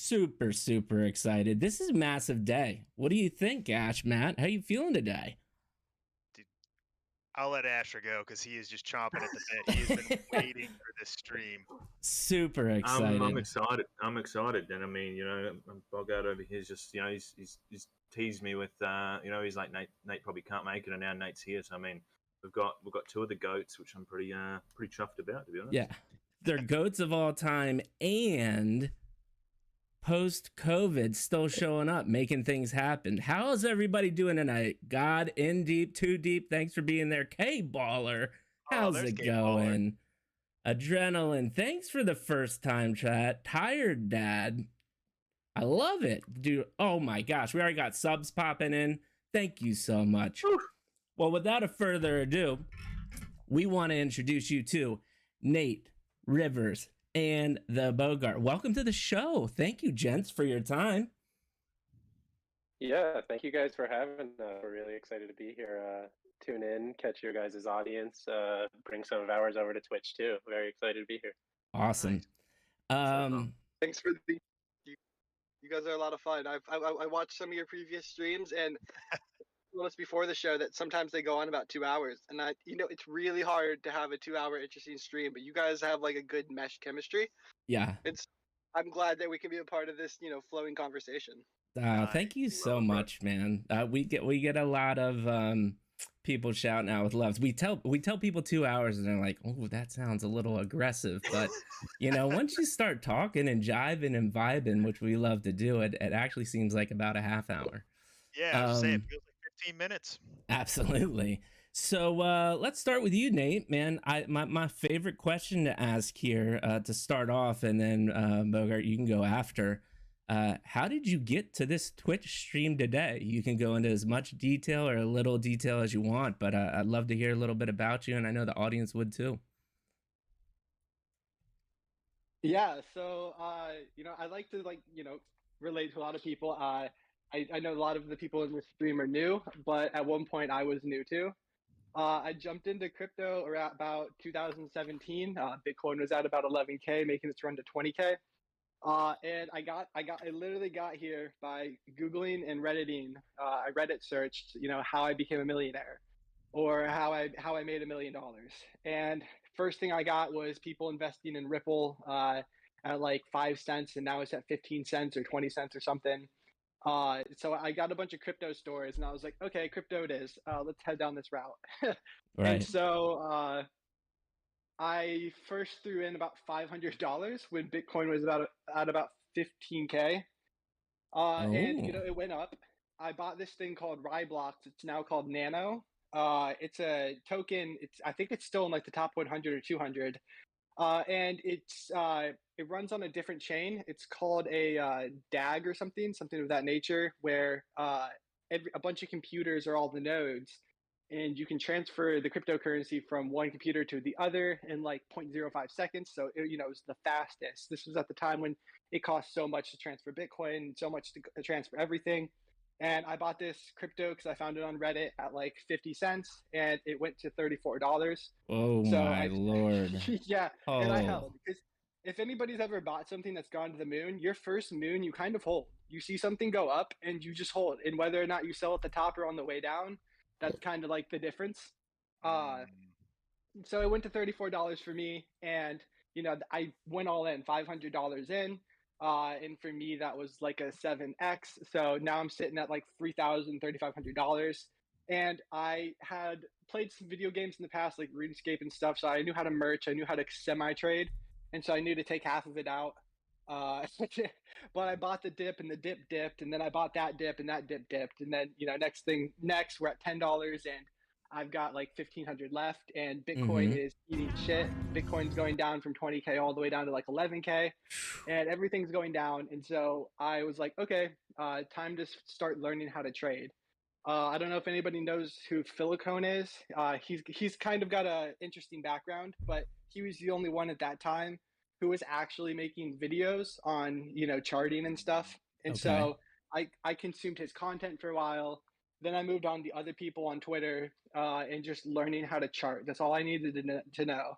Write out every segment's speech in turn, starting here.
Super, super excited. This is a massive day. What do you think, Ash, Matt? How you feeling today? Dude, I'll let Asher go because he is just chomping at the bit. He has been waiting for this stream. Super I'm excited. excited. I'm excited, and I mean, Bogart over here's just, he's teased me with, he's like Nate probably can't make it, and now Nate's here. So I mean, we've got two of the goats, which I'm pretty chuffed about, to be honest. Yeah. They're goats of all time and post COVID still showing up, making things happen. How's everybody doing tonight? God, in deep, too deep. Thanks for being there. K Baller. Oh, How's there's it Game Baller. going? Adrenaline. Thanks for the first time chat. Tired Dad. I love it. Dude, oh my gosh. We already got subs popping in. Thank you so much. Whew. Well, without a further ado, we want to introduce you to Nate, Rivers, and the Bogart. Welcome to the show. Thank you, gents, for your time. Yeah, thank you guys for having us. We're really excited to be here. Tune in, catch your guys' audience, bring some of ours over to Twitch too. Very excited to be here. Awesome. Thanks for the. You guys are a lot of fun. I watched some of your previous streams and told us before the show that sometimes they go on about 2 hours, and it's really hard to have a 2 hour interesting stream, but you guys have like a good mesh chemistry. Yeah. I'm glad that we can be a part of this, flowing conversation. Thank you so much, man. We get a lot of people shouting out with loves. We tell people 2 hours and they're like, oh, that sounds a little aggressive. But once you start talking and jiving and vibing, which we love to do, it actually seems like about a half hour. Yeah, I was saying, it feels like 15 minutes. Absolutely. So let's start with you, Nate. Man, my favorite question to ask here to start off, and then Bogart, you can go after. How did you get to this Twitch stream today? You can go into as much detail or a little detail as you want, but I'd love to hear a little bit about you, and I know the audience would too. Yeah, so I like to relate to a lot of people. I know a lot of the people in this stream are new, but at one point I was new too. I jumped into crypto around about 2017. Bitcoin was at about 11K, making its run to 20K. And I literally got here by Googling and Redditing. I Reddit searched, how I became a millionaire or how I made $1 million. And first thing I got was people investing in Ripple at like 5 cents, and now it's at 15 cents or 20 cents or something. So I got a bunch of crypto stores, and I was like, okay, crypto it is. Let's head down this route. Right. And so I first threw in about $500 when Bitcoin was at about 15K. And it went up. I bought this thing called Ryblocks. It's now called Nano. It's a token. I think it's still in like the top 100 or 200. And it runs on a different chain. It's called a DAG or something of that nature, where a bunch of computers are all the nodes, and you can transfer the cryptocurrency from one computer to the other in like 0.05 seconds. So it was the fastest. This was at the time when it cost so much to transfer Bitcoin, so much to transfer everything. And I bought this crypto because I found it on Reddit at like 50 cents, and it went to $34. Oh So my lord. Yeah, Oh. and I held, because if anybody's ever bought something that's gone to the moon, your first moon, you kind of hold. You see something go up and you just hold. And whether or not you sell at the top or on the way down, that's kind of like the difference. So it went to $34 for me, and I went all in, $500 in. And for me, that was like a 7x. So now I'm sitting at like $3,000, $3,500. And I had played some video games in the past, like RuneScape and stuff. So I knew how to merch. I knew how to semi-trade. And so I knew to take half of it out. But I bought the dip, and the dip dipped. And then I bought that dip, and that dip dipped. And then, next we're at $10, and I've got like 1,500 left, and Bitcoin is eating shit. Bitcoin's going down from 20K all the way down to like 11K, and everything's going down. And so I was like, okay, time to start learning how to trade. I don't know if anybody knows who Filicone is. He's kind of got an interesting background, but he was the only one at that time who was actually making videos on, charting and stuff. And Okay. so I consumed his content for a while. Then I moved on to other people on Twitter and just learning how to chart. That's all I needed to know.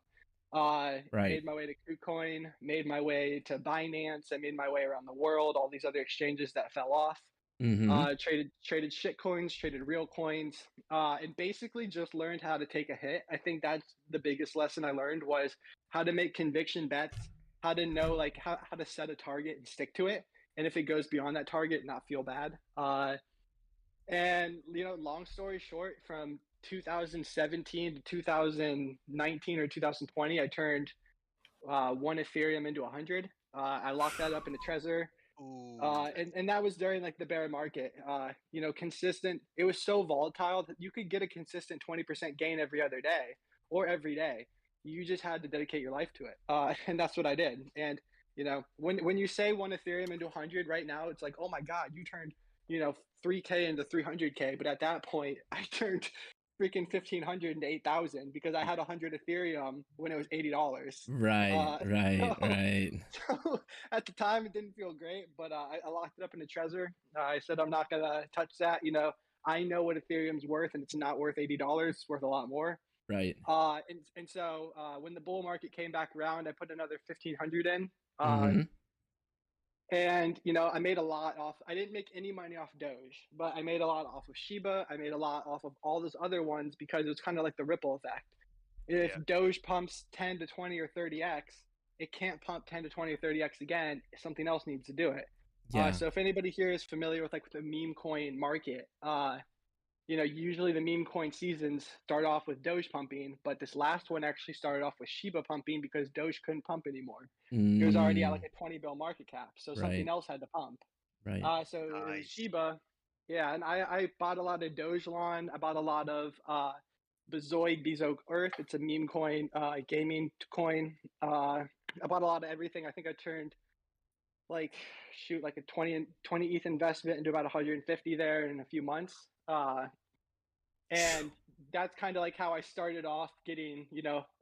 Made my way to KuCoin, made my way to Binance, I made my way around the world, all these other exchanges that fell off. Traded shit coins, traded real coins, and basically just learned how to take a hit. I think that's the biggest lesson I learned, was how to make conviction bets, how to know like how to set a target and stick to it, and if it goes beyond that target, not feel bad. And long story short, from 2017 to 2019 or 2020, I turned 1 Ethereum into 100. I locked that up in a Trezor. And that was during like the bear market. Consistent. It was so volatile that you could get a consistent 20% gain every other day or every day. You just had to dedicate your life to it, and that's what I did. And when you say 1 Ethereum into 100 right now, it's like, oh my God, you turned 3K into 300K. But at that point, I turned freaking 1,500 into 8,000 because I had 100 Ethereum when it was $80. Right. So at the time, it didn't feel great, but I locked it up in a Trezor. I said I'm not gonna touch that. I know what Ethereum's worth, and it's not worth $80. It's worth a lot more. Right. So when the bull market came back around, I put another 1,500 in. And I made a lot off. I didn't make any money off Doge, but I made a lot off of Shiba. I made a lot off of all those other ones because it was kind of like the ripple effect. If Doge pumps 10 to 20 or 30x, it can't pump 10 to 20 or 30x again. Something else needs to do it. So if anybody here is familiar with like the meme coin market, usually the meme coin seasons start off with Doge pumping, but this last one actually started off with Shiba pumping because Doge couldn't pump anymore. It was already at like a 20 bill market cap, so something else had to pump. So it was Shiba, and I bought a lot of Dogelon. I bought a lot of Bezo Earth. It's a meme coin, gaming coin. I bought a lot of everything. I think I turned like a 20 ETH investment into about 150 there in a few months. And that's kind of like how I started off getting,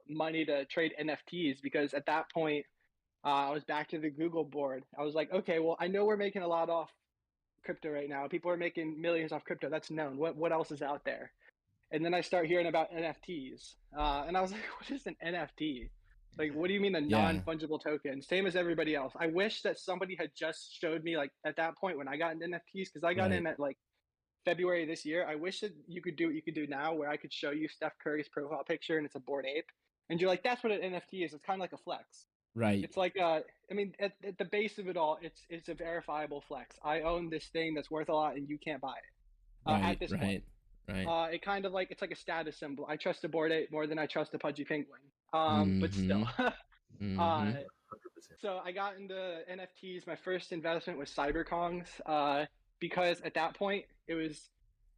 money to trade NFTs, because at that point, I was back to the Google board. I was like, okay, well, I know we're making a lot off crypto right now. People are making millions off crypto. That's known. What else is out there? And then I start hearing about NFTs. And I was like, what is an NFT? Like, what do you mean a non-fungible token? Same as everybody else. I wish that somebody had just showed me, like, at that point when I got into NFTs, because I got in at like February this year. I wish that you could do what you could do now, where I could show you Steph Curry's profile picture and it's a Bored Ape, and you're like, that's what an NFT is. It's kind of like a flex. Right. It's like at the base of it all, it's a verifiable flex. I own this thing that's worth a lot and you can't buy it. At this point. Right. It kind of like, it's like a status symbol. I trust a Bored Ape more than I trust a pudgy penguin. But still. So I got into NFTs. My first investment was CyberKongs, because at that point it was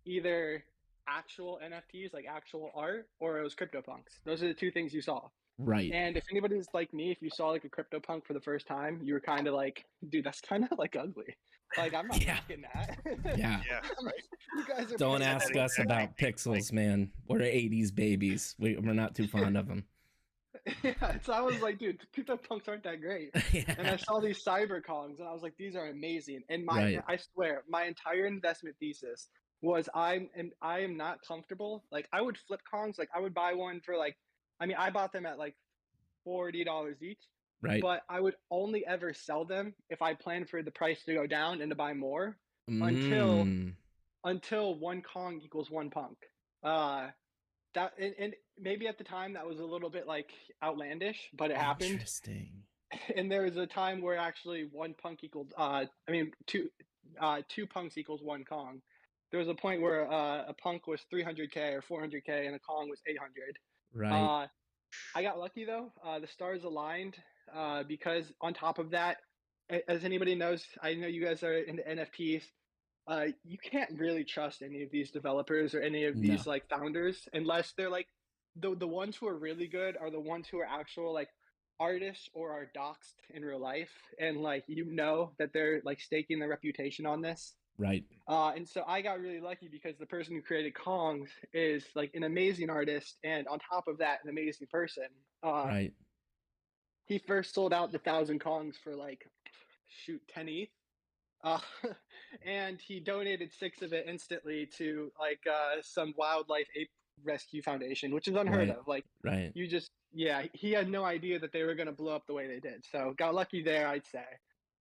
either actual NFTs, like actual art, or it was CryptoPunks. Those are the two things you saw. Right. And if anybody's like me, if you saw like a CryptoPunk for the first time, you were kind of like, dude, that's kind of like ugly. Like, I'm not looking at that. Right. You guys are Don't ask us about pixels, man. We're 80s babies. We're not too fond of them. So I was like, dude, CryptoPunks aren't that great. And I saw these CyberKongs and I was like, these are amazing. And I swear, my entire investment thesis was I am not comfortable. Like, I would flip Kongs. Like, I would buy one for like, I bought them at like $40 each. Right. But I would only ever sell them if I planned for the price to go down and to buy more until one Kong equals one Punk. That and maybe at the time that was a little bit like outlandish, but it happened. Interesting. And there was a time where actually one Punk equaled two Punks equals one Kong. There was a point where a Punk was 300K or 400K and a Kong was 800. Right. I got lucky though. The stars aligned because on top of that, as anybody knows, I know you guys are into NFTs. You can't really trust any of these developers or any of these like founders unless they're like the ones who are really good are the ones who are actual like artists or are doxed in real life, and like that they're like staking their reputation on this. Right. And so I got really lucky because the person who created Kongs is like an amazing artist, and on top of that, an amazing person. Right. He first sold out the 1,000 Kongs for like 10 ETH. And he donated 6 of it instantly to like some wildlife ape Rescue Foundation, which is unheard Right. of. Like Right. you just, yeah, he had no idea that they were going to blow up the way they did. So got lucky there, I'd say.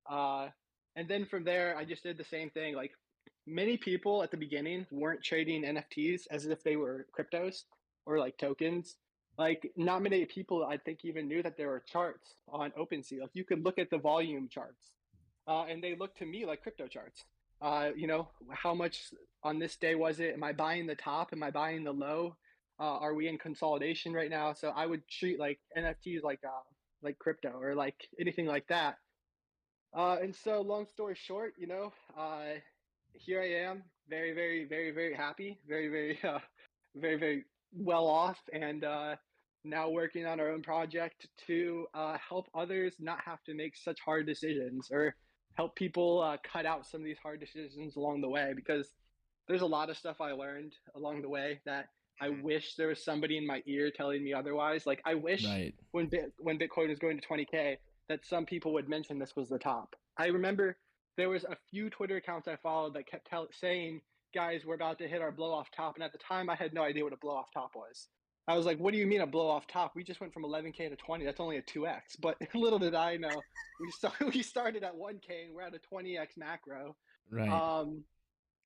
Uh, and then from there, I just did the same thing. Like many people at the beginning weren't trading NFTs as if they were cryptos or like tokens. Like not many people, I think, even knew that there were charts on OpenSea. Like you could look at the volume charts, and they looked to me like crypto charts. You know, how much on this day was it? Am I buying the top? Am I buying the low? Are we in consolidation right now? So I would treat like NFTs like crypto or like anything like that. And so, long story short, you know, here I am, very, very, very, very happy, very, very, very, very well off, and now working on our own project to help others not have to make such hard decisions or help people cut out some of these hard decisions along the way because there's a lot of stuff I learned along the way that I Mhm. wish there was somebody in my ear telling me otherwise. Like I wish Right. when Bitcoin was going to 20K that some people would mention this was the top. I remember there was a few Twitter accounts I followed that kept saying, "Guys, we're about to hit our blow off top," and at the time I had no idea what a blow off top was. I was like, "What do you mean a blow off top? We just went from 11K to 20. That's only a 2x." But little did I know, we started at 1K and we're at a 20x macro. Right. Um,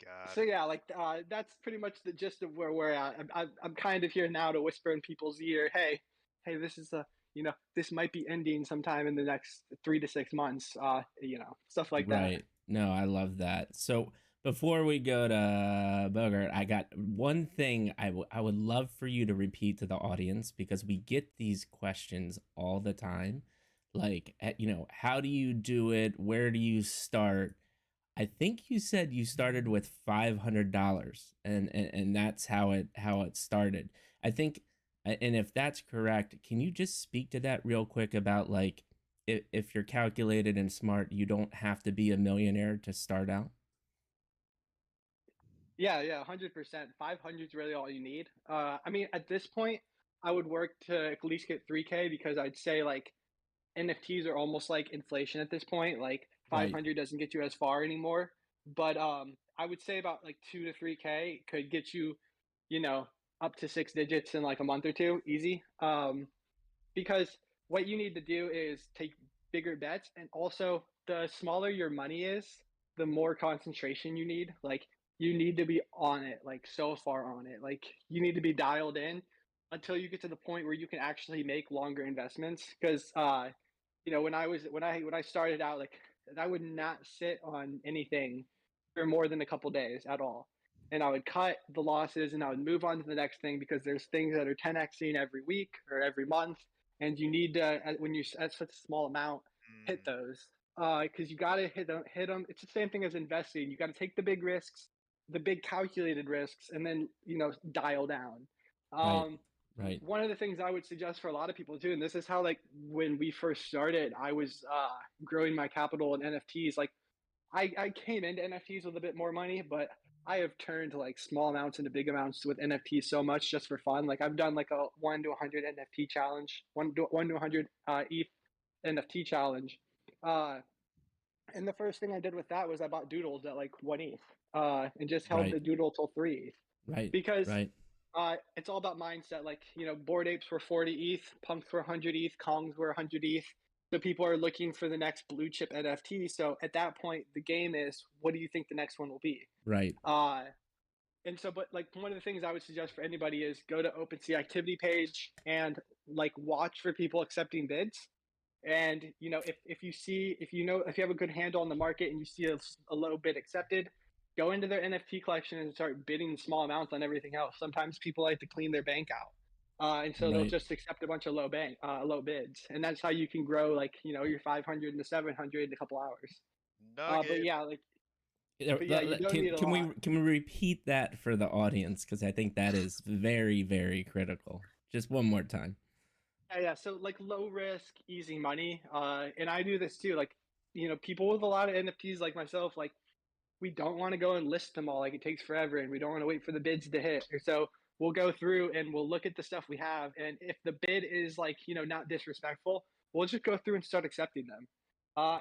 God. so yeah, like that's pretty much the gist of where we're at. I'm kind of here now to whisper in people's ear, hey, this is a, you know, this might be ending sometime in the next 3 to 6 months. You know, stuff like that. Right. No, I love that. So before we go to Bogart, I got one thing I would love for you to repeat to the audience because we get these questions all the time. Like, you know, how do you do it? Where do you start? I think you said you started with $500 and that's how it started. I think and if that's correct, can you just speak to that real quick about like if you're calculated and smart, you don't have to be a millionaire to start out? Yeah, 100%. 500 is really all you need. I mean, at this point, I would work to at least get 3K because I'd say like NFTs are almost like inflation at this point. Like Right. 500 doesn't get you as far anymore. But I would say about like 2 to 3K could get you, you know, up to 6 digits in like a month or two, easy. Because what you need to do is take bigger bets, and also the smaller your money is, the more concentration you need. Like you need to be on it, like so far on it. Like you need to be dialed in until you get to the point where you can actually make longer investments. Because you know, when I started out, like I would not sit on anything for more than a couple days at all. And I would cut the losses and I would move on to the next thing because there's things that are 10xing every week or every month, and you need to, when you at such a small amount, hit Mm. those because you got to hit them. Hit them. It's the same thing as investing. You got to take the big risks, the big calculated risks, and then, you know, dial down. Right. Um, Right. one of the things I would suggest for a lot of people too, and this is how like when we first started, I was growing my capital in NFTs. Like I came into NFTs with a bit more money, but I have turned like small amounts into big amounts with NFTs so much just for fun. Like I've done like a 1 to 100 NFT challenge, 1 to 100 ETH NFT challenge. Uh, and the first thing I did with that was I bought doodles at like 1 ETH and just held Right. the doodle till 3 ETH Right. because Right. it's all about mindset. Like, you know, Bored Apes were 40 ETH, Punks were 100 ETH, Kongs were 100 ETH. So people are looking for the next blue chip NFT. So at that point, the game is, what do you think the next one will be? Right. And so, but like one of the things I would suggest for anybody is go to OpenSea activity page and like watch for people accepting bids. And you know, if you see, if you know, if you have a good handle on the market and you see a low bid accepted, go into their NFT collection and start bidding small amounts on everything else. Sometimes people like to clean their bank out, and so they'll Right. just accept a bunch of low bids, and that's how you can grow like, you know, your 500 and 700 in a couple hours. But Nugget. yeah, like, but yeah, you don't need a Can lot. we repeat that for the audience because I think that is very, very critical. Just one more time. Yeah. So like low risk, easy money. And I do this too. Like, you know, people with a lot of NFTs like myself, like we don't want to go and list them all. Like it takes forever and we don't want to wait for the bids to hit. Or so we'll go through and we'll look at the stuff we have. And if the bid is like, you know, not disrespectful, we'll just go through and start accepting them.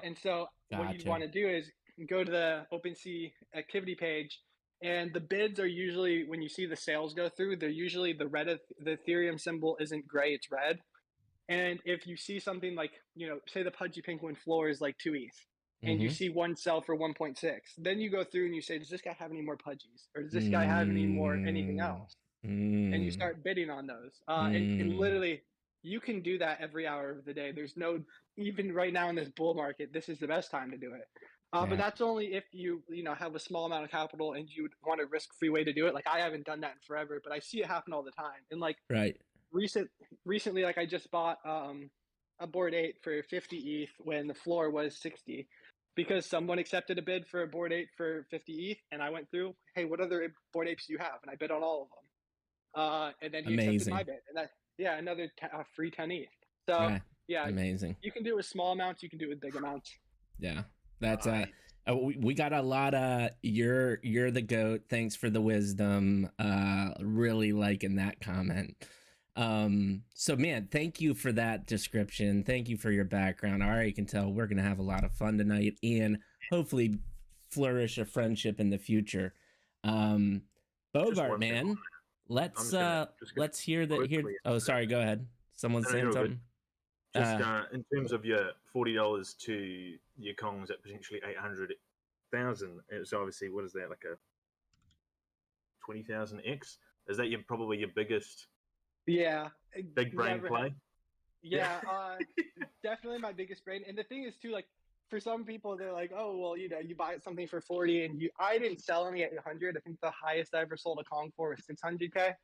And so what you'd Gotcha. want to do is go to the OpenSea activity page And the bids are usually, when you see the sales go through, they're usually the Ethereum symbol isn't gray, it's red. And if you see something like, say the Pudgy Penguin floor is like 2 ETH, and you see one sell for 1.6, then you go through and you say, does this guy have any more Pudgies? Or does this guy have any more anything else? And you start bidding on those. And literally, you can do that every hour of the day. There's no, even right now in this bull market, this is the best time to do it. But that's only if you have a small amount of capital and you want a risk-free way to do it. Like, I haven't done that in forever, but I see it happen all the time. And like recently, like I just bought a Bored Ape for 50 ETH when the floor was 60, because someone accepted a bid for a Bored Ape for 50 ETH, and I went through, hey, what other Bored Apes do you have? And I bid on all of them. And then he accepted my bid, and another free 10 ETH. So amazing. You can do it with small amounts, you can do it with big amounts. Yeah, that's we got a lot of you're the GOAT. Thanks for the wisdom. Really liking that comment. So man, thank you for that description. Thank you for your background. I already can tell we're gonna have a lot of fun tonight and hopefully flourish a friendship in the future. Bogart, man, let's hear that here. Oh, sorry, go ahead. Someone's saying something. Just in terms of your $40 to your Kongs at potentially 800,000, it's obviously, what is that, like a 20,000x? Is that probably your biggest? Yeah. Big brain play? Yeah, definitely my biggest brain. And the thing is too, like, for some people, they're like, oh, well, you buy something for 40 and I didn't sell any at 100. I think the highest I ever sold a Kong for was 600K.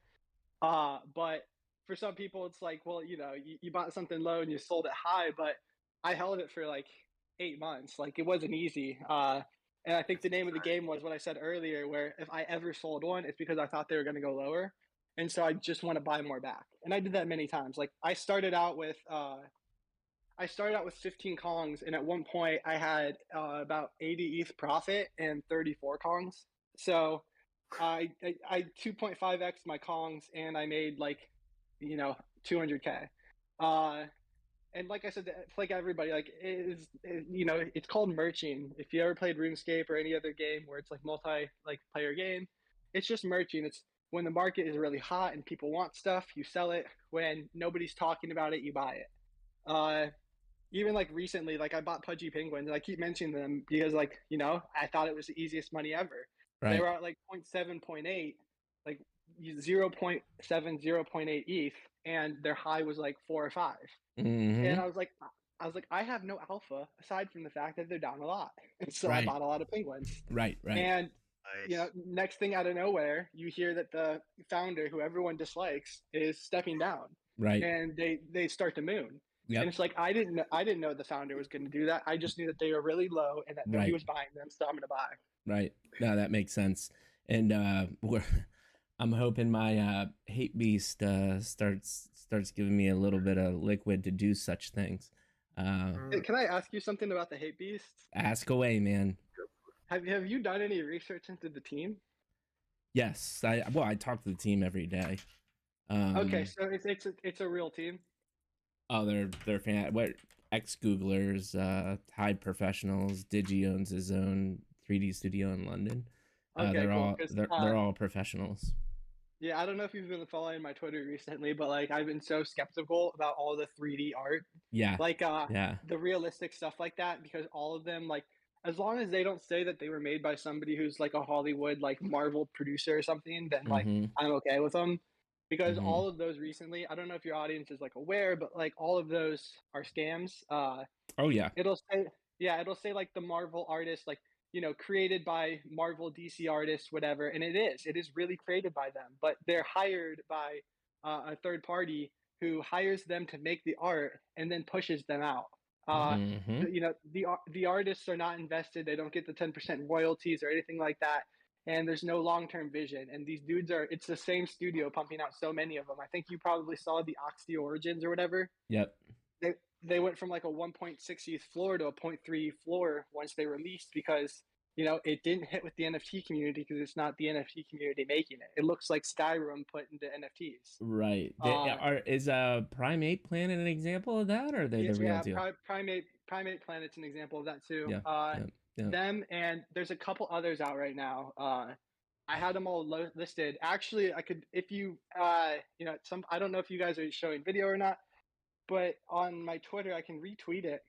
But for some people, it's like, well, you bought something low and you sold it high, but I held it for like 8 months. Like, it wasn't easy. And I think the name of the game was what I said earlier, where if I ever sold one, it's because I thought they were going to go lower. And so I just want to buy more back. And I did that many times. Like, I started out with 15 Kongs. And at one point I had about 80 ETH profit and 34 Kongs. So I 2.5x my Kongs, and I made like, 200K. And like I said, it's like everybody, like, it's called merching. If you ever played RuneScape or any other game where it's like player game, it's just merching. It's when the market is really hot and people want stuff, you sell it. When nobody's talking about it, you buy it. Even like recently, like I bought Pudgy Penguins, and I keep mentioning them because, like, I thought it was the easiest money ever. Right. They were at like 0.7, 0.8, like 0.7, 0.8 ETH, and their high was like 4 or 5. And I was like, I have no alpha aside from the fact that they're down a lot. And so I bought a lot of penguins. Right. And next thing out of nowhere, you hear that the founder, who everyone dislikes, is stepping down. Right. And they start to moon. Yep. And it's like, I didn't know the founder was going to do that. I just knew that they were really low and that nobody was buying them, so I'm going to buy. Right. No, that makes sense. And I'm hoping my hate beast starts giving me a little bit of liquid to do such things. Can I ask you something about the hate beast? Ask away, man. Have you done any research into the team? Yes, I talk to the team every day. Okay, so it's a real team. Oh, they're fan. What ex-Googlers, high professionals. Digi owns his own 3D studio in London. Okay, they're all professionals. Yeah, I don't know if you've been following my Twitter recently, but like I've been so skeptical about all the 3D art. Yeah. Like the realistic stuff like that, because all of them, like, as long as they don't say that they were made by somebody who's like a Hollywood, like Marvel producer or something, then like I'm okay with them. Because all of those recently, I don't know if your audience is like aware, but like all of those are scams. Oh yeah. It'll say like the Marvel artist, like, created by Marvel, DC artists, whatever. And it is really created by them, but they're hired by a third party who hires them to make the art and then pushes them out. The artists are not invested. They don't get the 10% royalties or anything like that. And there's no long-term vision. And these dudes it's the same studio pumping out so many of them. I think you probably saw the Oxy Origins or whatever. Yep. They went from like a 1.6 ETH floor to a 0.3 floor once they released, because, it didn't hit with the NFT community because it's not the NFT community making it. It looks like Skyrim put into NFTs. Right. Is Primate Planet an example of that, or are they the real deal? Primate Planet's an example of that too. Yeah. Them, and there's a couple others out right now. I had them all listed. Actually, I could, if you, I don't know if you guys are showing video or not, but on my Twitter, I can retweet it.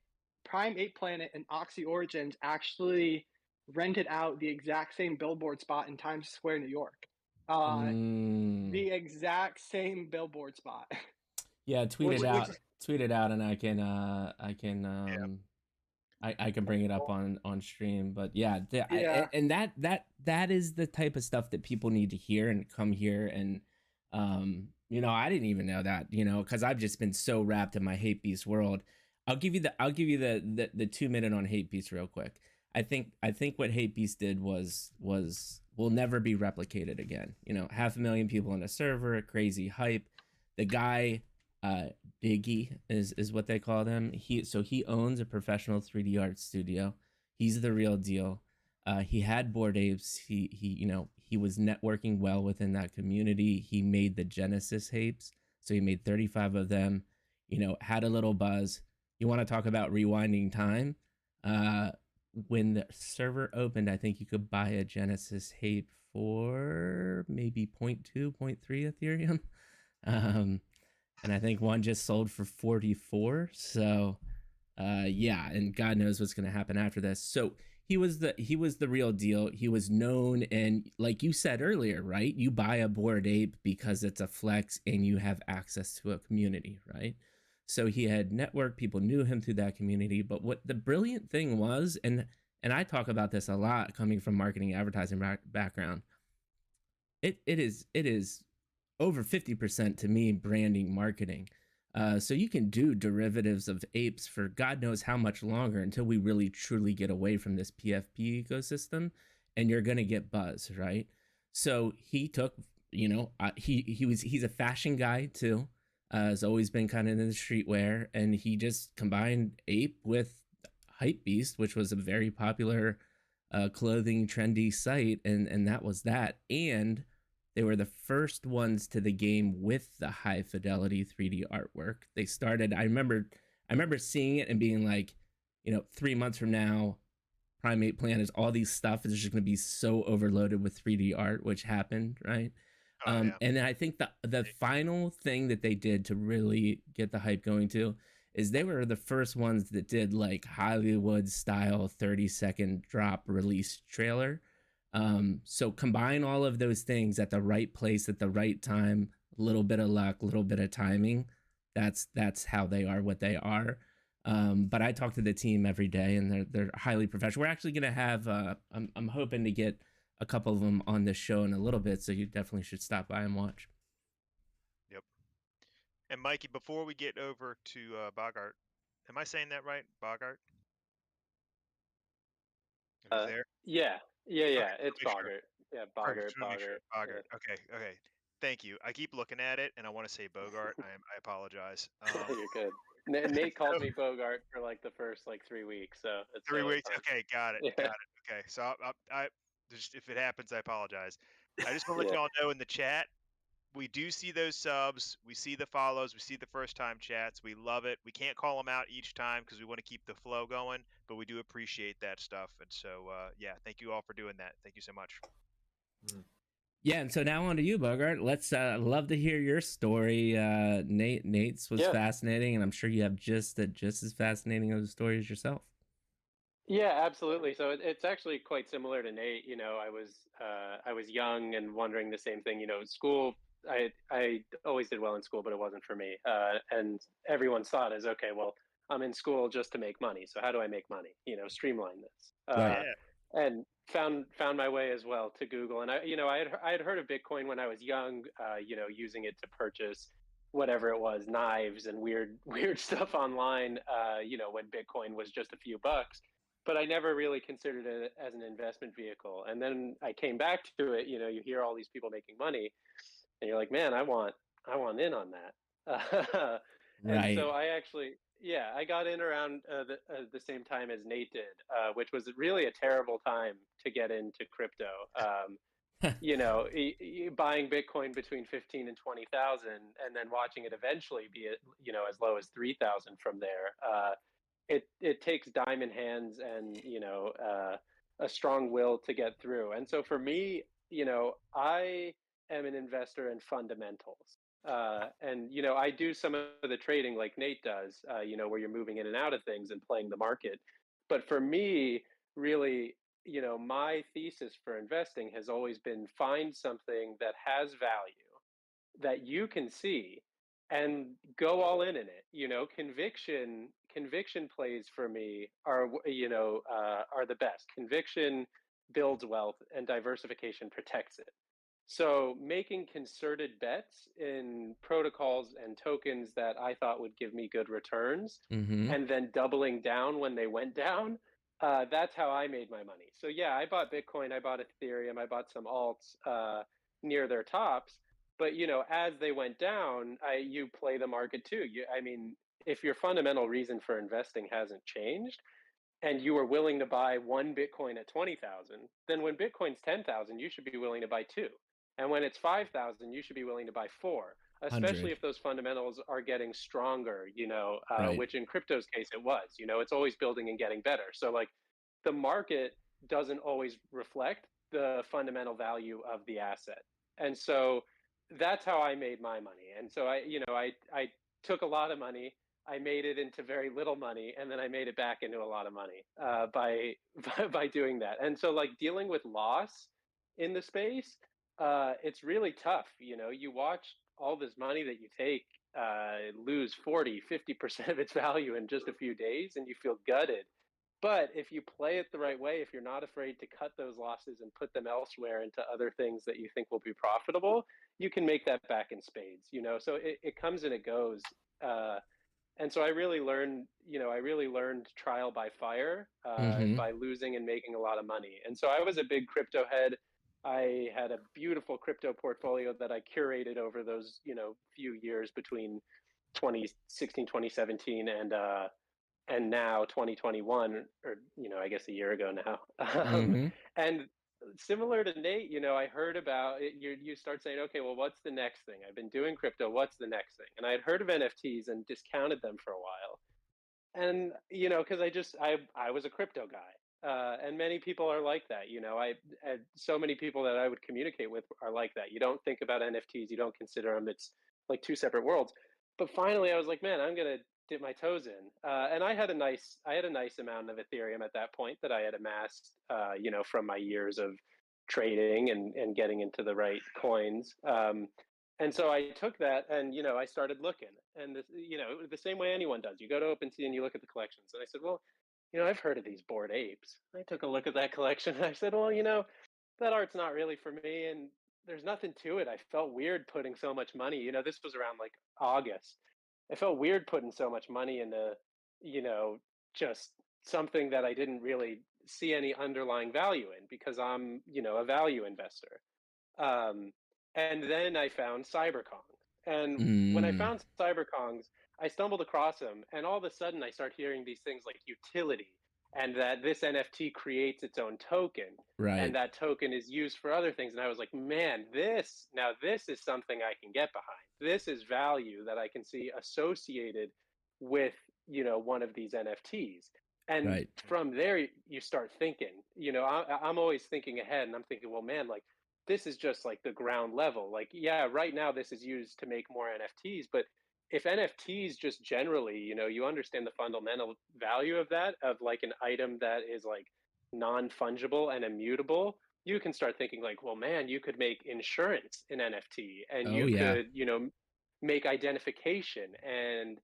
Prime 8 Planet and Oxy Origins actually rented out the exact same billboard spot in Times Square, New York. The exact same billboard spot. Yeah, tweet it out. Tweet it out, and I can I can bring it up on stream. But yeah, and that is the type of stuff that people need to hear and come here. And I didn't even know that, because I've just been so wrapped in my hate beast world. I'll give you the 2 minute on hate beast real quick. I think what hate beast did was will never be replicated again. 500,000 people on a server, crazy hype. The guy, Biggie is what they call him. He owns a professional 3D art studio. He's the real deal. He had Bored Apes. He was networking well within that community. He made the Genesis apes, so he made 35 of them. Had a little buzz. You want to talk about rewinding time? When the server opened, I think you could buy a Genesis ape for maybe 0.2, 0.3 Ethereum. And I think one just sold for 44. So yeah, and God knows what's going to happen after this. So he was the real deal. He was known, and like you said earlier, right? You buy a Bored Ape because it's a flex and you have access to a community, right? So he had network, people knew him through that community. But what the brilliant thing was, and I talk about this a lot coming from marketing advertising background, it is over 50% to me branding marketing. So you can do derivatives of apes for God knows how much longer until we really truly get away from this PFP ecosystem, and you're gonna get buzz, right? So he took, he's a fashion guy too. Has always been kind of in the streetwear, and he just combined ape with Hypebeast, which was a very popular clothing trendy site, and that was that. And they were the first ones to the game with the high fidelity 3D artwork. They started, I remember seeing it and being like, 3 months from now, Prime 8 Planet, all these stuff is just going to be so overloaded with 3D art, which happened, right? Yeah. And then I think the final thing that they did to really get the hype going too is they were the first ones that did like Hollywood style 30-second drop release trailer. So combine all of those things at the right place at the right time, a little bit of luck, a little bit of timing. That's how they are what they are. But I talk to the team every day, and they're highly professional. We're actually gonna have I'm hoping to get a couple of them on this show in a little bit, so you definitely should stop by and watch. Yep. And Mikey, before we get over to Bogart, am I saying that right? Bogart? There? Yeah. It's Bogart. Sure. Yeah, Bogart. Sure. Bogart. Yeah. Okay. Thank you. I keep looking at it, and I want to say Bogart. I apologize. You're good. Nate called me Bogart for like the first 3 weeks, so it's 3 weeks. Fun. Okay, got it. Okay, so I just, if it happens, I apologize. I just want to let y'all know in the chat, we do see those subs, we see the follows, we see the first time chats. We love it. We can't call them out each time because we want to keep the flow going, but we do appreciate that stuff. And so, yeah, thank you all for doing that. Thank you so much. Yeah, and so now on to you, Bogart. Let's love to hear your story. Nate's was fascinating, and I'm sure you have just as fascinating of a story as yourself. Yeah, absolutely. So it's actually quite similar to Nate. I was young and wondering the same thing. School, I always did well in school, but it wasn't for me. And everyone's thought is, okay, well, I'm in school just to make money. So how do I make money? Streamline this. Right. And found my way as well to Google. And I had heard of Bitcoin when I was young. Using it to purchase whatever it was, knives and weird stuff online. When Bitcoin was just a few bucks. But I never really considered it as an investment vehicle. And then I came back to it. You hear all these people making money, and you're like, man, I want in on that. Right. And so I got in around the same time as Nate did, which was really a terrible time to get into crypto. Buying Bitcoin between 15 and 20,000, and then watching it eventually be as low as 3,000 from there. It takes diamond hands and a strong will to get through. And so for me, I am an investor in fundamentals. And, I do some of the trading like Nate does, where you're moving in and out of things and playing the market. But for me, really, my thesis for investing has always been find something that has value that you can see and go all in it. Conviction plays for me are the best. Conviction builds wealth and diversification protects it. So making concerted bets in protocols and tokens that I thought would give me good returns, Mm-hmm. and then doubling down when they went down, that's how I made my money. So yeah, I bought Bitcoin, I bought Ethereum, I bought some alts near their tops. But as they went down, you play the market too. If your fundamental reason for investing hasn't changed, and you are willing to buy one Bitcoin at 20,000, then when Bitcoin's 10,000, you should be willing to buy two. And when it's 5,000, you should be willing to buy four, especially 100. if those fundamentals are getting stronger, Right. which in crypto's case it was. It's always building and getting better. So like the market doesn't always reflect the fundamental value of the asset. And so that's how I made my money. And so I took a lot of money, I made it into very little money, and then I made it back into a lot of money by doing that. And so like dealing with loss in the space, it's really tough. You watch all this money that you take lose 40-50% of its value in just a few days, and you feel gutted. But if you play it the right way, if you're not afraid to cut those losses and put them elsewhere into other things that you think will be profitable, you can make that back in spades. So it comes and it goes. And so I really learned trial by fire, Mm-hmm. by losing and making a lot of money. And so I was a big crypto head. I had a beautiful crypto portfolio that I curated over those, few years between 2016, 2017, and now 2021, or I guess a year ago now. Mm-hmm. And similar to Nate, I heard about it. You start saying, okay, well, what's the next thing? I've been doing crypto. What's the next thing? And I had heard of NFTs and discounted them for a while. And because I was a crypto guy, and many people are like that. So many people that I would communicate with are like that. You don't think about NFTs, you don't consider them. It's like two separate worlds. But finally, I was like, man, I'm gonna dip my toes in. And I had a nice amount of Ethereum at that point that I had amassed, from my years of trading and getting into the right coins. And so I took that and, I started looking, and the same way anyone does. You go to OpenSea and you look at the collections. And I said, well, I've heard of these Bored Apes. I took a look at that collection and I said, well, that art's not really for me. And there's nothing to it. I felt weird putting so much money. This was around like August. I felt weird putting so much money into, just something that I didn't really see any underlying value in, because I'm, a value investor. And then I found CyberKongs. And when I Mm. found CyberKongs, I stumbled across them, and all of a sudden I start hearing these things like utility, and that this NFT creates its own token, Right. and that token is used for other things. And I was like, man, this is something I can get behind. This is value that I can see associated with, one of these NFTs. And Right. from there, you start thinking, I'm always thinking ahead, and I'm thinking, well, man, like, this is just like the ground level. Like, yeah, right now this is used to make more NFTs, but if NFTs just generally, you understand the fundamental value of that, of like an item that is like non-fungible and immutable, you can start thinking like, well, man, you could make insurance in NFT, and Oh you yeah. could, make identification and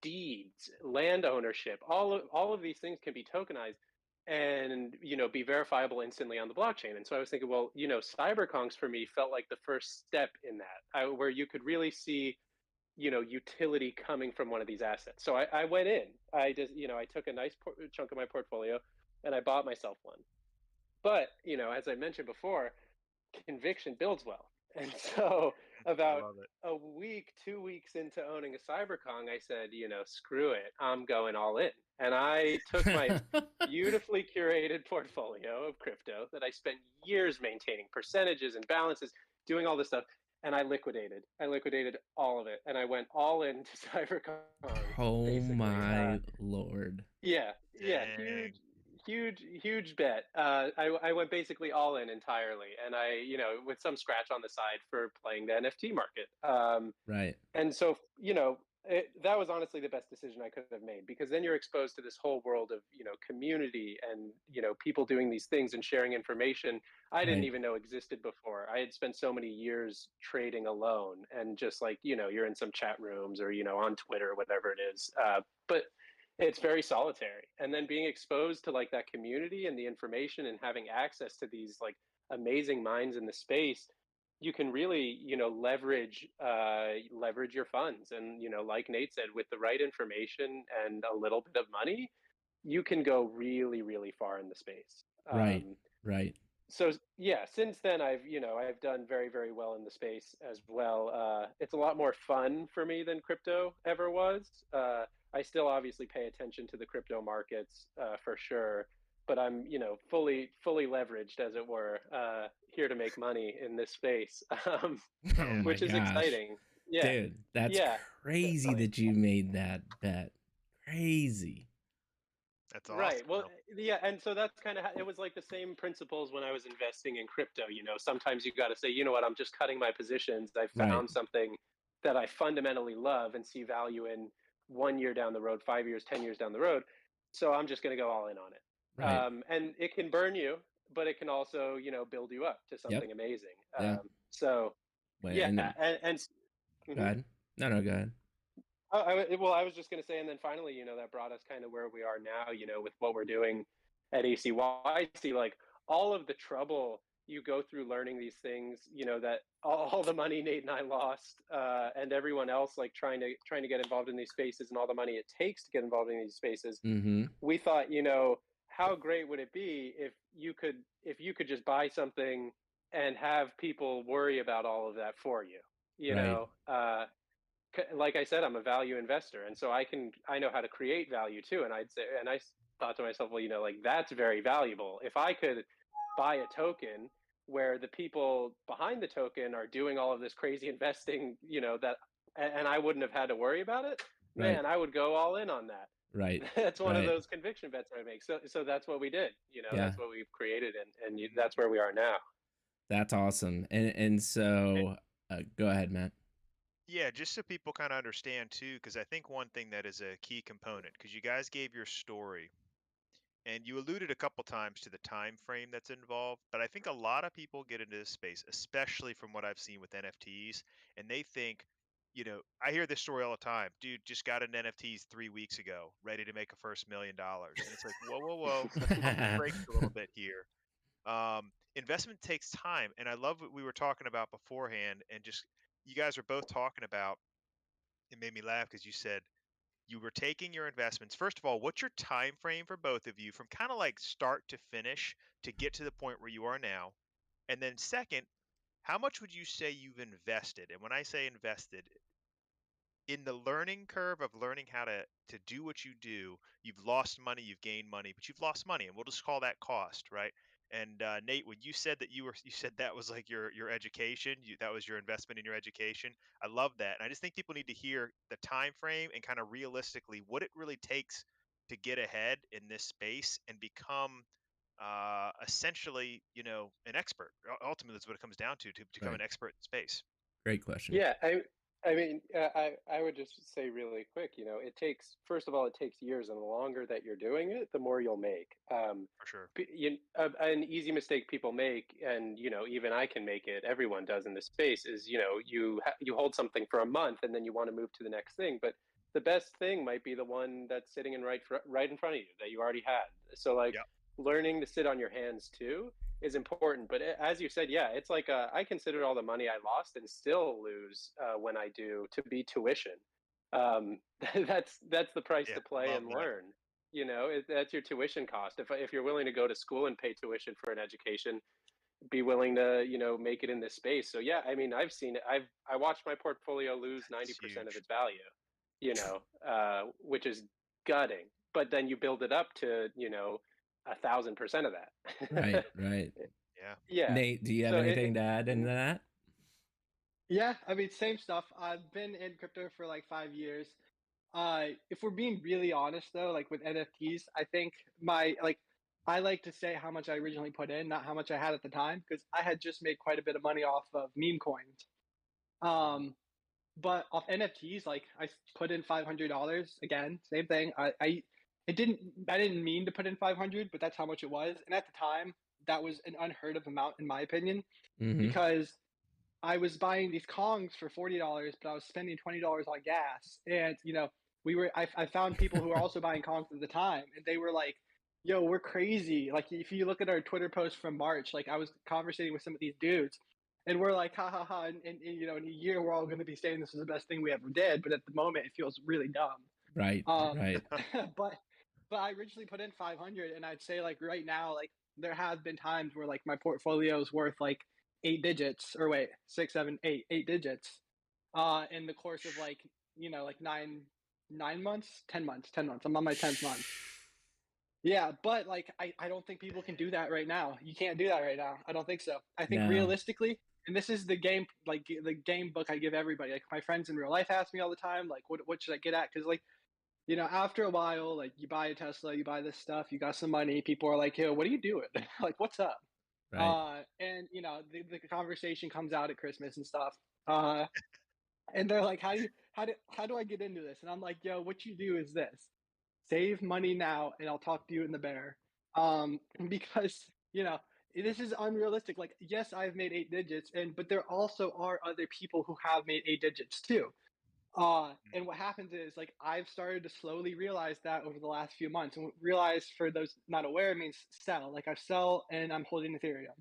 deeds, land ownership. All of these things can be tokenized and be verifiable instantly on the blockchain. And so I was thinking, well, CyberKongs for me felt like the first step in that, where you could really see utility coming from one of these assets. So I went in. I just I took a nice chunk of my portfolio and I bought myself one. But as I mentioned before, conviction builds wealth. And so about a week, 2 weeks into owning a CyberKong, I said, screw it, I'm going all in. And I took my beautifully curated portfolio of crypto that I spent years maintaining percentages and balances, doing all this stuff, and I liquidated all of it, and I went all into CyberKong. Oh Basically. my lord. Yeah, huge huge bet. I went basically all in entirely, and I, with some scratch on the side for playing the NFT market. Right. And so, that was honestly the best decision I could have made, because then you're exposed to this whole world of, community and, people doing these things and sharing information I didn't Right. even know existed before. I had spent so many years trading alone and just like, you're in some chat rooms or, on Twitter, whatever it is. But it's very solitary. And then being exposed to like that community and the information and having access to these like amazing minds in the space, you can really, leverage your funds. And, like Nate said, with the right information and a little bit of money, you can go really, really far in the space. Right. Right. So yeah, since then I've done very, very well in the space as well. It's a lot more fun for me than crypto ever was. I still obviously pay attention to the crypto markets for sure, but I'm fully leveraged, as it were, here to make money in this space, Oh my which is gosh. exciting. Yeah, Dude, that's yeah, crazy definitely. that you made that bet. Crazy. That's awesome. Right. Well, though. yeah, and so that's kind of it was like the same principles when I was investing in crypto. Sometimes you got to say, you know what, I'm just cutting my positions. I Right. found something that I fundamentally love and see value in 1 year down the road, 5 years, 10 years down the road. So I'm just going to go all in on it. Right. And it can burn you, but it can also, build you up to something amazing. Yeah. So Wait, yeah, and and go ahead. No, go ahead. I was just going to say, and then finally, that brought us kind of where we are now, with what we're doing at ACYC, like all of the trouble you go through learning these things, that all the money Nate and I lost, and everyone else like trying to get involved in these spaces, and all the money it takes to get involved in these spaces. Mm-hmm. We thought, how great would it be if you could just buy something and have people worry about all of that for you, Right. like I said, I'm a value investor, and so I know how to create value too. And I thought to myself, well, like that's very valuable. If I could buy a token where the people behind the token are doing all of this crazy investing, and I wouldn't have had to worry about it, Right. man, I would go all in on that. Right. That's one of Right. those conviction bets I make. So that's what we did. Yeah. That's what we've created, and that's where we are now. That's awesome. And so go ahead, Matt. Yeah, just so people kind of understand too, because I think one thing that is a key component, because you guys gave your story and you alluded a couple times to the time frame that's involved, but I think a lot of people get into this space, especially from what I've seen with NFTs, and they think, I hear this story all the time. Dude, just got an NFTs 3 weeks ago, ready to make a first $1 million. And it's like, whoa, pump the brakes a little bit here. Investment takes time, and I love what we were talking about beforehand, and just you guys were both talking about. It made me laugh because you said you were taking your investments. First of all, what's your time frame for both of you from kind of like start to finish to get to the point where you are now? And then second, how much would you say you've invested? And when I say invested, in the learning curve of learning how to do what you do, you've lost money, you've gained money, but you've lost money, and we'll just call that cost, right? And Nate, when you said that you said that was like your education, that was your investment in your education. I love that, and I just think people need to hear the time frame and kind of realistically what it really takes to get ahead in this space and become essentially, an expert. Ultimately, that's what it comes down to become Right. an expert in space. Great question. Yeah, I mean, I would just say really quick, it takes, first of all, it takes years, and the longer that you're doing it, the more you'll make. For sure. An easy mistake people make, and even I can make it. Everyone does in this space. Is you hold something for a month, and then you want to move to the next thing, but the best thing might be the one that's sitting right in front of you that you already had. So like Yep. learning to sit on your hands too is important. But as you said, yeah, it's like I consider all the money I lost and still lose when I do to be tuition. That's the price Yeah, to play love and that. learn. That's your tuition cost. If you're willing to go to school and pay tuition for an education, be willing to make it in this space. So yeah, I mean, I've seen it. I watched my portfolio lose 90% of huge. its value. Which is gutting. But then you build it up to 1,000% of that. Right. Right. Yeah. Yeah. Nate, do you have So anything to add into that? Yeah, I mean, same stuff. I've been in crypto for like 5 years. If we're being really honest though, like with NFTs, I think my like I like to say how much I originally put in, not how much I had at the time, because I had just made quite a bit of money off of meme coins. But off NFTs, like I put in $500 again, same thing. I didn't mean to put in 500, but that's how much it was. And at the time, that was an unheard of amount in my opinion, because I was buying these Kongs for $40, but I was spending $20 on gas. And I found people who were also buying Kongs at the time, and they were like, "Yo, we're crazy." Like if you look at our Twitter post from March, like I was conversating with some of these dudes, and we're like, "Ha ha ha!" And in a year, we're all going to be saying this is the best thing we ever did. But at the moment, it feels really dumb. Right. Right. but I originally put in 500, and I'd say like right now, like there have been times where like my portfolio is worth like 8 digits, or wait, 6, 7, 8 digits, in the course of like like 9 months, 10 months. I'm on my 10th month. Yeah, but like I don't think people can do that right now. You can't do that right now. I don't think so. I think realistically, and this is the game, like the game book I give everybody. Like my friends in real life ask me all the time, like what should I get at? Because like after a while, like you buy a Tesla, you buy this stuff, you got some money, people are like, "Yo, what are you doing?" Like, what's up? Right. And the conversation comes out at Christmas and stuff. And they're like, how do I get into this? And I'm like, "Yo, what you do is this: save money now, and I'll talk to you in the bear." Because this is unrealistic. Like, yes, I've made 8 digits, but there also are other people who have made 8 digits too. And what happens is like I've started to slowly realize that over the last few months, and realize, for those not aware, means sell. Like I sell and I'm holding Ethereum,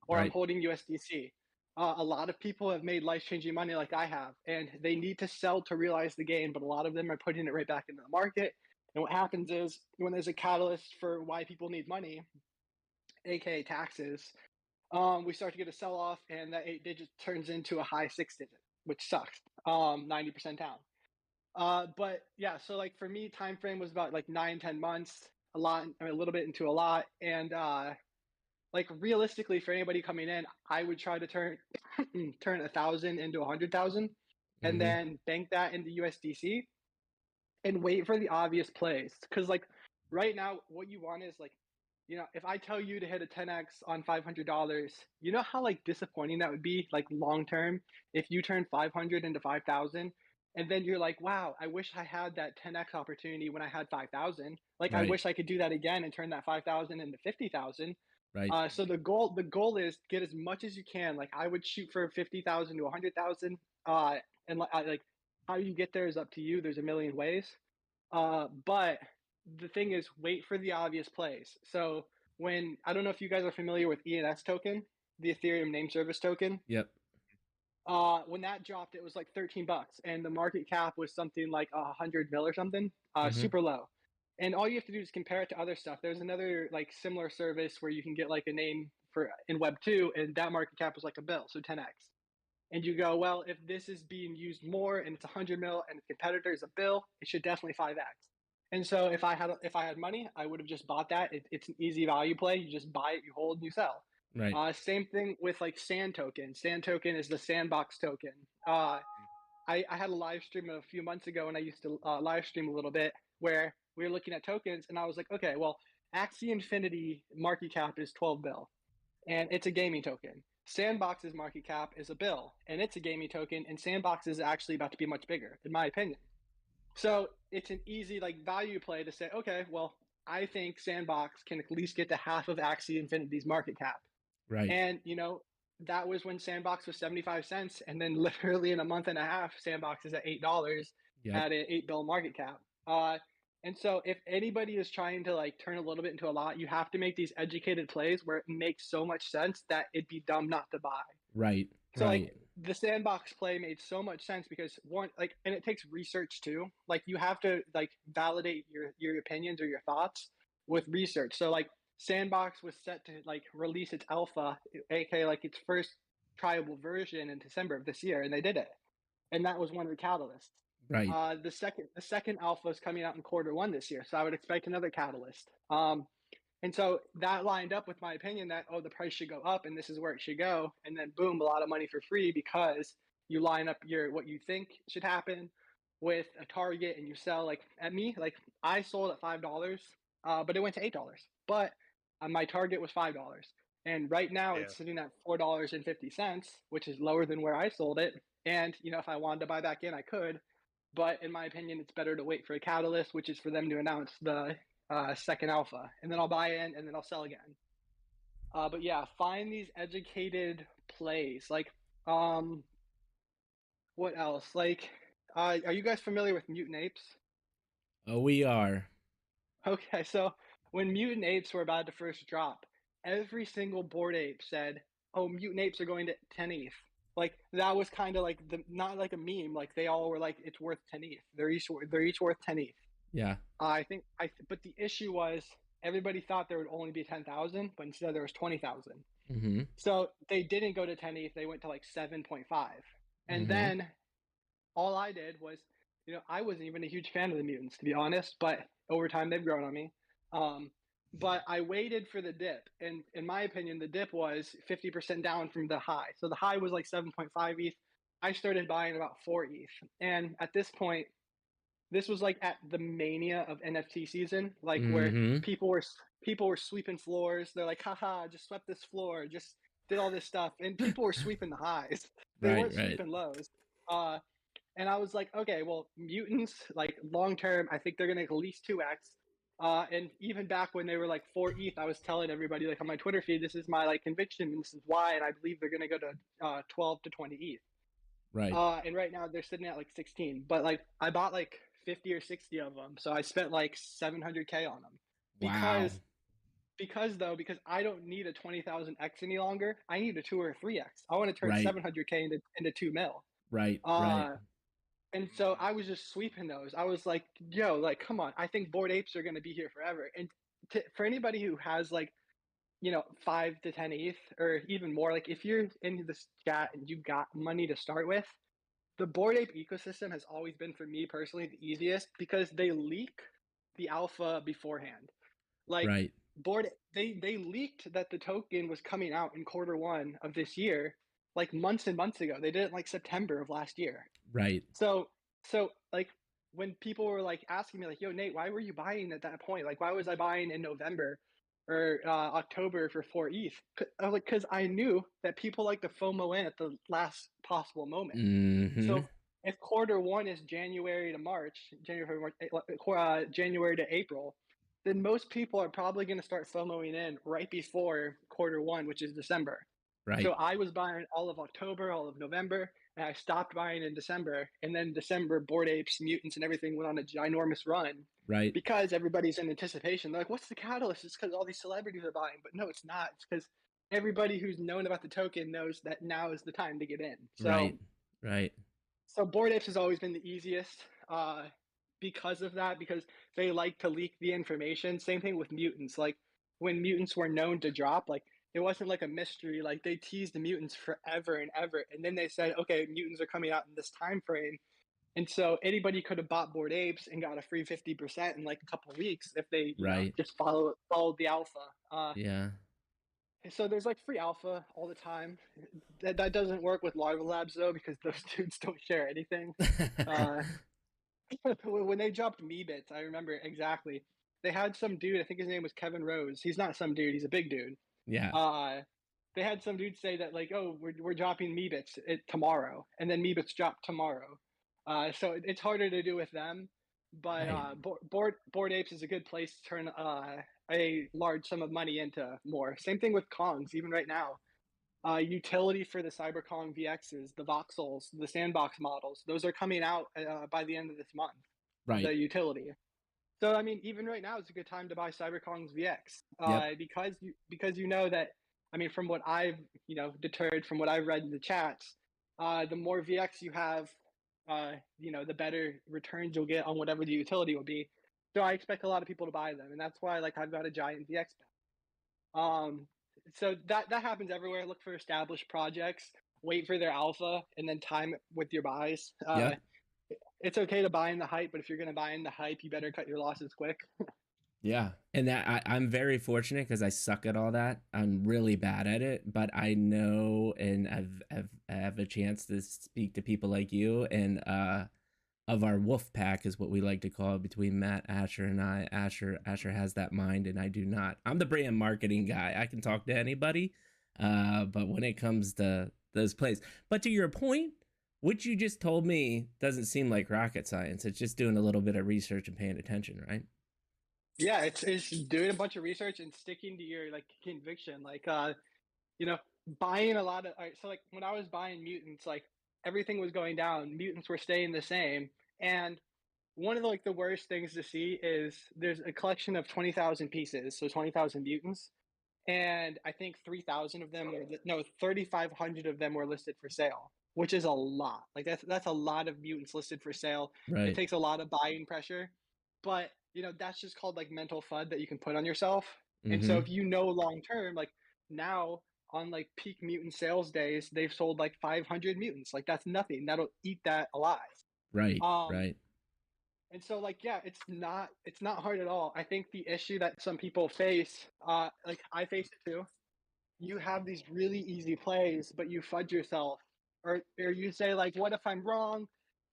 or I'm Right. holding USDC. A lot of people have made life-changing money like I have, and they need to sell to realize the gain. But a lot of them are putting it right back into the market. And what happens is when there's a catalyst for why people need money, aka taxes, we start to get a sell-off, and that 8 digit turns into a high 6 digit, which sucks. 90% down. But yeah, so like for me, time frame was about like 9-10 months, a little bit into a lot. And like realistically, for anybody coming in, I would try to turn 1,000 into 100,000, and then bank that into USDC and wait for the obvious plays. Because like right now, what you want is like, if I tell you to hit a 10x on $500, you know how like disappointing that would be, like long term, if you turn 500 into 5,000, and then you're like, wow, I wish I had that 10x opportunity when I had 5,000. Like I Right. wish I could do that again and turn that 5,000 into 50,000. Right. So the goal is get as much as you can. Like I would shoot for 50,000 to 100,000. And like how you get there is up to you. There's a million ways. But the thing is, wait for the obvious plays. So I don't know if you guys are familiar with ENS token, the Ethereum name service token. Yep. When that dropped, it was like $13, and the market cap was something like 100 mil or something, super low. And all you have to do is compare it to other stuff. There's another like similar service where you can get like a name in Web 2, and that market cap was like a bill, so 10x. And you go, well, if this is being used more and it's 100 mil and the competitor is a bill, it should definitely 5x. And so if I had money, I would have just bought that. It's an easy value play. You just buy it, you hold, and you sell. Right. Same thing with like Sand token. Sand token is the sandbox token. I had a live stream a few months ago, and I used to live stream a little bit, where we were looking at tokens, and I was like, okay, well, Axie Infinity market cap is 12 bill, and it's a gaming token. Sandbox's market cap is a bill, and it's a gaming token, and Sandbox is actually about to be much bigger, in my opinion. So it's an easy like value play to say, okay, well, I think Sandbox can at least get to half of Axie Infinity's market cap. Right. And that was when Sandbox was 75 cents, and then literally in a month and a half, Sandbox is at $8 at an 8 bill market cap. And so if anybody is trying to like turn a little bit into a lot, you have to make these educated plays where it makes so much sense that it'd be dumb not to buy. Right. So Right. like the Sandbox play made so much sense because one, like, and it takes research too. Like you have to like validate your opinions or your thoughts with research. So like Sandbox was set to like release its alpha, aka like its first triable version, in December of this year, and they did it. And that was one of the catalysts. Right. The second alpha is coming out in Q1 this year, so I would expect another catalyst. And so that lined up with my opinion that, the price should go up and this is where it should go. And then boom, a lot of money for free, because you line up what you think should happen with a target, and you sell. Like at me, like I sold at $5, but it went to $8. But my target was $5. And right now Yeah. it's sitting at $4.50, which is lower than where I sold it. And, if I wanted to buy back in, I could. But in my opinion, it's better to wait for a catalyst, which is for them to announce the second alpha. And then I'll buy in and then I'll sell again. But yeah, find these educated plays. Like, what else? Like, are you guys familiar with Mutant Apes? Oh, we are. Okay, so when Mutant Apes were about to first drop, every single Bored Ape said, "Oh, Mutant Apes are going to 10 ETH." Like that was kind of like not like a meme. Like they all were like, "It's worth 10 ETH." They're each worth 10 ETH. Yeah. But the issue was everybody thought there would only be 10,000, but instead there was 20,000. Mm-hmm. So they didn't go to 10 ETH. They went to like 7.5, and then all I did was, I wasn't even a huge fan of the mutants, to be honest, but over time they've grown on me. But I waited for the dip, and in my opinion, the dip was 50% down from the high. So the high was like 7.5 ETH. I started buying about 4 ETH, and at this point, this was like at the mania of NFT season, like where people were sweeping floors. They're like, haha, just swept this floor, just did all this stuff, and people were sweeping the highs. They weren't sweeping lows. And I was like, okay, well, mutants, like long term, I think they're gonna at least 2x. And even back when they were like 4 ETH, I was telling everybody like on my Twitter feed, this is my like conviction, and this is why, and I believe they're gonna go to 12 to 20 ETH. Right. And right now they're sitting at like 16, but like I bought like 50 or 60 of them, so I spent like 700K on them. Wow. Because I don't need a 20,000x any longer. I need a 2 or 3x. I want to turn 700K into 2 mil. Right. And so I was just sweeping those. I was like, yo, like, come on. I think Bored Apes are going to be here forever. And for anybody who has like, 5 to 10 ETH or even more, like if you're in this chat and you've got money to start with, the Bored Ape ecosystem has always been, for me personally, the easiest because they leak the alpha beforehand. Like they leaked that the token was coming out in Q1 of this year, like months and months ago. They did it like September of last year. Right. So like when people were like asking me like, yo, Nate, why were you buying at that point? Like, why was I buying in November or October for 4 ETH? I was like, because I knew that people like to FOMO in at the last possible moment. So if Q1 is January to March, January to April, then most people are probably going to start FOMOing in right before Q1, which is December. Right. So I was buying all of October, all of November, and I stopped buying in December. And then December, Bored Apes, mutants, and everything went on a ginormous run. Right. Because everybody's in anticipation. They're like, what's the catalyst? It's because all these celebrities are buying. But no, it's not. It's because everybody who's known about the token knows that now is the time to get in. So, right. So Bored Apes has always been the easiest because of that, because they like to leak the information. Same thing with mutants. Like when mutants were known to drop, like it wasn't like a mystery. Like they teased the mutants forever and ever. And then they said, okay, mutants are coming out in this time frame. And so anybody could have bought Bored Apes and got a free 50% in like a couple of weeks if they just followed the alpha. Yeah. So there's like free alpha all the time. That doesn't work with Larva Labs though, because those dudes don't share anything. When they dropped Meebits, I remember exactly. They had some dude, I think his name was Kevin Rose. He's not some dude, he's a big dude. Yeah. They had some dude say that like, oh, we're dropping Meebits tomorrow, and then Meebits dropped tomorrow. So it's harder to do with them, but Bored Apes is a good place to turn a large sum of money into more. Same thing with Kongs, even right now. Utility for the CyberKong VXs, the voxels, the sandbox models, those are coming out by the end of this month. Right. The utility. So I mean, even right now is a good time to buy CyberKong's VX because you know that. I mean, from what I've deterred from what I've read in the chats, the more VX you have, the better returns you'll get on whatever the utility will be. So I expect a lot of people to buy them, and that's why like I've got a giant VX pack. So that happens everywhere. Look for established projects, wait for their alpha, and then time it with your buys. It's okay to buy in the hype, but if you're going to buy in the hype, you better cut your losses quick. Yeah, and that I'm very fortunate because I suck at all that. I'm really bad at it, but I know, and I have a chance to speak to people like you, and of our wolf pack is what we like to call it between Matt, Asher, and I. Asher has that mind, and I do not. I'm the brand marketing guy. I can talk to anybody, but when it comes to those plays, but to your point, what you just told me doesn't seem like rocket science. It's just doing a little bit of research and paying attention, right? Yeah, it's doing a bunch of research and sticking to your like conviction. Like you know, buying a lot of so like when I was buying mutants, like everything was going down, mutants were staying the same. And one of the, like the worst things to see is there's a collection of 20,000 pieces, so 20,000 mutants, and I think 3,000 of them, no, 3,500 of them were listed for sale, which is a lot. Like that's a lot of mutants listed for sale. Right. It takes a lot of buying pressure, but that's just called like mental FUD that you can put on yourself. And so if long term, like now on like peak mutant sales days, they've sold like 500 mutants. Like that's nothing. That'll eat that alive. Right. Right. And so like, yeah, it's not hard at all. I think the issue that some people face, like I faced it too. You have these really easy plays, but you fudge yourself, or you say like, what if I'm wrong?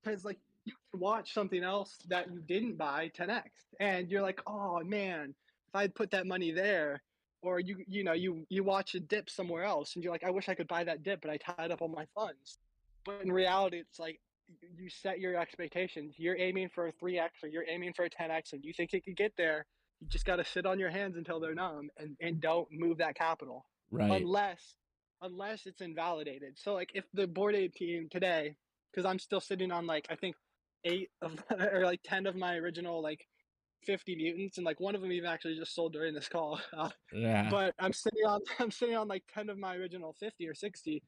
Because like you can watch something else that you didn't buy 10x, and you're like, oh man, if I'd put that money there, or you watch a dip somewhere else, and you're like, I wish I could buy that dip, but I tied up all my funds. But in reality, it's like you set your expectations. You're aiming for a 3x or you're aiming for a 10x, and you think it could get there. You just got to sit on your hands until they're numb, and don't move that capital. Right. Unless it's invalidated. So like if the Bored Ape team today, because I'm still sitting on like I think 8 of or like 10 of my original like 50 mutants, and like one of them even actually just sold during this call. Yeah. But I'm sitting on like 10 of my original 50 or 60.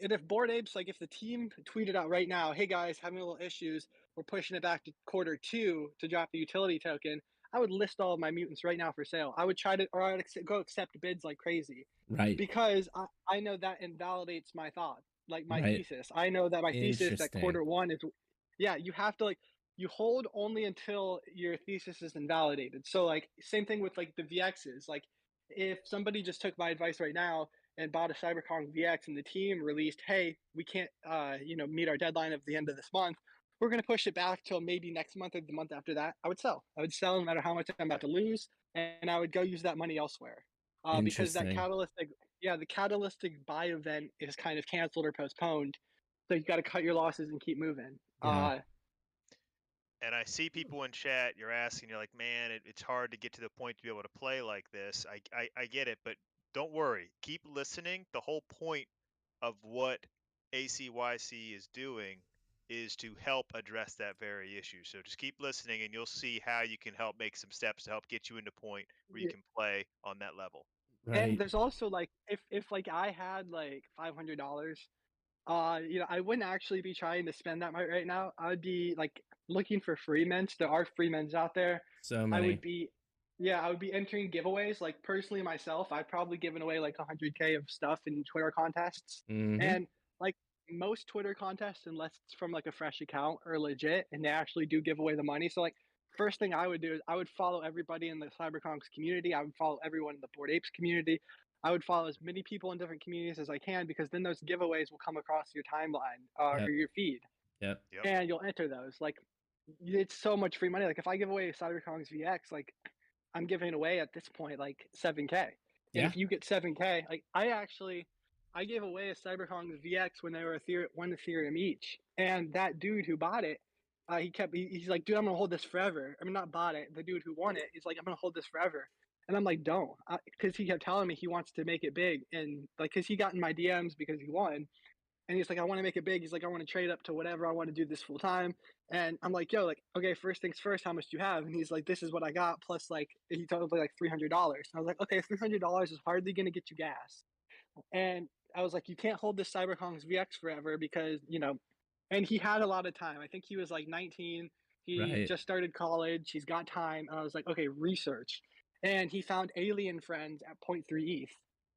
And if Bored Apes, like if the team tweeted out right now, hey guys, having a little issues, we're pushing it back to Q2 to drop the utility token, I would list all of my mutants right now for sale. I would try to, or I would go accept bids like crazy. Right. Because I know that invalidates my thought, like my thesis. I know that my thesis that Q1 is, yeah, you have to like, you hold only until your thesis is invalidated. So like, same thing with like the VXs. Like if somebody just took my advice right now and bought a CyberKong VX, and the team released, hey, we can't, meet our deadline of the end of this month, we're going to push it back till maybe next month or the month after that, I would sell. I would sell no matter how much I'm about to lose, and I would go use that money elsewhere. Because that the catalytic buy event is kind of canceled or postponed. So you got to cut your losses and keep moving. Yeah. And I see people in chat, you're asking, you're like, man, it's hard to get to the point to be able to play like this. I get it, but don't worry. Keep listening. The whole point of what ACYC is doing is to help address that very issue. So just keep listening, and you'll see how you can help make some steps to help get you into a point where you can play on that level. Right. And there's also like, if like I had like $500, I wouldn't actually be trying to spend that right now. I would be like looking for free mints. There are free mints out there. So many. I would be entering giveaways. Like personally myself, I've probably given away like 100K of stuff in Twitter contests. And like most Twitter contests, unless it's from like a fresh account, are legit and they actually do give away the money. So like first thing I would do is I would follow everybody in the CyberKongs community. I would follow everyone in the Bored Apes community. I would follow as many people in different communities as I can, because then those giveaways will come across your timeline or your feed. Yep. And you'll enter those. Like it's so much free money. Like if I give away a CyberKongs VX, like I'm giving away at this point like 7K. And if you get 7K, like I gave away a CyberKongs VX when they were one Ethereum each. And that dude who bought it, he's like, dude, I'm gonna hold this forever. I mean, not bought it. The dude who won it, he's like, I'm gonna hold this forever. And I'm like, don't, because he kept telling me he wants to make it big, and like, because he got in my DMs because he won, and he's like, I want to make it big. He's like, I want to trade up to whatever. I want to do this full time. And I'm like, yo, like, okay, first things first, how much do you have? And he's like, this is what I got. Plus, like, he told me like $300. I was like, okay, $300 is hardly going to get you gas. And I was like, you can't hold this CyberKongs VX forever because, and he had a lot of time. I think he was like 19. He just started college. He's got time. And I was like, okay, research. And he found alien friends at 0.3 ETH.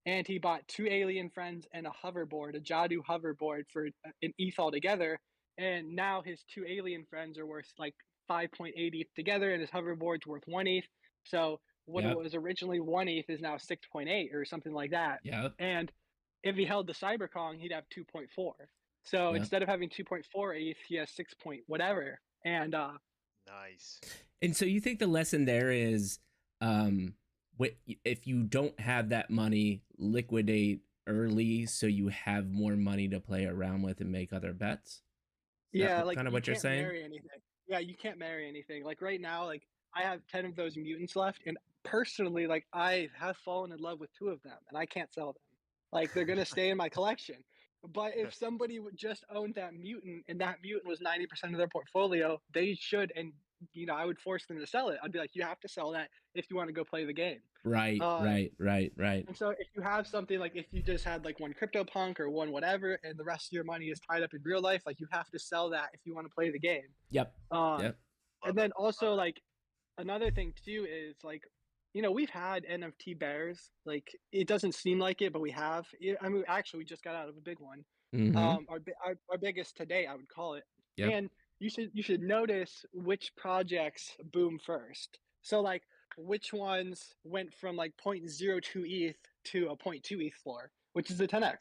And he bought 2 alien friends and a hoverboard, a Jadu hoverboard for an ETH altogether. And now his 2 alien friends are worth like 5.8 ETH together, and his hoverboard's worth 1 ETH. So what it was originally 1 ETH is now 6.8 or something like that. Yeah. And if he held the CyberKong, he'd have 2.4. So Yeah. instead of having 2.4 ETH, he has 6 point whatever. And Nice. And so you think the lesson there is, if you don't have that money, liquidate early so you have more money to play around with and make other bets? Is yeah, that like kind of you what you're can't saying? marry anything. Yeah, you can't marry anything. Like right now, like I have 10 of those mutants left, and personally, like I have fallen in love with 2 of them, and I can't sell them. Like they're gonna stay in my collection. But if somebody would just owned that mutant and that mutant was 90% of their portfolio, they should, and I would force them to sell it. I'd be like, you have to sell that if you want to go play the game. Right, Uh, right. and so if you have something like if you just had like one CryptoPunk or one whatever, and the rest of your money is tied up in real life, like you have to sell that if you want to play the game. Yep. Uh, Yep. and then also like another thing too is like, we've had NFT bears. Like it doesn't seem like it, but we have. I mean, actually, we just got out of a big one. Mm-hmm. Our biggest today, I would call it. Yep. And you should notice which projects boom first. So like which ones went from like 0.02 ETH to a 0.2 ETH floor, which is a 10x.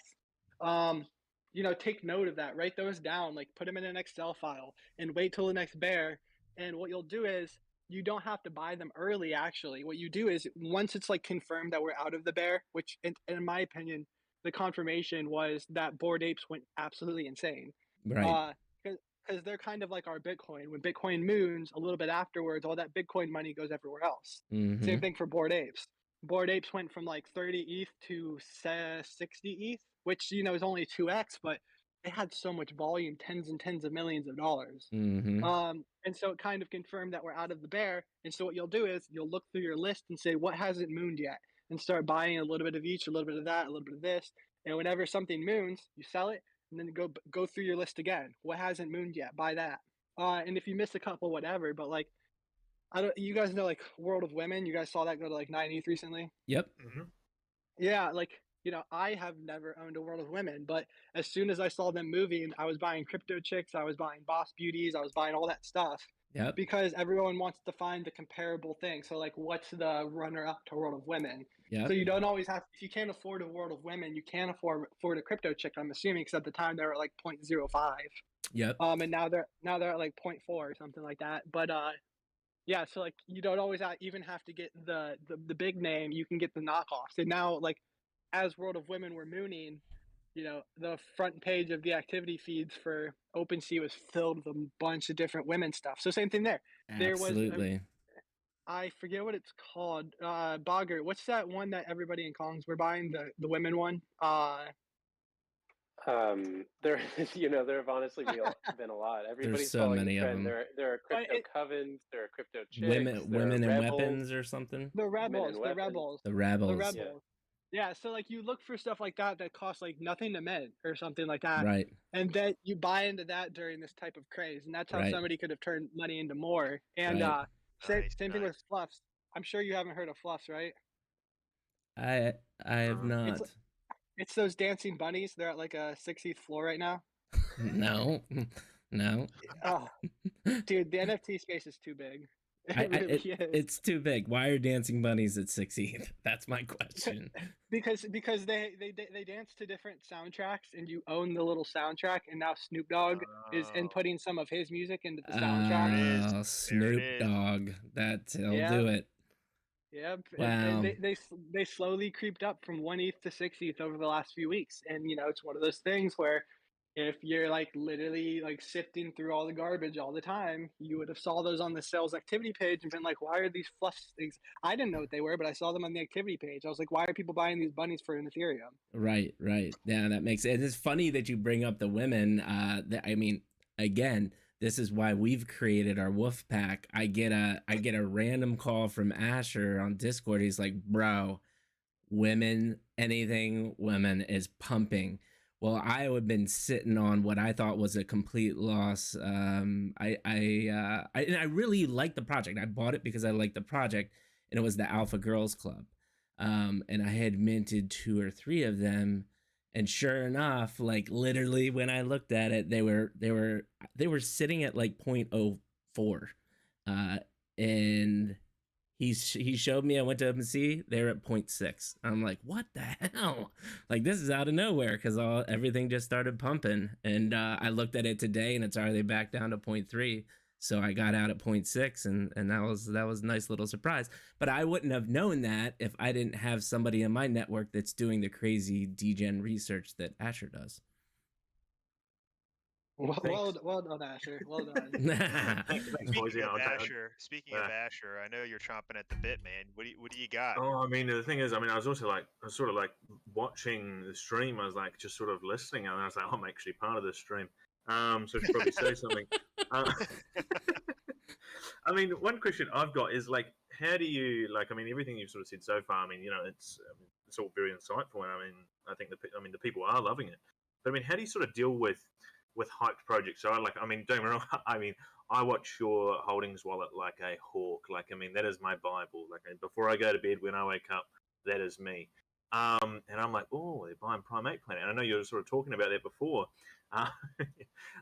Take note of that, write those down, like put them in an Excel file and wait till the next bear. And what you'll do is you don't have to buy them early. Actually, what you do is once it's like confirmed that we're out of the bear, which in my opinion, the confirmation was that Bored Apes went absolutely insane. Right. Because they're kind of like our Bitcoin. When Bitcoin moons, a little bit afterwards, all that Bitcoin money goes everywhere else. Mm-hmm. Same thing for Bored Apes. Bored Apes went from like 30 ETH to 60 ETH, which is only 2x, but they had so much volume, tens and tens of millions of dollars. Mm-hmm. And so it kind of confirmed that we're out of the bear. And so what you'll do is you'll look through your list and say what hasn't mooned yet, and start buying a little bit of each, a little bit of that, a little bit of this. And whenever something moons, you sell it, and then go through your list again. What hasn't mooned yet? Buy that. And if you miss a couple, whatever. But like, I don't. You guys know like World of Women. You guys saw that go to like 9 ETH recently. Yep. Mm-hmm. Yeah, like I have never owned a World of Women, but as soon as I saw them moving, I was buying crypto chicks, I was buying boss beauties, I was buying all that stuff. Yep. Because everyone wants to find the comparable thing. So like, what's the runner up to World of Women? Yep. So you don't always have. If you can't afford a World of Women, you can afford a crypto chick. I'm assuming, because at the time they were at like 0.05. Yep. And now they're at like 0.4 or something like that. But yeah. So like, you don't always even have to get the big name. You can get the knockoffs. And now like, as World of Women were mooning, the front page of the activity feeds for OpenSea was filled with a bunch of different women stuff. So same thing there. Absolutely. I forget what it's called. Bogger. What's that one that everybody in Kongs were buying? The women one. There have honestly been a lot. Everybody's so following many the of trend. them. There are crypto covens, there are crypto chicks, Women there are and rebels. weapons or something. The rebels. and The rebels. The rebels. The rebels. Yeah. So like, you look for stuff like that costs like nothing to mint or something like that. Right. And then you buy into that during this type of craze, and that's how Right. somebody could have turned money into more. And Right. same thing with fluffs. I'm sure you haven't heard of fluffs, right? I have not. It's those dancing bunnies. They're at like a 60th floor right now. No. Oh, dude, the NFT space is too big. It really is. It's too big. Why are dancing bunnies at 16th? That's my question. because they dance to different soundtracks, and you own the little soundtrack. And now Snoop Dogg is inputting some of his music into the soundtrack. Oh, Snoop Dogg. He'll do it. Yep. Wow. And they slowly creeped up from 1 ETH to 6 ETH over the last few weeks. And it's one of those things where if you're like literally like sifting through all the garbage all the time, you would have saw those on the sales activity page and been like, why are these fluff things? I didn't know what they were, but I saw them on the activity page. I was like, why are people buying these bunnies for an Ethereum? Right. Yeah, that makes it. It's funny that you bring up the women. I mean, again, this is why we've created our wolf pack. I get a random call from Asher on Discord. He's like, bro, anything women is pumping. Well, I have been sitting on what I thought was a complete loss. I really liked the project. I bought it because I liked the project, and it was the Alpha Girls Club. And I had minted 2 or 3 of them, and sure enough, like literally when I looked at it, they were sitting at like 0.04, and he showed me. I went to OpenSea. They're at 0.6. I'm like, what the hell? Like, this is out of nowhere because everything just started pumping. And I looked at it today, and it's already back down to 0.3. So I got out at 0.6, and that was a nice little surprise. But I wouldn't have known that if I didn't have somebody in my network that's doing the crazy degen research that Asher does. Well done, Asher. Well done. Thanks, boys. Speaking of Asher, I know you're chomping at the bit, man. What do you got? Oh, I mean, the thing is, I was also like, I was sort of like watching the stream. I was like, just sort of listening, and I was like, I'm actually part of this stream. So I should probably say something. I mean, one question I've got is like, how do you like? I mean, everything you've sort of said so far. I mean, it's all very insightful, and I think the people are loving it. But I mean, how do you sort of deal with hyped projects? So don't get me wrong. I mean, I watch your holdings wallet like a hawk. Like, I mean, that is my Bible. Like, before I go to bed, when I wake up, that is me. And I'm like, oh, they're buying Primate Planet. And I know you were sort of talking about that before.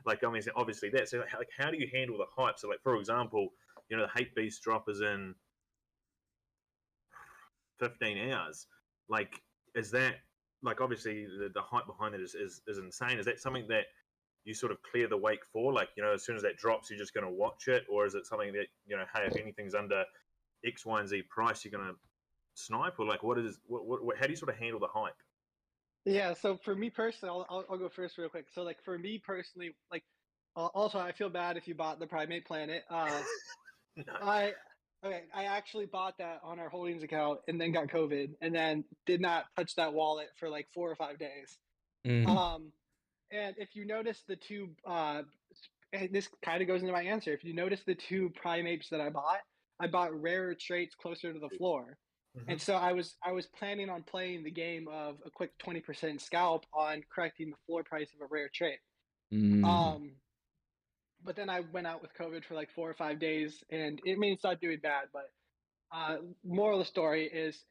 Like, I mean, obviously that. So, like, how do you handle the hype? So, like, for example, the Hate Beast drop is in 15 hours. Like, is that, like, obviously the hype behind it is insane. Is that something that you sort of clear the wake for? Like, as soon as that drops, you're just going to watch it? Or is it something that, hey, if anything's under X, Y, and Z price, you're going to snipe? Or, like, what how do you sort of handle the hype? Yeah, so for me personally, I'll go first real quick. So, like, for me personally, like, also, I feel bad if you bought the Primate Planet. No. I actually bought that on our holdings account and then got COVID and then did not touch that wallet for like 4 or 5 days. And if you notice the two, and this kind of goes into my answer. If you notice the two primates that I bought rarer traits closer to the floor. Mm-hmm. And so I was planning on playing the game of a quick 20% scalp on correcting the floor price of a rare trait. But then I went out with COVID for like 4 or 5 days, and it may start doing bad. But moral of the story is,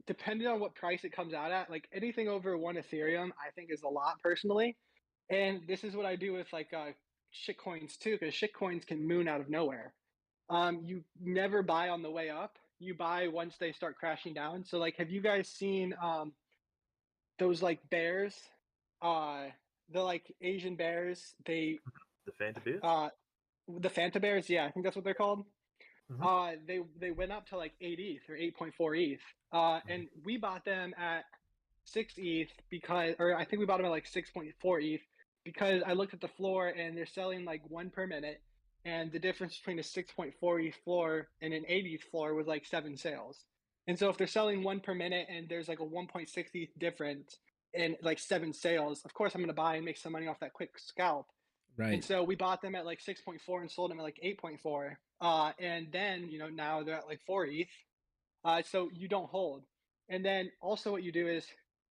depending on what price it comes out at, like anything over 1 Ethereum, I think is a lot personally. And this is what I do with like shitcoins too, because shitcoins can moon out of nowhere. You never buy on the way up. You buy once they start crashing down. So like, have you guys seen those like bears? The like Asian bears. The Fanta bears. The Fanta bears. Yeah, I think that's what they're called. Mm-hmm. They went up to like 8 ETH or 8.4 ETH. And we bought them at 6 ETH or I think we bought them at like 6.4 ETH because I looked at the floor and they're selling like 1 per minute. And the difference between a 6.4 ETH floor and an 8 ETH floor was like 7 sales. And so if they're selling 1 per minute and there's like a 1.6 ETH difference in like 7 sales, of course I'm going to buy and make some money off that quick scalp. Right. And so we bought them at like 6.4 and sold them at like 8.4. And then, now they're at like 4 ETH. So you don't hold. And then also what you do is,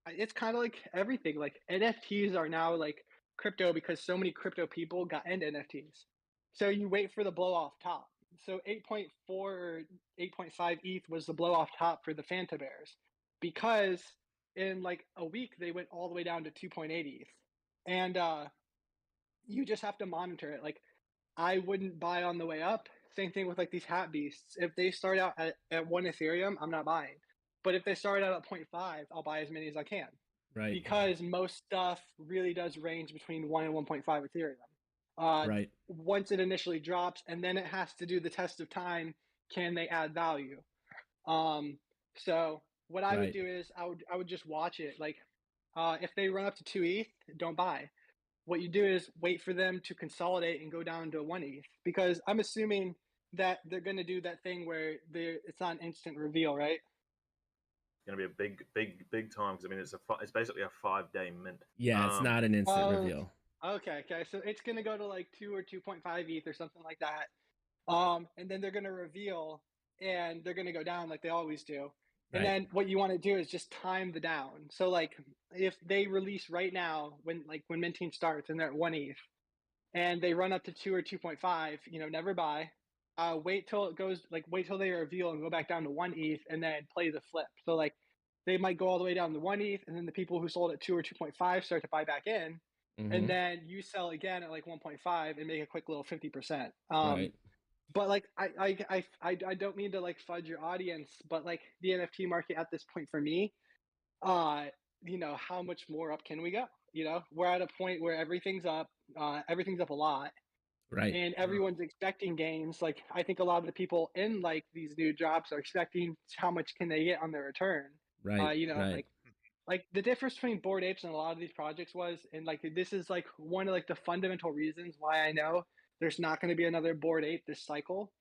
it's kind of like everything. Like NFTs are now like crypto because so many crypto people got into NFTs. So you wait for the blow off top. So 8.4 or 8.5 ETH was the blow off top for the Fanta Bears because in like a week they went all the way down to 2.8 ETH. And you just have to monitor it. Like, I wouldn't buy on the way up. Same thing with like these hat beasts. If they start out at 1 Ethereum, I'm not buying. But if they start out at 0.5, I'll buy as many as I can. Right. Because most stuff really does range between 1 and 1.5 Ethereum. Right. Once it initially drops, and then it has to do the test of time. Can they add value? So what I would do is I would just watch it. Like, if they run up to 2 ETH, don't buy. What you do is wait for them to consolidate and go down to 1 ETH, because I'm assuming that they're going to do that thing where it's not an instant reveal, right? It's going to be a big time, because I mean it's basically a 5-day mint. Yeah, it's not an instant reveal. Okay, so it's going to go to like 2 or 2.5 ETH or something like that, and then they're going to reveal and they're going to go down like they always do. And then what you want to do is just time the down. So like if they release right now when minting starts and they're at 1 ETH and they run up to 2 or 2.5, never buy. Wait till they reveal and go back down to 1 ETH and then play the flip. So like they might go all the way down to 1 ETH and then the people who sold at 2 or 2.5 start to buy back in. Mm-hmm. And then you sell again at like 1.5 and make a quick little 50%. but like I don't mean to like fudge your audience, but like the NFT market at this point for me, uh, how much more up can we go? We're at a point where everything's up a lot, Right. and everyone's expecting gains. Like I think a lot of the people in like these new drops are expecting how much can they get on their return. Right. Right. Like the difference between Bored Apes and a lot of these projects was, and like this is like one of like the fundamental reasons why I know there's not going to be another Bored Ape this cycle,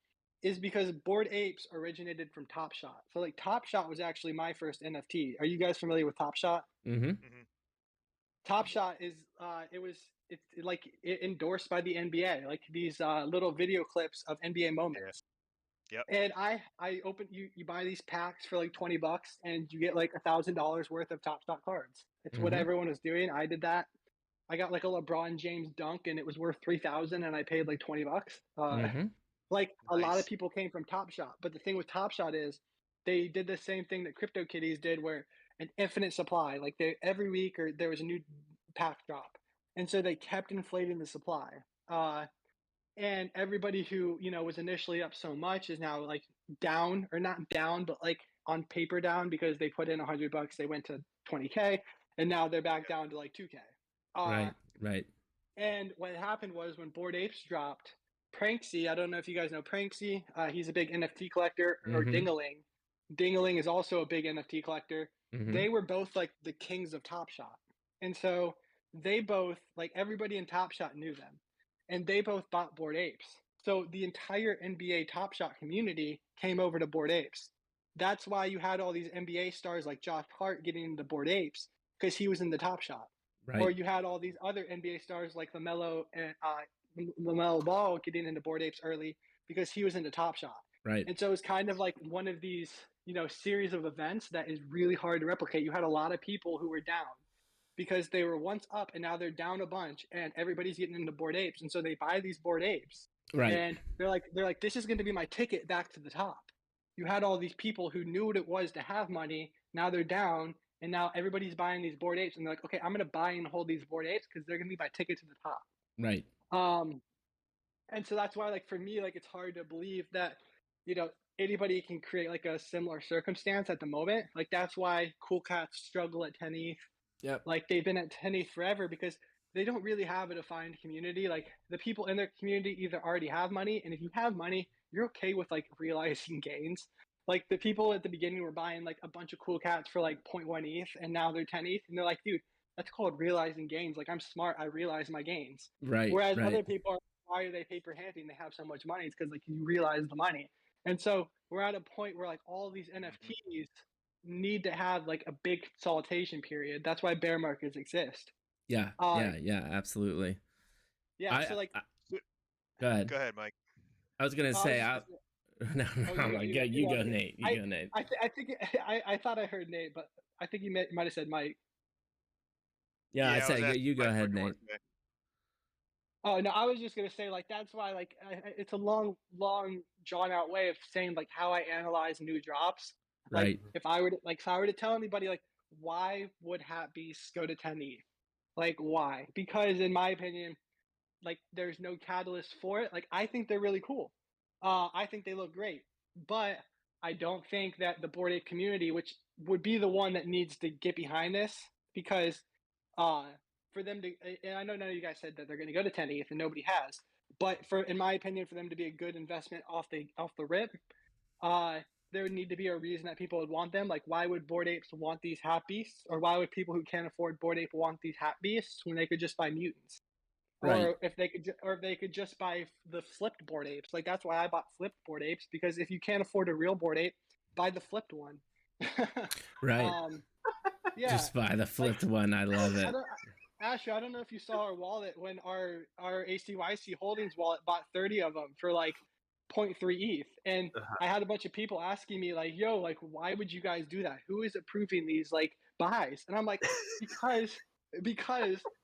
is because Bored Apes originated from Top Shot. So like Top Shot was actually my first NFT. Are you guys familiar with Top Shot? Mm-hmm. Top Shot is it's endorsed by the NBA, like these little video clips of NBA moments. Yep. And I open you buy these packs for like $20 and you get like $1,000 worth of Top Shot cards. It's what everyone was doing. I did that. I got like a LeBron James dunk and it was worth 3,000 and I paid like $20. Like a lot of people came from Top Shot, but the thing with Top Shot is they did the same thing that CryptoKitties did, where an infinite supply. Like every week or there was a new pack drop, and so they kept inflating the supply. And everybody who was initially up so much is now like down, or not down, but like on paper down, because they put in $100, they went to 20K, and now they're back down to like 2K. Right. And what happened was when Bored Apes dropped, Pranksy, I don't know if you guys know Pranksy. He's a big NFT collector, or Dingaling. Dingaling is also a big NFT collector. They were both like the kings of Top Shot. And so they both, like everybody in Top Shot knew them. And they both bought Bored Apes. So the entire NBA Top Shot community came over to Bored Apes. That's why you had all these NBA stars like Josh Hart getting into Bored Apes, because he was in the Top Shot. Right. Or you had all these other NBA stars like LaMelo Ball getting into Bored Apes early because he was into Top Shot. Right. And so it's kind of like one of these, series of events that is really hard to replicate. You had a lot of people who were down because they were once up and now they're down a bunch, and everybody's getting into Bored Apes. And so they buy these Bored Apes. Right. And they're like, this is going to be my ticket back to the top. You had all these people who knew what it was to have money. Now they're down. And now everybody's buying these Bored Apes, and they're like, okay, I'm going to buy and hold these Bored Apes because they're going to be my ticket to the top. Right. And so that's why, like, for me, like, it's hard to believe that, anybody can create like a similar circumstance at the moment. Like, that's why Cool Cats struggle at 10 ETH. Yep. Like, they've been at 10 ETH forever because they don't really have a defined community. Like, the people in their community either already have money, and if you have money, you're okay with like realizing gains. Like, the people at the beginning were buying like a bunch of Cool Cats for like 0.1 ETH, and now they're 10 ETH, and they're like, dude, that's called realizing gains. Like, I'm smart, I realize my gains. Right. Whereas other people are, why are they paper handing? They have so much money. It's because like you realize the money. And so we're at a point where like all these NFTs need to have like a big consolidation period. That's why bear markets exist. Yeah. Yeah. Absolutely. Yeah. So like, go ahead. Go ahead, Mike. I was gonna say, no, you go, Nate. You go, Nate. I think I thought I heard Nate, but I think you might have said Mike. Yeah, I said you go ahead, Nate. Oh no, I was just gonna say, like, that's why, like, it's a long drawn out way of saying like how I analyze new drops. Like, Right. if I were to tell anybody like, why would Hatbeast go to 10 ETH? Like, why? Because in my opinion, like, there's no catalyst for it. Like, I think they're really cool. I think they look great, but I don't think that the Bored Ape community, which would be the one that needs to get behind this, because for them to, and I know none of you guys said that they're going to go to 10 ETH, and nobody has, but in my opinion, for them to be a good investment off the rip, there would need to be a reason that people would want them. Like, why would Bored Apes want these Hatbeasts, or why would people who can't afford Bored Ape want these Hatbeasts when they could just buy mutants? Right. Or if they could just buy the flipped Bored Apes. Like, that's why I bought flipped Bored Apes, because if you can't afford a real Bored Ape, buy the flipped one. Right. Yeah. Just buy the flipped one. I love it. Ashley, I don't know if you saw our wallet when our ACYC Holdings wallet bought 30 of them for like 0.3 ETH, and I had a bunch of people asking me like, "Yo, like, why would you guys do that? Who is approving these like buys?" And I'm like, because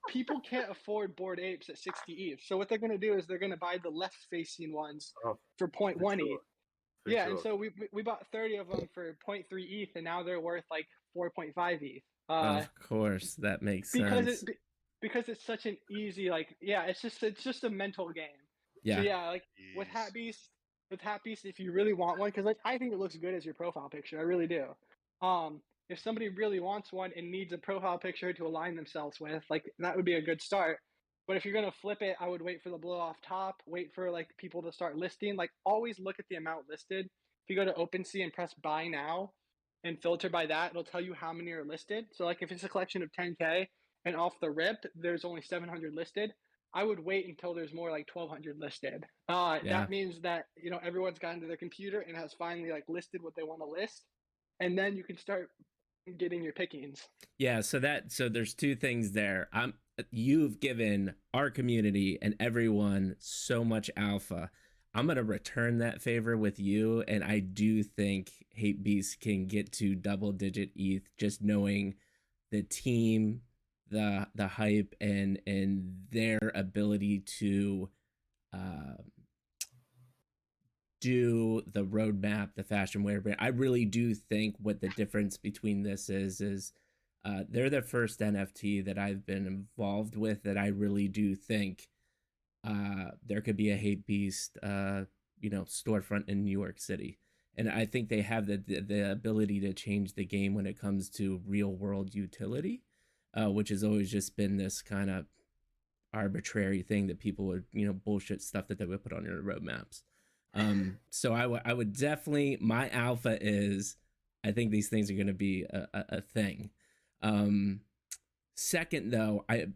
people can't afford Bored Apes at 60 ETH. So what they're going to do is they're going to buy the left-facing ones for 0.1 ETH. Yeah, and so we bought 30 of them for 0.3 ETH, and now they're worth like 4.5 ETH. Of course, that makes sense. Because it's such an easy, like, yeah, it's just a mental game. Yeah. So yeah, like with Hatbeast, with Hat Beast if you really want one, because like I think it looks good as your profile picture. I really do. If somebody really wants one and needs a profile picture to align themselves with, like that would be a good start. But if you're gonna flip it, I would wait for the blow off top, wait for like people to start listing. Like always look at the amount listed. If you go to OpenSea and press buy now and filter by that, it'll tell you how many are listed. So like if it's a collection of 10K and off the rip, there's only 700 listed, I would wait until there's more like 1,200 listed. That means that everyone's gotten to their computer and has finally like listed what they want to list, and then you can start getting your pickings. Yeah, so there's two things there. You've given our community and everyone so much alpha. I'm gonna return that favor with you, and I do think Hate Beast can get to double-digit ETH just knowing the team, the hype, and their ability to do the roadmap, the fashion wear brand. I really do think what the difference between this is they're the first NFT that I've been involved with that I really do think there could be a Hate Beast storefront in New York City. And I think they have the ability to change the game when it comes to real world utility, which has always just been this kind of arbitrary thing that people would, bullshit stuff that they would put on their roadmaps. So I would definitely, my alpha is, I think these things are going to be a thing. Second though, I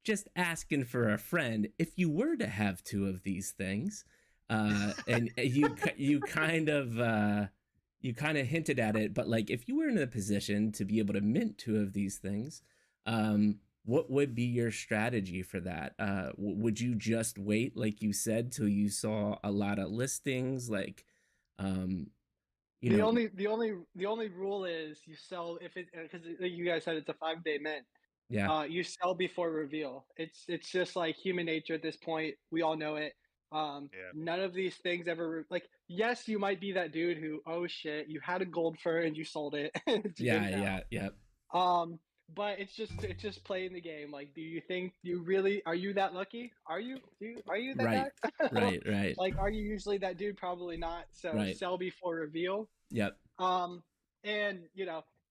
just asking for a friend, if you were to have two of these things, and you kind of hinted at it, but like if you were in a position to be able to mint two of these things, what would be your strategy for that? Would you just wait, like you said, till you saw a lot of listings? Like, the only rule is you sell if it, because you guys said it's a 5-day mint. Yeah. You sell before reveal. It's just like human nature at this point. We all know it. None of these things ever, like, yes, you might be that dude who, oh shit, you had a gold fur and you sold it. Yeah. But it's just playing the game. Like, do you think are you that lucky? Are you that guy? Right. Like, are you usually that dude? Probably not. So sell before reveal. Yep. And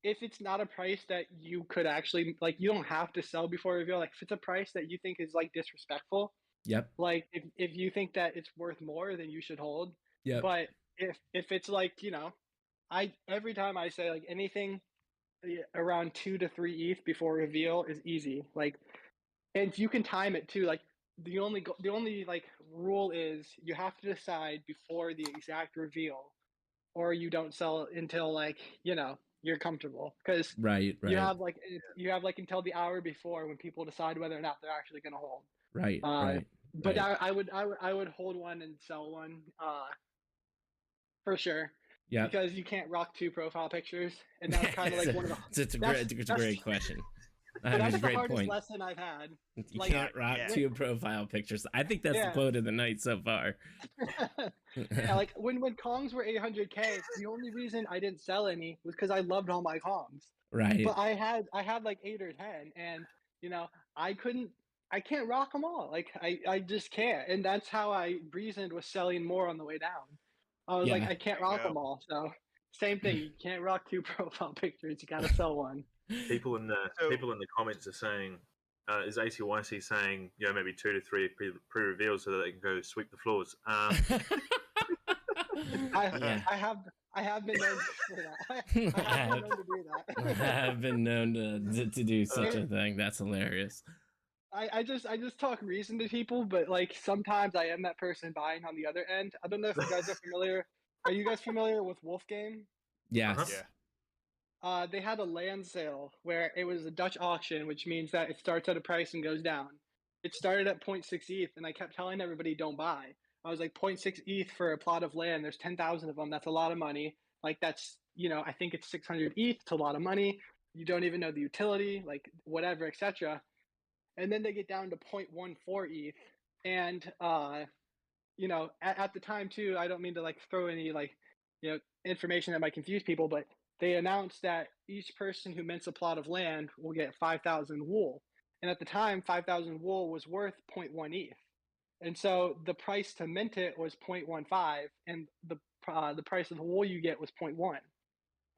if it's not a price that you could actually, like, you don't have to sell before reveal. Like, if it's a price that you think is like disrespectful, yep. Like if you think that it's worth more, then you should hold. Yeah. But if it's like, every time I say like anything around 2 to 3 ETH before reveal is easy. Like, and you can time it too. Like the only like rule is you have to decide before the exact reveal, or you don't sell until like you're comfortable, because right. you have like until the hour before when people decide whether or not they're actually going to hold. Right. But I would hold one and sell one for sure. Yeah. Because you can't rock two profile pictures, and that's kind of like one of the. It's a great question. That's a the great hardest point. lesson I've had. You can't rock two profile pictures. I think that's the quote of the night so far. Like when Kongs were 800K, the only reason I didn't sell any was because I loved all my Kongs. Right. But I had like 8 or 10, and I can't rock them all. Like I just can't, and that's how I reasoned with selling more on the way down. I was like, I can't rock them all. So same thing. You can't rock two profile pictures. You got to sell one. People in the comments are saying, is ACYC saying, maybe 2 to 3 pre-reveals so that they can go sweep the floors? I have been known to do that. I have been known to do such a thing. That's hilarious. I just talk reason to people, but like sometimes I am that person buying on the other end. I don't know if you guys are familiar. Are you guys familiar with Wolfgang? Yes. Yeah. They had a land sale where it was a Dutch auction, which means that it starts at a price and goes down. It started at 0.6 ETH, and I kept telling everybody don't buy. I was like 0.6 ETH for a plot of land. There's 10,000 of them. That's a lot of money. Like that's, I think it's 600 ETH. It's a lot of money. You don't even know the utility, like whatever, etc. And then they get down to 0.14 ETH. And, at the time too, I don't mean to like throw any like, information that might confuse people, but they announced that each person who mints a plot of land will get 5,000 wool. And at the time, 5,000 wool was worth 0.1 ETH. And so the price to mint it was 0.15, and the price of the wool you get was 0.1.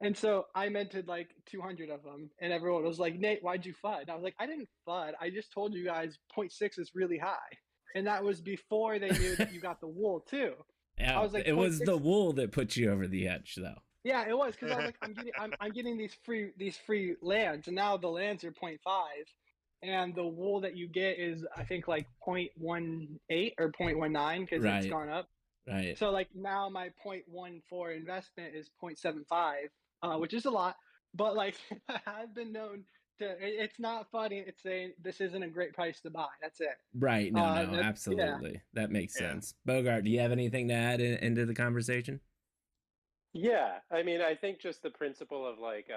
And so I minted like 200 of them, and everyone was like, "Nate, why'd you FUD?" And I was like, "I didn't FUD. I just told you guys 0.6 is really high." And that was before they knew that you got the wool too. Yeah, I was like, it was 0.6. the wool that put you over the edge, though. Yeah, it was, because I was like, I'm getting these free lands, and now the lands are 0.5, and the wool that you get is, I think, like 0.18 or 0.19, because it's Right, gone up. right. So like now my 0.14 investment is 0.75, which is a lot, but like I've been known to. It's not funny. It's saying this isn't a great price to buy. That's it. Right. No, no, Yeah. absolutely. That makes Yeah. sense. Bogart, do you have anything to add into the conversation? Yeah, I mean, I think just the principle of like,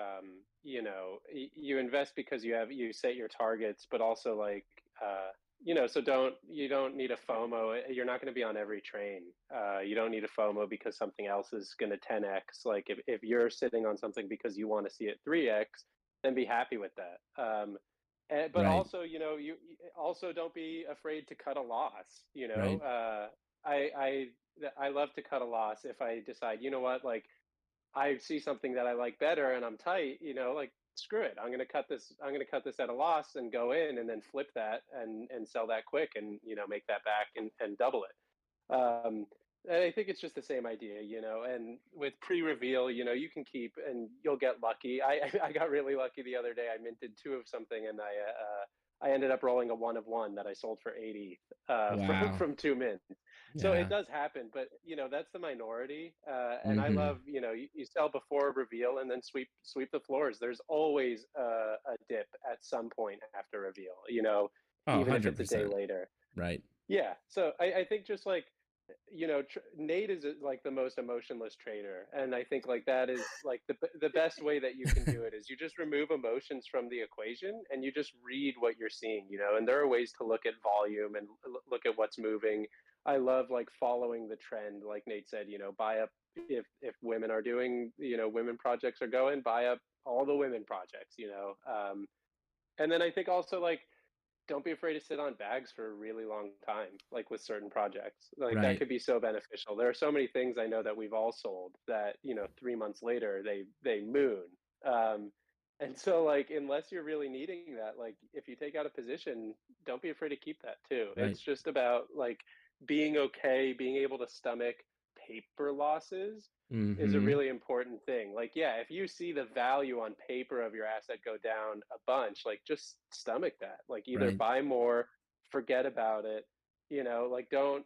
you invest because you set your targets, but also like, so you don't need a FOMO. You're not going to be on every train. You don't need a FOMO because something else is going to 10x. Like if you're sitting on something because you want to see it 3x, then be happy with that. But Right. also, you also don't be afraid to cut a loss. Right. I I love to cut a loss if I decide, you know what, like I see something that I like better and I'm tight, like screw it. I'm gonna cut this at a loss and go in and then flip that and sell that quick and make that back and double it. And I think it's just the same idea, and with pre-reveal, you can keep and you'll get lucky. I got really lucky the other day. I minted two of something and I ended up rolling a one of one that I sold for 80 Wow. from two mints. So Yeah. it does happen, but that's the minority. And I Mm-hmm. love, you sell before reveal and then sweep the floors. There's always a dip at some point after reveal, Oh, even if it's a day 100%. later. Right. Yeah. So I think just like, Nate is like the most emotionless trader, and I think like that is like the best way that you can do it is you just remove emotions from the equation and you just read what you're seeing, and there are ways to look at volume and look at what's moving. I love like following the trend, like Nate said, buy up if women are doing, women projects are going, buy up all the women projects, and then I think also like don't be afraid to sit on bags for a really long time, like with certain projects. Like that Right. could be so beneficial. There are so many things I know that we've all sold that, 3 months later they moon. Um, and so like unless you're really needing that, like if you take out a position, don't be afraid to keep that too. Right. It's just about like being okay, being able to stomach paper losses is a Mm-hmm. really important thing. Like, yeah, if you see the value on paper of your asset go down a bunch, like just stomach that. Like either Right. buy more, forget about it, like don't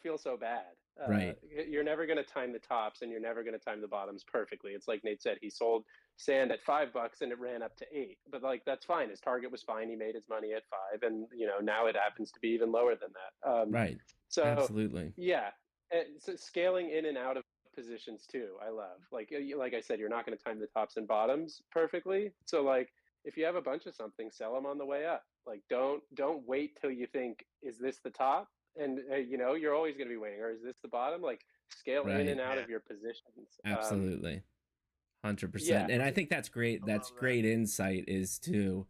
feel so bad. Right. You're never going to time the tops and you're never going to time the bottoms perfectly. It's like Nate said, he sold sand at $5 and it ran up to 8, but like that's fine. His target was fine. He made his money at 5, and now it happens to be even lower than that. Right. So Absolutely. yeah, so scaling in and out of positions too, I love. Like I said, you're not going to time the tops and bottoms perfectly. So like if you have a bunch of something, sell them on the way up. Like don't wait till you think, is this the top? And you're always going to be waiting, or is this the bottom? Like scale in Right. and out Yeah. of your positions. Absolutely. 100%. Yeah, And I think that's great. I That's love that. great insight is to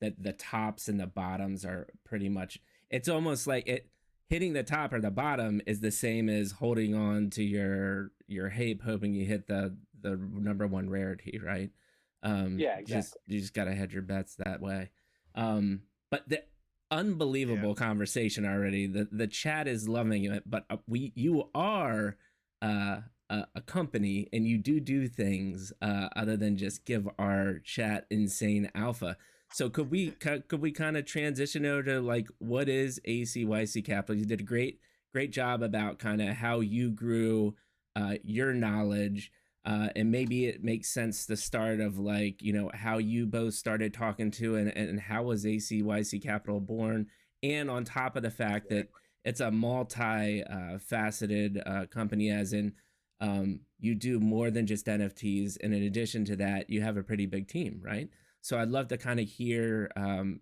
that the tops and the bottoms are pretty much, it's almost like it hitting the top or the bottom is the same as holding on to your hape hoping you hit the number one rarity, right? yeah, Just exactly. you just got to hedge your bets that way. But the Yeah. unbelievable conversation already. The chat is loving it, but you are a company and you do things other than just give our chat insane alpha. So could we kind of transition over to like what is Acyc Capital? You did a great job about kind of how you grew your knowledge, and maybe it makes sense to start of like how you both started talking to and how was Acyc Capital born, and on top of the fact that it's a multi faceted company, as in you do more than just NFTs, and in addition to that, you have a pretty big team, right? So I'd love to kind of hear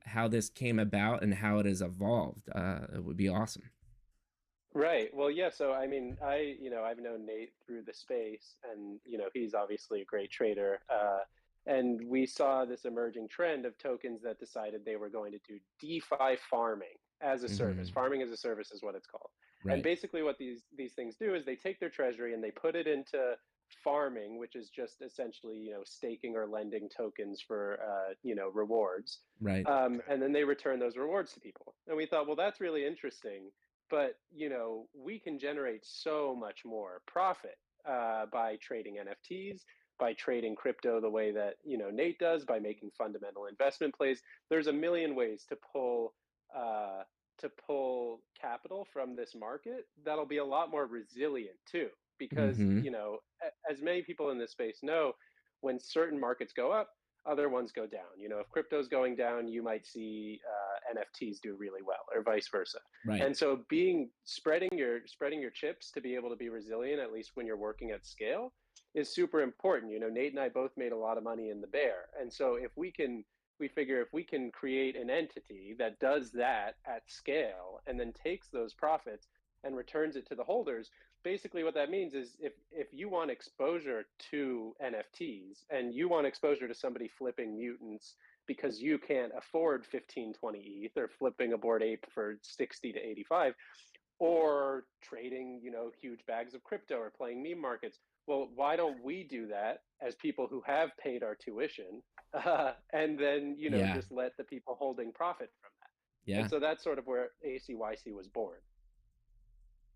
how this came about and how it has evolved. It would be awesome. Right. Well, yeah. So, I mean, I've known Nate through the space, and he's obviously a great trader. And we saw this emerging trend of tokens that decided they were going to do DeFi farming. as a service. Farming as a service is what it's called. Right. And basically what these things do is they take their treasury and they put it into farming, which is just essentially, you know, staking or lending tokens for, you know, rewards. Right. And then they return those rewards to people. And we thought, well, that's really interesting, but, you know, we can generate so much more profit by trading NFTs, by trading crypto the way that, you know, Nate does, by making fundamental investment plays. There's a million ways to pull capital from this market that'll be a lot more resilient too, because you know, as many people in this space know, when certain markets go up, other ones go down. You know, if crypto's going down, you might see NFTs do really well, or vice versa. Right. And so spreading your chips to be able to be resilient, at least when you're working at scale, is super important. You know, Nate and I both made a lot of money in the bear, and so we figure if we can create an entity that does that at scale and then takes those profits and returns it to the holders, basically what that means is if you want exposure to NFTs and you want exposure to somebody flipping mutants because you can't afford 15, 20 ETH, or flipping a Bored Ape for 60 to 85, or trading, you know, huge bags of crypto or playing meme markets, well, why don't we do that as people who have paid our tuition, and then, you know, just let the people holding profit from that. Yeah. And so that's sort of where Acyc was born.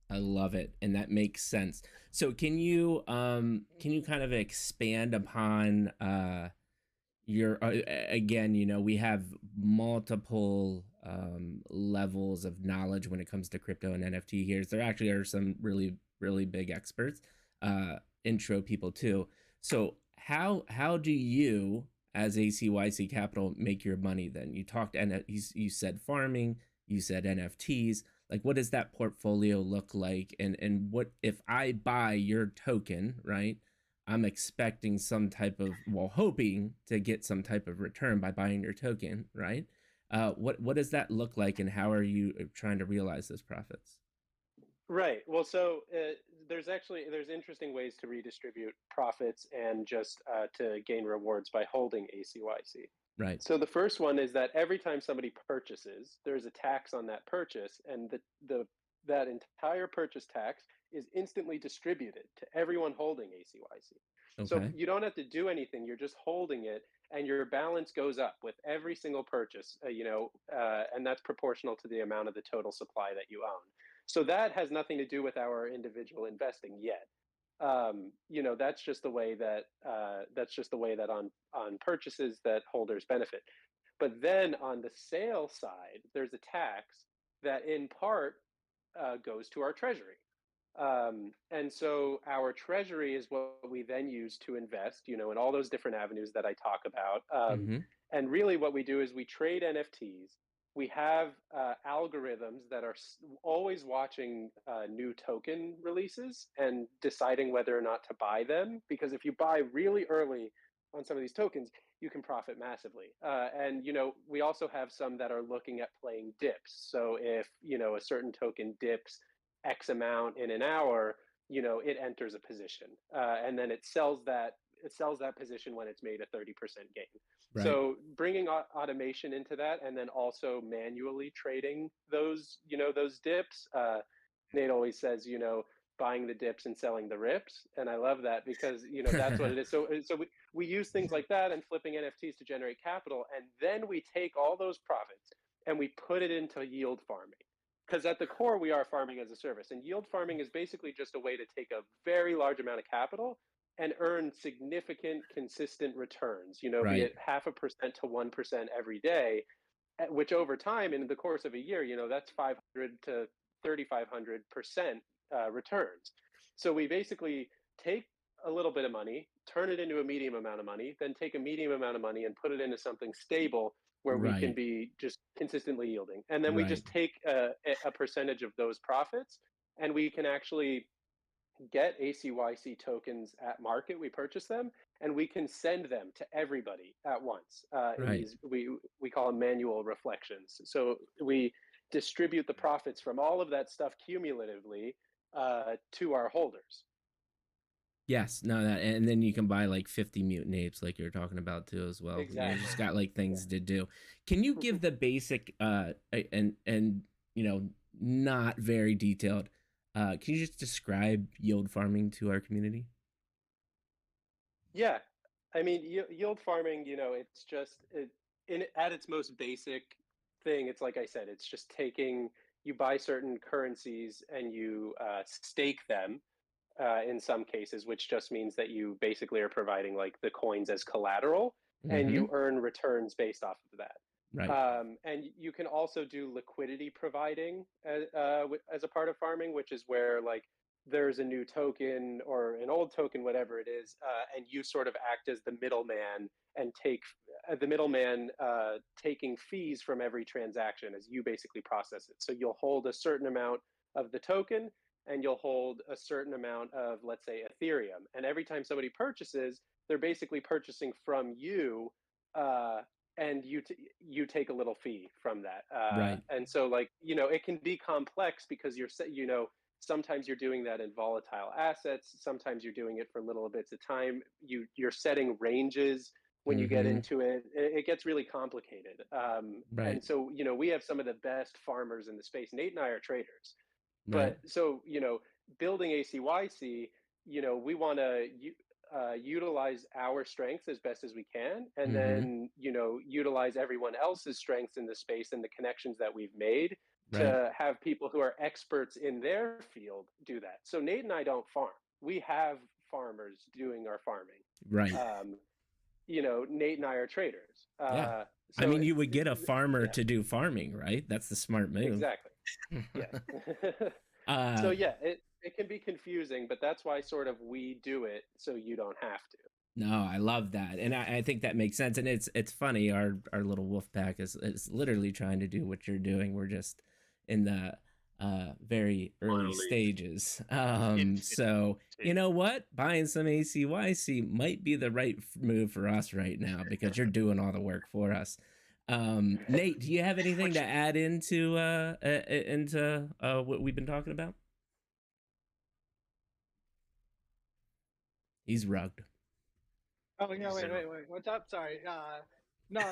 I love it, and that makes sense. So can you kind of expand upon your again, you know, we have multiple levels of knowledge when it comes to crypto and NFT here. There actually are some really, really big experts, intro people too. So how do you as Acyc Capital make your money then? You talked, and you said farming, you said NFTs. Like, what does that portfolio look like? And what if I buy your token, right? I'm expecting some type of, well, hoping to get some type of return by buying your token, right? What does that look like, and how are you trying to realize those profits? Right. Well, so there's interesting ways to redistribute profits and just to gain rewards by holding Acyc. Right. So the first one is that every time somebody purchases, there's a tax on that purchase, and that entire purchase tax is instantly distributed to everyone holding Acyc. Okay. So you don't have to do anything; you're just holding it, and your balance goes up with every single purchase. And that's proportional to the amount of the total supply that you own. So that has nothing to do with our individual investing yet. You know, that's just the way that on purchases that holders benefit. But then on the sale side, there's a tax that in part goes to our treasury. And so our treasury is what we then use to invest, you know, in all those different avenues that I talk about. And really what we do is we trade NFTs. We have algorithms that are always watching new token releases and deciding whether or not to buy them. Because if you buy really early on some of these tokens, you can profit massively. And, you know, we also have some that are looking at playing dips. So if, you know, a certain token dips X amount in an hour, you know, it enters a position, and then it sells that position when it's made a 30% gain. Right. So bringing automation into that, and then also manually trading those, you know, those dips. Nate always says, you know, buying the dips and selling the rips, and I love that because, you know, that's what it is. So we use things like that and flipping NFTs to generate capital, and then we take all those profits and we put it into yield farming. Because at the core, we are farming as a service. And yield farming is basically just a way to take a very large amount of capital and earn significant, consistent returns, you know, be it 0.5% to 1% every day, which over time, in the course of a year, you know, that's 500 to 3,500% returns. So we basically take a little bit of money, turn it into a medium amount of money, then take a medium amount of money and put it into something stable where we can be just consistently yielding. And then we just take a percentage of those profits, and we can actually get Acyc tokens at market. We purchase them, and we can send them to everybody at once. We call them manual reflections. So we distribute the profits from all of that stuff cumulatively to our holders. Yes, no, and then you can buy like 50 mutant apes, like you're talking about too, as well. Exactly. You just got like things to do. Can you give the basic and not very detailed. Can you just describe yield farming to our community? Yeah, I mean, yield farming, it's just at its most basic thing. It's like I said, it's just you buy certain currencies and you stake them in some cases, which just means that you basically are providing like the coins as collateral, and Mm-hmm. you earn returns based off of that. Right. And you can also do liquidity providing as a part of farming, which is where like there's a new token or an old token, whatever it is, and you sort of act as the middleman and take the middleman taking fees from every transaction as you basically process it. So you'll hold a certain amount of the token, and you'll hold a certain amount of, let's say, Ethereum. And every time somebody purchases, they're basically purchasing from you, and you take a little fee from that. Right. And so, like, it can be complex because sometimes you're doing that in volatile assets. Sometimes you're doing it for little bits of time. You're setting ranges when you get Mm-hmm. into it. It gets really complicated. Right. And so, we have some of the best farmers in the space. Nate and I are traders. Right. But so, building ACYC, we want to utilize our strengths as best as we can, and Mm-hmm. then, utilize everyone else's strengths in the space and the connections that we've made Right. to have people who are experts in their field do that. So Nate and I don't farm. We have farmers doing our farming. Right. Nate and I are traders. Yeah. So I mean, you would get a farmer yeah. to do farming, right? That's the smart move. Exactly. Yeah. So yeah, it can be confusing, but that's why sort of we do it so you don't have to. No, I love that, and I think that makes sense. And it's funny. Our little wolf pack is literally trying to do what you're doing. We're just in the very early stages. So you know what? Buying some ACYC might be the right move for us right now because you're doing all the work for us. Nate, do you have anything to add into what we've been talking about? He's rugged. Oh yeah, wait. What's up? Sorry. No.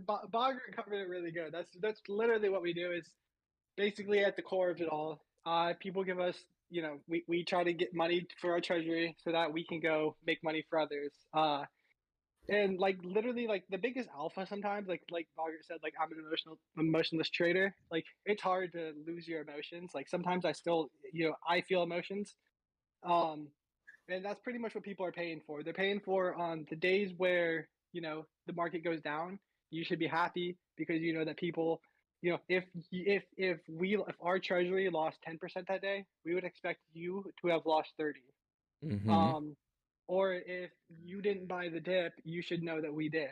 Bogger covered it really good. That's literally what we do. Is basically at the core of it all. People give us, we try to get money for our treasury so that we can go make money for others. And like literally, like the biggest alpha sometimes, like Bogger said, like I'm an emotionless trader. Like it's hard to lose your emotions. Like sometimes I still, I feel emotions. And that's pretty much what people are paying for. They're paying for on the days where, the market goes down, you should be happy because you know that people, if our treasury lost 10% that day, we would expect you to have lost 30. Mm-hmm. Or if you didn't buy the dip, you should know that we did.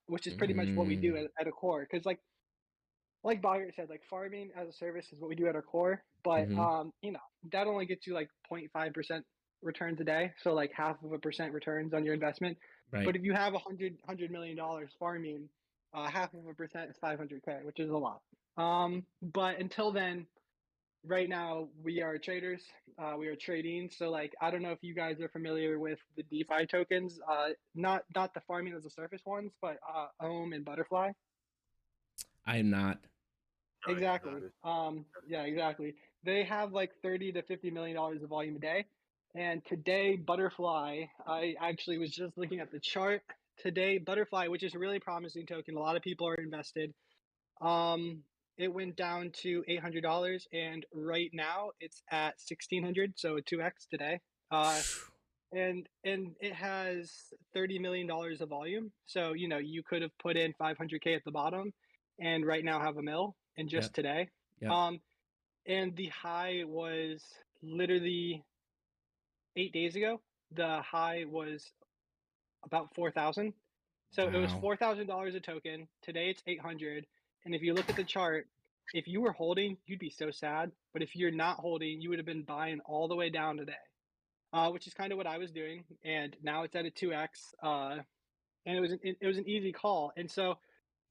Which is pretty much what we do at a core. Because like Bogger said, like farming as a service is what we do at our core. But that only gets you like 0.5% returns a day, so like 0.5% returns on your investment. Right. But if you have $100 million farming, 0.5% is 500K, which is a lot. But until then, right now we are traders. We are trading. So like I don't know if you guys are familiar with the DeFi tokens, not the farming as a service ones, but and Butterfly. I am not. Exactly. Yeah, exactly. They have like $30 to $50 million of volume a day. And today, Butterfly, I actually was just looking at the chart. Today, Butterfly, which is a really promising token, a lot of people are invested. It went down to $800, and right now it's at $1,600, so 2x today. And it has $30 million of volume. So you could have put in 500K at the bottom, and right now have $1 million in just today. Yep. And the high was literally 8 days ago. The high was about 4,000. So it was $4,000 a token. Today it's 800. And if you look at the chart, if you were holding, you'd be so sad. But if you're not holding, you would have been buying all the way down today, which is kind of what I was doing. And now it's at a 2x. And it was an easy call. And so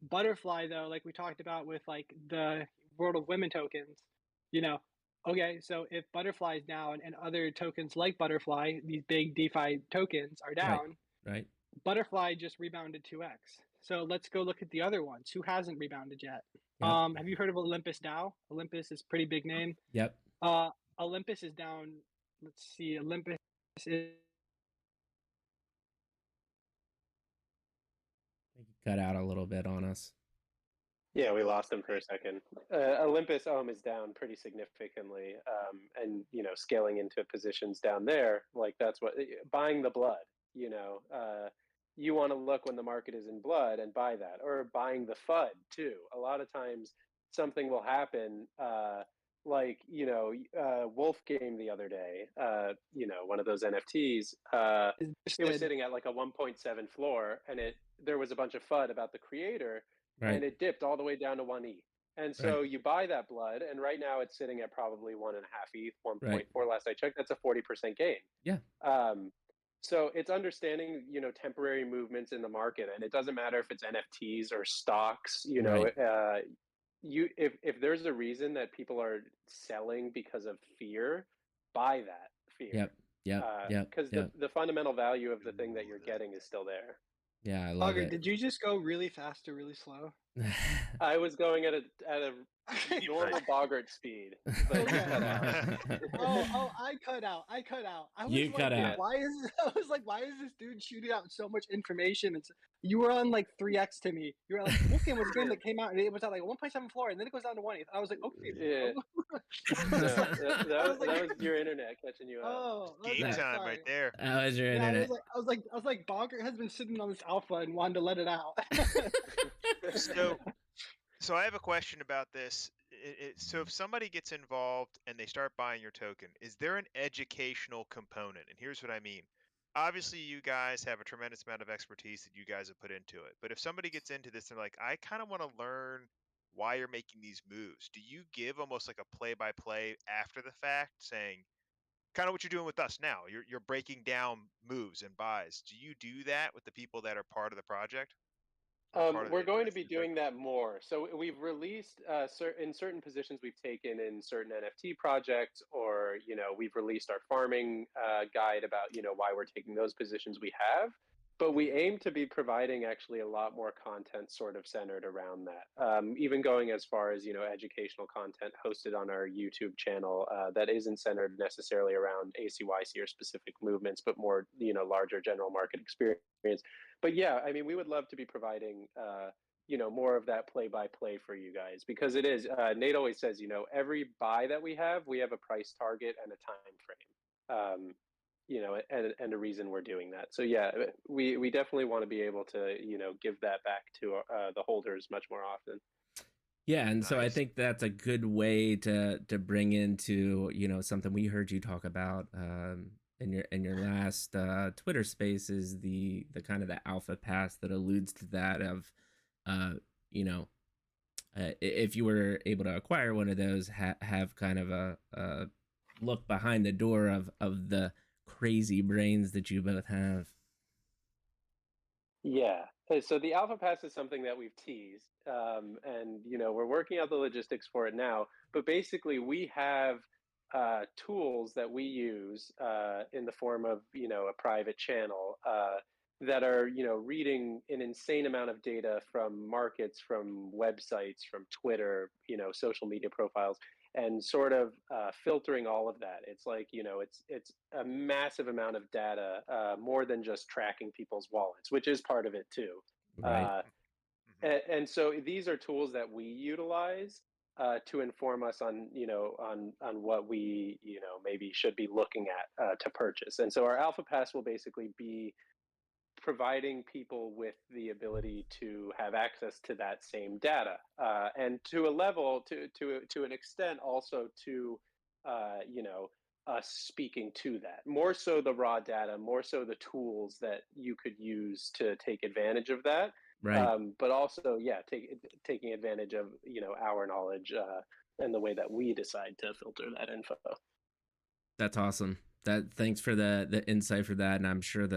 Butterfly, though, like we talked about with like the World of Women tokens, okay, so if Butterfly is down and other tokens like Butterfly, these big DeFi tokens are down, right. Butterfly just rebounded 2x. So let's go look at the other ones. Who hasn't rebounded yet? Yep. Have you heard of Olympus DAO? Olympus is a pretty big name. Yep. Olympus is down. Let's see. Olympus is I think you cut out a little bit on us. Yeah, we lost him for a second. Olympus is down pretty significantly, and scaling into positions down there, like that's what buying the blood. You want to look when the market is in blood and buy that, or buying the FUD too. A lot of times, something will happen. Wolf Game the other day. One of those NFTs. It was sitting at like a 1.7 floor, and there was a bunch of FUD about the creator. Right. And it dipped all the way down to 1 ETH. And so you buy that blood, and right now it's sitting at probably 1.5 ETH, 1.4 last I checked. That's a 40% gain. Yeah. So it's understanding, temporary movements in the market, and it doesn't matter if it's NFTs or stocks. If there's a reason that people are selling because of fear, buy that fear. Yep. Because the fundamental value of the thing that you're getting is still there. Yeah, I love it. Did you just go really fast or really slow? I was going at a normal Boggart speed. But Okay. cut out. I cut out. I was You cut out. Why is this dude shooting out so much information? You were on like 3x to me. You were like, Wolf Game was a game that came out and it was at like 1.7 floor, and then it goes down to 1 ETH. I was like, okay. Yeah. That was your internet catching you up. Oh, Game okay, time sorry. right there. That was your Yeah, internet. I was like, Boggart has been sitting on this alpha and wanted to let it out. So I have a question about this. So if somebody gets involved and they start buying your token, is there an educational component? And here's what I mean. Obviously, you guys have a tremendous amount of expertise that you guys have put into it. But if somebody gets into this and they're like, I kind of want to learn why you're making these moves, do you give almost like a play-by-play after the fact, saying kind of what you're doing with us now? You're breaking down moves and buys. Do you do that with the people that are part of the project? We're going to be doing that more. So we've released in certain positions we've taken in certain NFT projects, or we've released our farming guide about why we're taking those positions we have. But we aim to be providing actually a lot more content sort of centered around that. Even going as far as educational content hosted on our YouTube channel that isn't centered necessarily around ACYC or specific movements, but more larger general market experience. But yeah, I mean, we would love to be providing, more of that play-by-play for you guys, because it is. Nate always says, every buy that we have a price target and a time frame, and a reason we're doing that. So yeah, we definitely want to be able to, give that back to the holders much more often. Yeah, and so I think that's a good way to bring into something we heard you talk about in your last Twitter space, is the kind of the alpha pass that alludes to that of if you were able to acquire one of those, have kind of a look behind the door of the crazy brains that you both have. Yeah. So the alpha pass is something that we've teased, and we're working out the logistics for it now. But basically, we have tools that we use in the form of a private channel that are reading an insane amount of data from markets, from websites, from Twitter, social media profiles, and sort of filtering all of that. It's like it's a massive amount of data, more than just tracking people's wallets, which is part of it too. Right. And so these are tools that we utilize to inform us on what we maybe should be looking at to purchase. And so our alpha pass will basically be providing people with the ability to have access to that same data, and to a level, to an extent, also to us speaking to that, more so the raw data, more so the tools that you could use to take advantage of that. Right. But also, taking advantage of our knowledge and the way that we decide to filter that info. That's awesome. Thanks for the insight for that, and I'm sure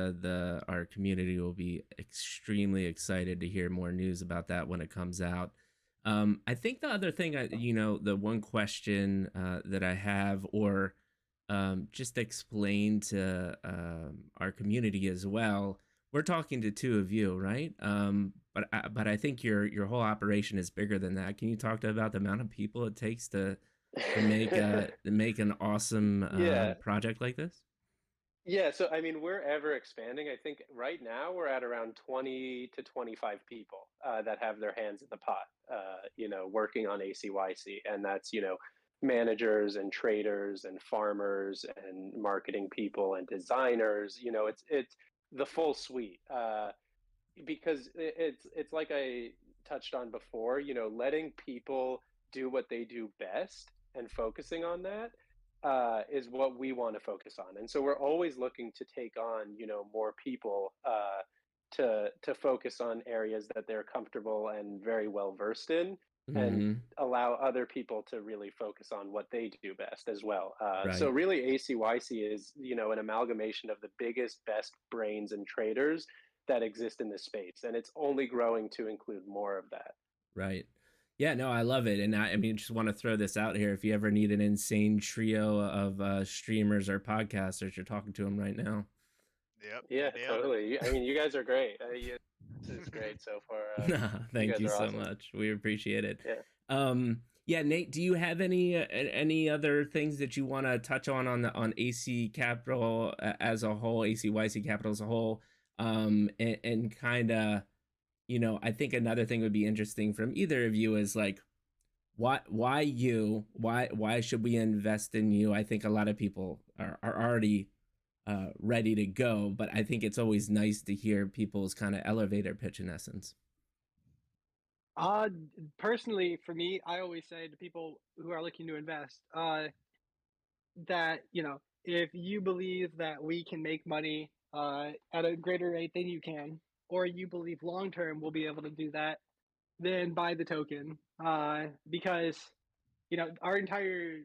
our community will be extremely excited to hear more news about that when it comes out. I think the other thing, the one question that I have, or just explain to our community as well. We're talking to two of you, right? but I think your whole operation is bigger than that. Can you talk about the amount of people it takes to make an awesome Yeah. project like this? Yeah, so I mean, we're ever expanding. I think right now we're at around 20 to 25 people that have their hands in the pot, working on ACYC. And that's, managers and traders and farmers and marketing people and designers. It's the full suite. Because it's like I touched on before, letting people do what they do best and focusing on that is what we want to focus on. And so we're always looking to take on, more people to focus on areas that they're comfortable and very well versed in, and allow other people to really focus on what they do best as well. So Right. really, ACYC is, an amalgamation of the biggest, best brains and traders that exist in this space, and it's only growing to include more of that. Right. Yeah, no, I love it. And I mean, just want to throw this out here. If you ever need an insane trio of streamers or podcasters, you're talking to them right now. Yep. Yeah, totally. I mean, you guys are great. This is great so far. Thank you so awesome. much. We appreciate it. Yeah. Yeah, Nate, do you have any other things that you want to touch on AC Capital as a whole, ACYC Capital as a whole, and kind of, I think another thing would be interesting from either of you is like, why you? Why should we invest in you? I think a lot of people are already ready to go, but I think it's always nice to hear people's kind of elevator pitch in essence. Personally, for me, I always say to people who are looking to invest, that, if you believe that we can make money at a greater rate than you can, or you believe long term we'll be able to do that, then buy the token. Because, our entire,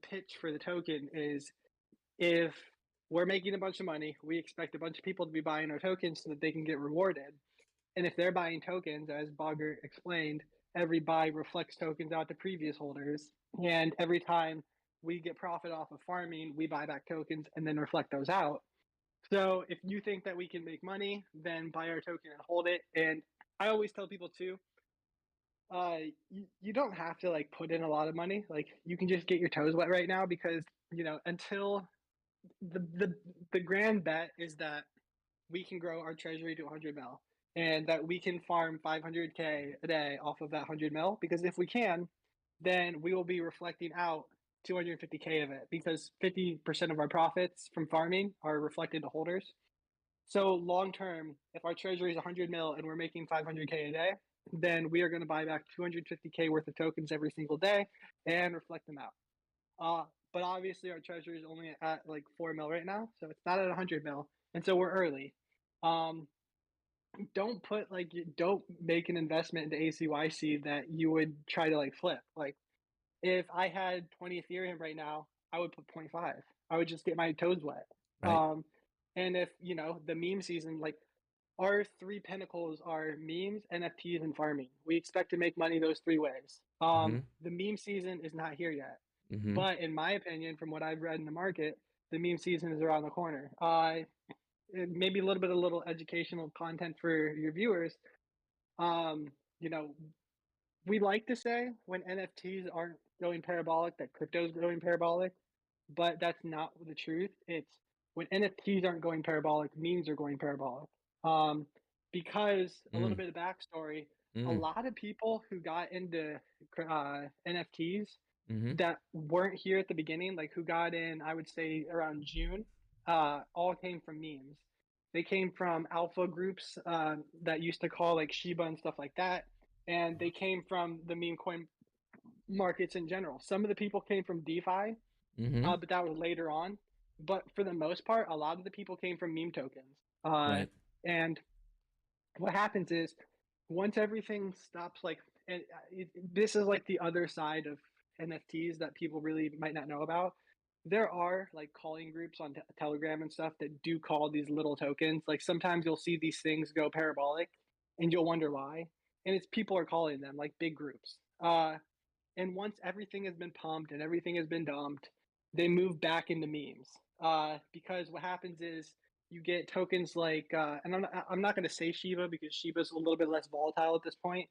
pitch for the token is, if we're making a bunch of money, we expect a bunch of people to be buying our tokens so that they can get rewarded. And if they're buying tokens, as Bogger explained, every buy reflects tokens out to previous holders. And every time we get profit off of farming, we buy back tokens and then reflect those out. So if you think that we can make money, then buy our token and hold it. And I always tell people too, you don't have to like put in a lot of money. Like, you can just get your toes wet right now, because, until the grand bet is that we can grow our treasury to 100 mil, and that we can farm 500K a day off of that 100 mil. Because if we can, then we will be reflecting out 250K of it, because 50% of our profits from farming are reflected to holders. So long term, if our treasury is 100 mil and we're making 500K a day, then we are going to buy back 250K worth of tokens every single day and reflect them out. But obviously our treasury is only at like 4 mil right now, so it's not at 100 mil, and so we're early. Don't make an investment into ACYC that you would try to like flip. Like, if I had 20 Ethereum right now, I would put 0.5. I would just get my toes wet. Right. And if, the meme season, like, our three pinnacles are memes, NFTs, and farming. We expect to make money those three ways. The meme season is not here yet. But in my opinion, from what I've read in the market, the meme season is around the corner. Maybe a little educational content for your viewers. We like to say when NFTs aren't going parabolic that crypto's going parabolic, but that's not the truth. It's when NFTs aren't going parabolic, memes are going parabolic. Because a little bit of backstory, a lot of people who got into NFTs that weren't here at the beginning, like who got in, I would say around June, all came from memes. They came from alpha groups that used to call like Shiba and stuff like that. And they came from the meme coin markets in general. Some of the people came from DeFi, but that was later on. But for the most part, a lot of the people came from meme tokens. Right. And what happens is, once everything stops, like, and this is like the other side of NFTs that people really might not know about. There are like calling groups on Telegram and stuff that do call these little tokens. Like, sometimes you'll see these things go parabolic and you'll wonder why. And it's people are calling them like big groups. And once everything has been pumped and everything has been dumped, they move back into memes. Because what happens is, you get tokens like, and I'm not going to say Shiba because Shiba's a little bit less volatile at this point,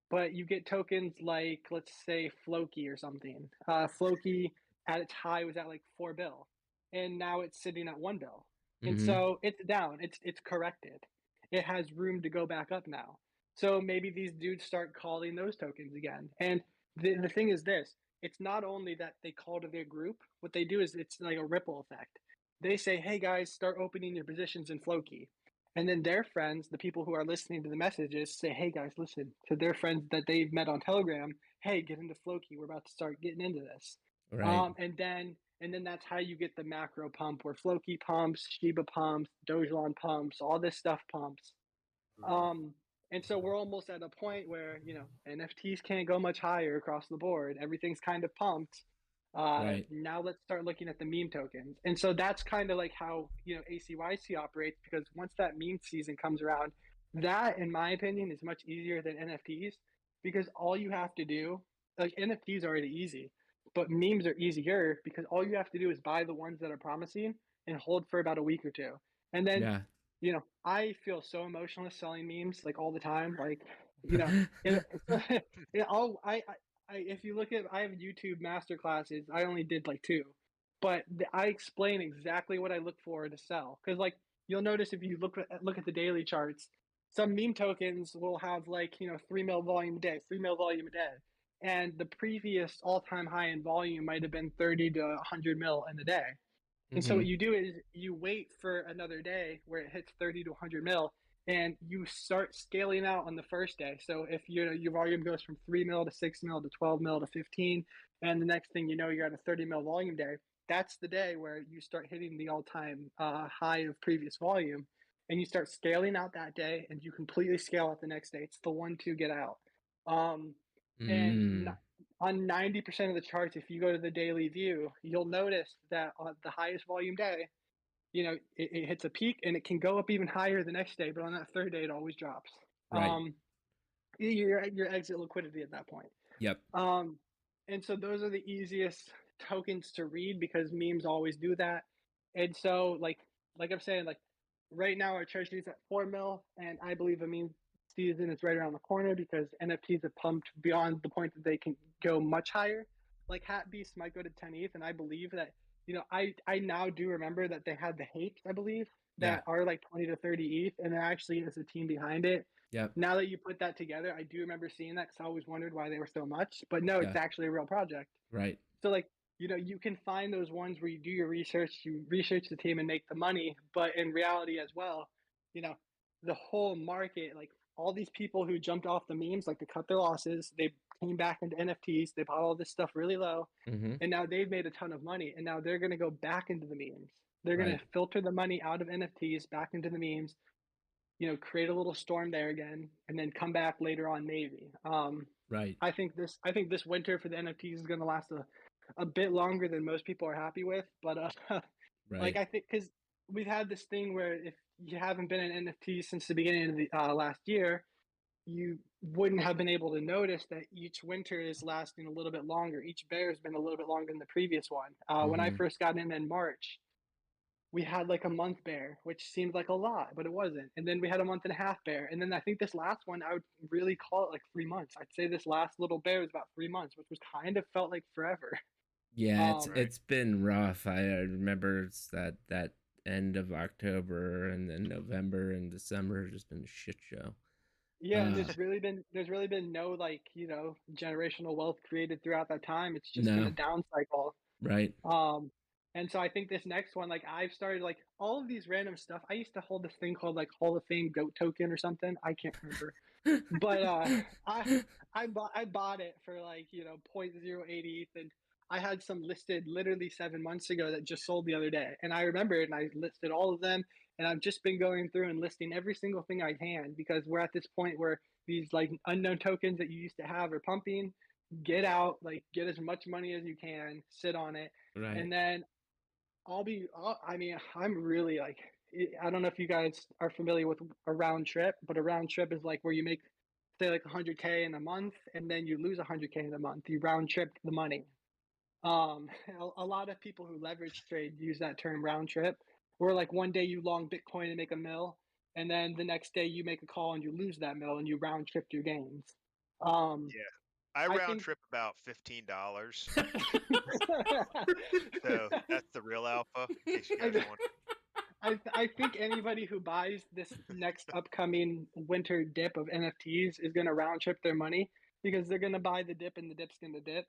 but you get tokens like, let's say Floki or something. Floki at its high was at like 4 bill, and now it's sitting at 1 bill. And Mm-hmm. so it's down, it's corrected. It has room to go back up now. So maybe these dudes start calling those tokens again. And the thing is this, it's not only that they call to their group, what they do is it's like a ripple effect. They say, hey guys, start opening your positions in Floki. And then their friends, the people who are listening to the messages, say, hey guys, listen to their friends that they've met on Telegram. Hey, get into Floki. We're about to start getting into this. Right. And then that's how you get the macro pump where Floki pumps, Shiba pumps, Dogecoin pumps, all this stuff pumps. And so we're almost at a point where, NFTs can't go much higher across the board. Everything's kind of pumped. Right. Now let's start looking at the meme tokens. And so that's kind of like how, ACYC operates, because once that meme season comes around, that, in my opinion, is much easier than NFTs, because all you have to do, like NFTs are already easy, but memes are easier because all you have to do is buy the ones that are promising and hold for about a week or two. And then, Yeah. I feel so emotional selling memes like all the time. Like, if you look at, I have YouTube master classes. I only did like 2, but I explain exactly what I look for to sell. Because like you'll notice if you look at the daily charts, some meme tokens will have like 3 mil volume a day, 3 mil volume a day, and the previous all-time high in volume might have been 30 to 100 mil in a day. And so Mhm. what you do is you wait for another day where it hits 30 to 100 mil, and you start scaling out on the first day. So if your volume goes from 3 mil to 6 mil to 12 mil to 15, and the next thing you know, you're at a 30 mil volume day, that's the day where you start hitting the all-time high of previous volume, and you start scaling out that day, and you completely scale out the next day. It's the 1-2 get out. And Mm. on 90% of the charts, if you go to the daily view, you'll notice that on the highest volume day, it hits a peak and it can go up even higher the next day, but on that third day, it always drops. Right. You're at your exit liquidity at that point. Yep. And so those are the easiest tokens to read because memes always do that. And so like I'm saying, like right now our treasury is at 4 mil, and I believe a meme season is right around the corner because NFTs have pumped beyond the point that they can go much higher. Like Hat Beast might go to 10 ETH, and I believe that I now do remember that they had the Hapes, I believe, that are like 20 to 30 ETH, and there actually is a team behind it. Yep. Now that you put that together, I do remember seeing that because I always wondered why they were so much. But no, it's actually a real project. Right. So like, you can find those ones where you do your research, you research the team and make the money. But in reality as well, the whole market, like all these people who jumped off the memes, like to cut their losses, they came back into NFTs, they bought all this stuff really low, Mm-hmm. and now they've made a ton of money. And now they're going to go back into the memes. They're going to filter the money out of NFTs back into the memes, create a little storm there again, and then come back later on maybe. Right. I think this winter for the NFTs is going to last a bit longer than most people are happy with, but like I think because we've had this thing where if you haven't been in NFTs since the beginning of the last year, you wouldn't have been able to notice that each winter is lasting a little bit longer. Each bear has been a little bit longer than the previous one. When I first got in March, we had like a month bear, which seemed like a lot, but it wasn't. And then we had a month and a half bear. And then I think this last one, I would really call it like 3 months. I'd say this last little bear was about 3 months, which was kind of felt like forever. Yeah, it's been rough. I remember it's that end of October and then November and December has just been a shit show. Yeah, and there's really been no like, generational wealth created throughout that time. It's just been a down cycle. Right. And so I think this next one, like I've started like all of these random stuff. I used to hold this thing called like Hall of Fame goat token or something. I can't remember. But I bought it for like 0.08 ETH, and I had some listed literally 7 months ago that just sold the other day. And I remember it, and I listed all of them, and I've just been going through and listing every single thing I can because we're at this point where these like unknown tokens that you used to have are pumping. Get out, like get as much money as you can, sit on it, and then I'm really like, I don't know if you guys are familiar with a round trip, but a round trip is like where you make, say, like 100K in a month, and then you lose 100K in a month. You round trip the money. A lot of people who leverage trade use that term round trip. where like one day you long Bitcoin and make a mill, and then the next day you make a call and you lose that mill and you round trip your gains. Yeah. I I round think trip about $15. So that's the real alpha, in case you I, guys want. I think anybody who buys this next upcoming winter dip of NFTs is going to round trip their money because they're going to buy the dip and the dip's going to dip.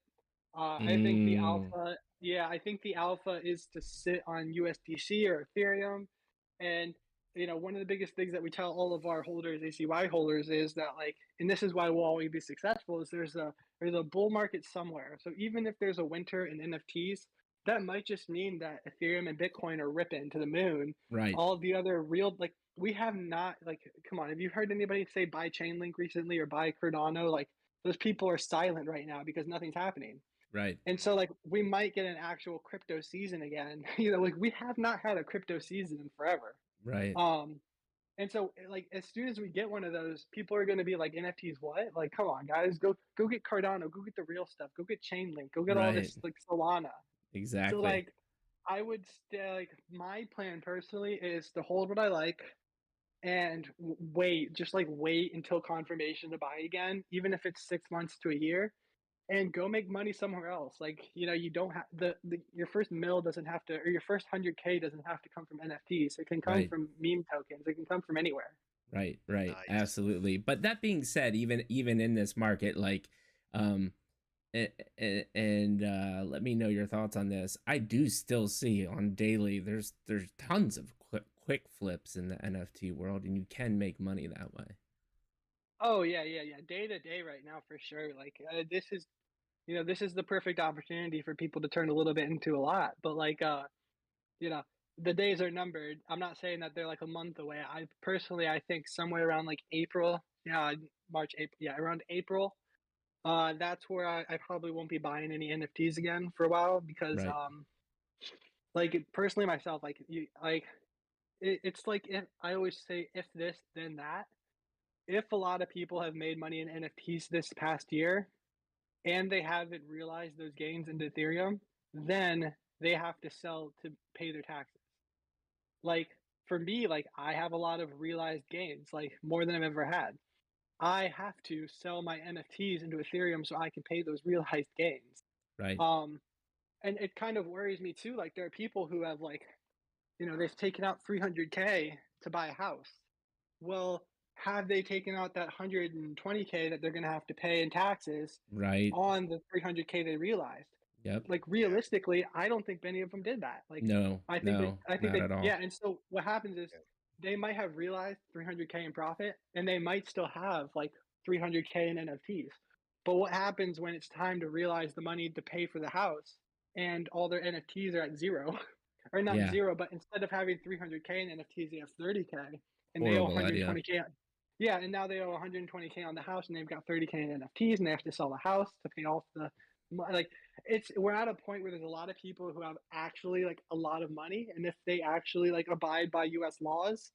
I think the Mm, alpha, yeah, I think the alpha is to sit on USDC or Ethereum. And, one of the biggest things that we tell all of our holders, ACY holders, is that like, and this is why we'll always be successful, is there's a bull market somewhere. So even if there's a winter in NFTs, that might just mean that Ethereum and Bitcoin are ripping to the moon. right. All the other real, like, we have not, like, come on, have you heard anybody say buy Chainlink recently or buy Cardano? Like, those people are silent right now because nothing's happening. Right. And so, like, we might get an actual crypto season again. Like, we have not had a crypto season in forever. Right. And so, like, as soon as we get one of those, people are going to be like, NFTs, what? Like, come on, guys, go get Cardano, go get the real stuff, go get Chainlink, go get all Right. this, like, Solana. So, Exactly. like, I would stay, like, my plan personally is to hold what I like and wait, just like wait until confirmation to buy again, even if it's 6 months to a year, and go make money somewhere else. Like, you don't have your first mill doesn't have to, or your first 100K doesn't have to come from NFTs. It can come Right. from meme tokens. It can come from anywhere. Right. Right. Nice. Absolutely. But that being said, even in this market, like, and let me know your thoughts on this. I do still see on daily there's tons of quick flips in the NFT world, and you can make money that way. Oh yeah. Day to day right now for sure. Like, this is the perfect opportunity for people to turn a little bit into a lot. But like, you know, the days are numbered. I'm not saying that they're like a month away. I think somewhere around like April, March, April, around April. That's where I probably won't be buying any NFTs again for a while because, Right. like, personally myself, like it's like, if I always say if this then that. If a lot of people have made money in NFTs this past year and they haven't realized those gains into Ethereum, then they have to sell to pay their taxes. Like, for me, like, I have a lot of realized gains, like more than I've ever had. I have to sell my NFTs into Ethereum so I can pay those realized gains. Right. Um, and it kind of worries me too. Like, there are people who have, like, they've taken out 300K to buy a house. Well, have they taken out that 120K that they're going to have to pay in taxes Right. on the 300K they realized? Yep. Like, realistically, I don't think many of them did that. Like, No. I think No. Not at all. yeah. And so what happens is they might have realized 300K in profit, and they might still have like 300K in NFTs. But what happens when it's time to realize the money to pay for the house, and all their NFTs are at zero, or not Yeah. zero, but instead of having 300K in NFTs, they have 30K, and they owe Horrible idea. 120K. Yeah, and now they owe 120K on the house, and they've got 30K in NFTs, and they have to sell the house to pay off the, like, we're at a point where there's a lot of people who have actually like a lot of money, and if they actually like abide by U.S. laws,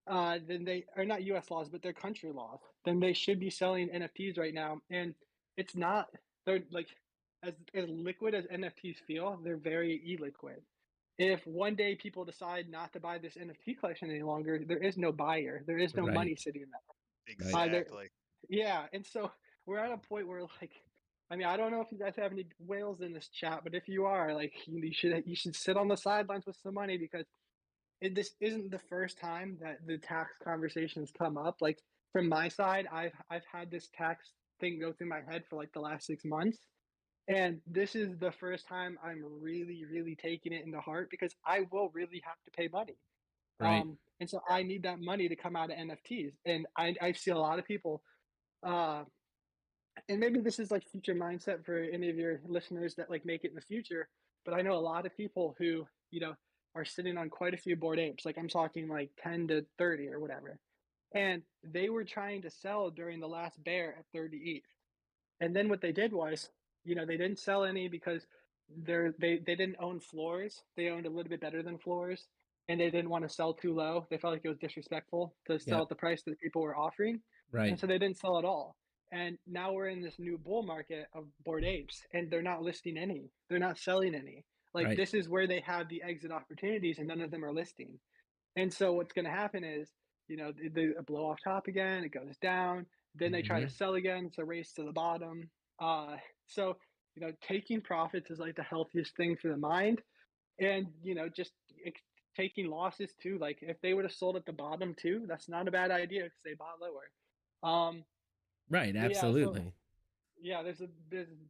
then they are not U.S. laws, but their country laws, then they should be selling NFTs right now. And it's not, they're like, as liquid as NFTs feel, they're very illiquid. If one day people decide not to buy this NFT collection any longer, there is no buyer, there is no money Right. sitting in that. Exactly. Yeah, and so we're at a point where, like, I mean, I don't know if you guys have any whales in this chat, but if you are, like, you should sit on the sidelines with some money because this isn't the first time that the tax conversations come up. Like, from my side, I've had this tax thing go through my head for like the last 6 months, and this is the first time I'm really taking it into heart because I will really have to pay money. Right. And so I need that money to come out of NFTs, and I see a lot of people. Uh, and maybe this is like future mindset for any of your listeners that like make it in the future, but I know a lot of people who are sitting on quite a few Bored Apes, like I'm talking like 10 to 30 or whatever, and they were trying to sell during the last bear at 30 ETH. And then what they did was, they didn't sell any because they didn't own floors. They owned a little bit better than floors, and they didn't want to sell too low. They felt like it was disrespectful to sell Yep. at the price that people were offering, Right. and so they didn't sell at all. And now we're in this new bull market of Bored Apes, and they're not listing any. They're not selling any. Like Right. this is where they have the exit opportunities, and none of them are listing. And so what's going to happen is, they blow off top again, it goes down, then they try to Mhm. sell again, it's a race to the bottom. So taking profits is like the healthiest thing for the mind, and just taking losses too. Like if they would have sold at the bottom too, that's not a bad idea because they bought lower. Right, But yeah, so absolutely. yeah, there's a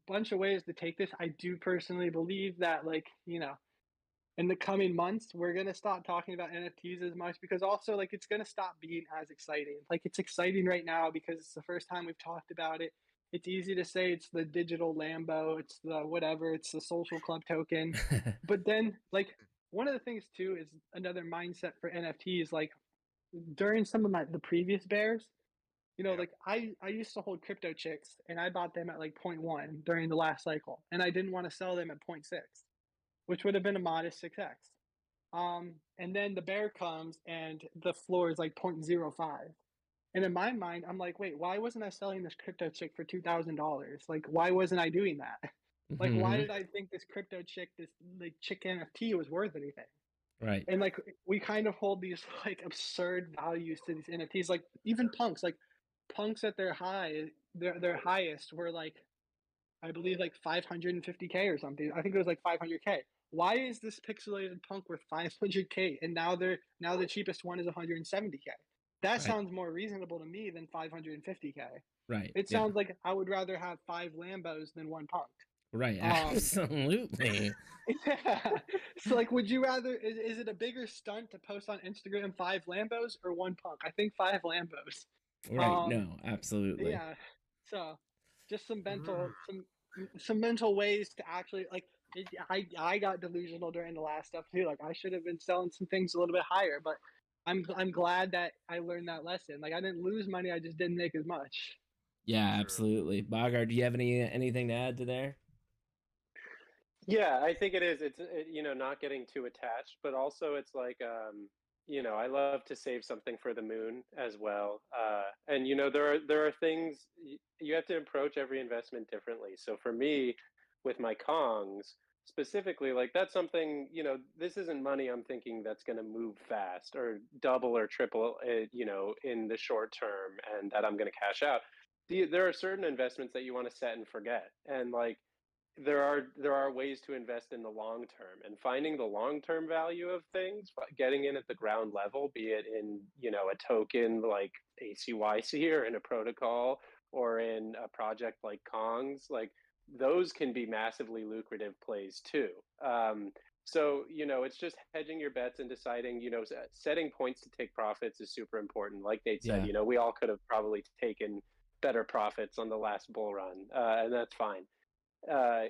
bunch of ways to take this. I do personally believe that, like, in the coming months, we're gonna stop talking about NFTs as much, because also, like, it's gonna stop being as exciting. Like, it's exciting right now because it's the first time we've talked about it. It's easy to say it's the digital Lambo, it's the whatever, it's the social club token. But then, like, one of the things too is another mindset for NFTs. Like during some of the previous bears, Yeah. like I used to hold crypto chicks, and I bought them at like point 0.1 during the last cycle, and I didn't want to sell them at point 0.6, which would have been a modest 6x. And then the bear comes and the floor is like 0.05. And in my mind, I'm like, wait, why wasn't I selling this crypto chick for $2,000? Like, why wasn't I doing that? Like, why Mhm. did I think this crypto chick, this like chick NFT was worth anything? Right. And like, we kind of hold these like absurd values to these NFTs. Like even punks at their their highest were like, I believe, like 550K or something. I think it was like 500K. Why is this pixelated punk worth 500K, and now the cheapest one is 170K? That Right. sounds more reasonable to me than 550K. Right. It Yeah. sounds like I would rather have 5 Lambos than one punk. Right. Um, Absolutely. yeah. So like, would you rather? Is it a bigger stunt to post on Instagram 5 Lambos or one punk? I think 5 Lambos. Right. Um, No, absolutely. yeah. So just some mental ways to actually like. I got delusional during the last stuff too. Like I should have been selling some things a little bit higher, but I'm glad that I learned that lesson. Like I didn't lose money, I just didn't make as much. Yeah, True. absolutely. Bogart, do you have anything to add to there? Yeah, I think it is. Not getting too attached, but also it's like, I love to save something for the moon as well. And there are things you have to approach every investment differently. So for me, with my Kongs specifically, like that's something, this isn't money I'm thinking that's going to move fast or double or triple, in the short term, and that I'm going to cash out. There are certain investments that you want to set and forget, and like there are ways to invest in the long term, and finding the long term value of things, getting in at the ground level, be it in a token like ACYC or in a protocol or in a project like Kongs, like those can be massively lucrative plays too. So it's just hedging your bets and deciding, setting points to take profits is super important. Like Nate said, Yeah. we all could have probably taken better profits on the last bull run, and that's fine.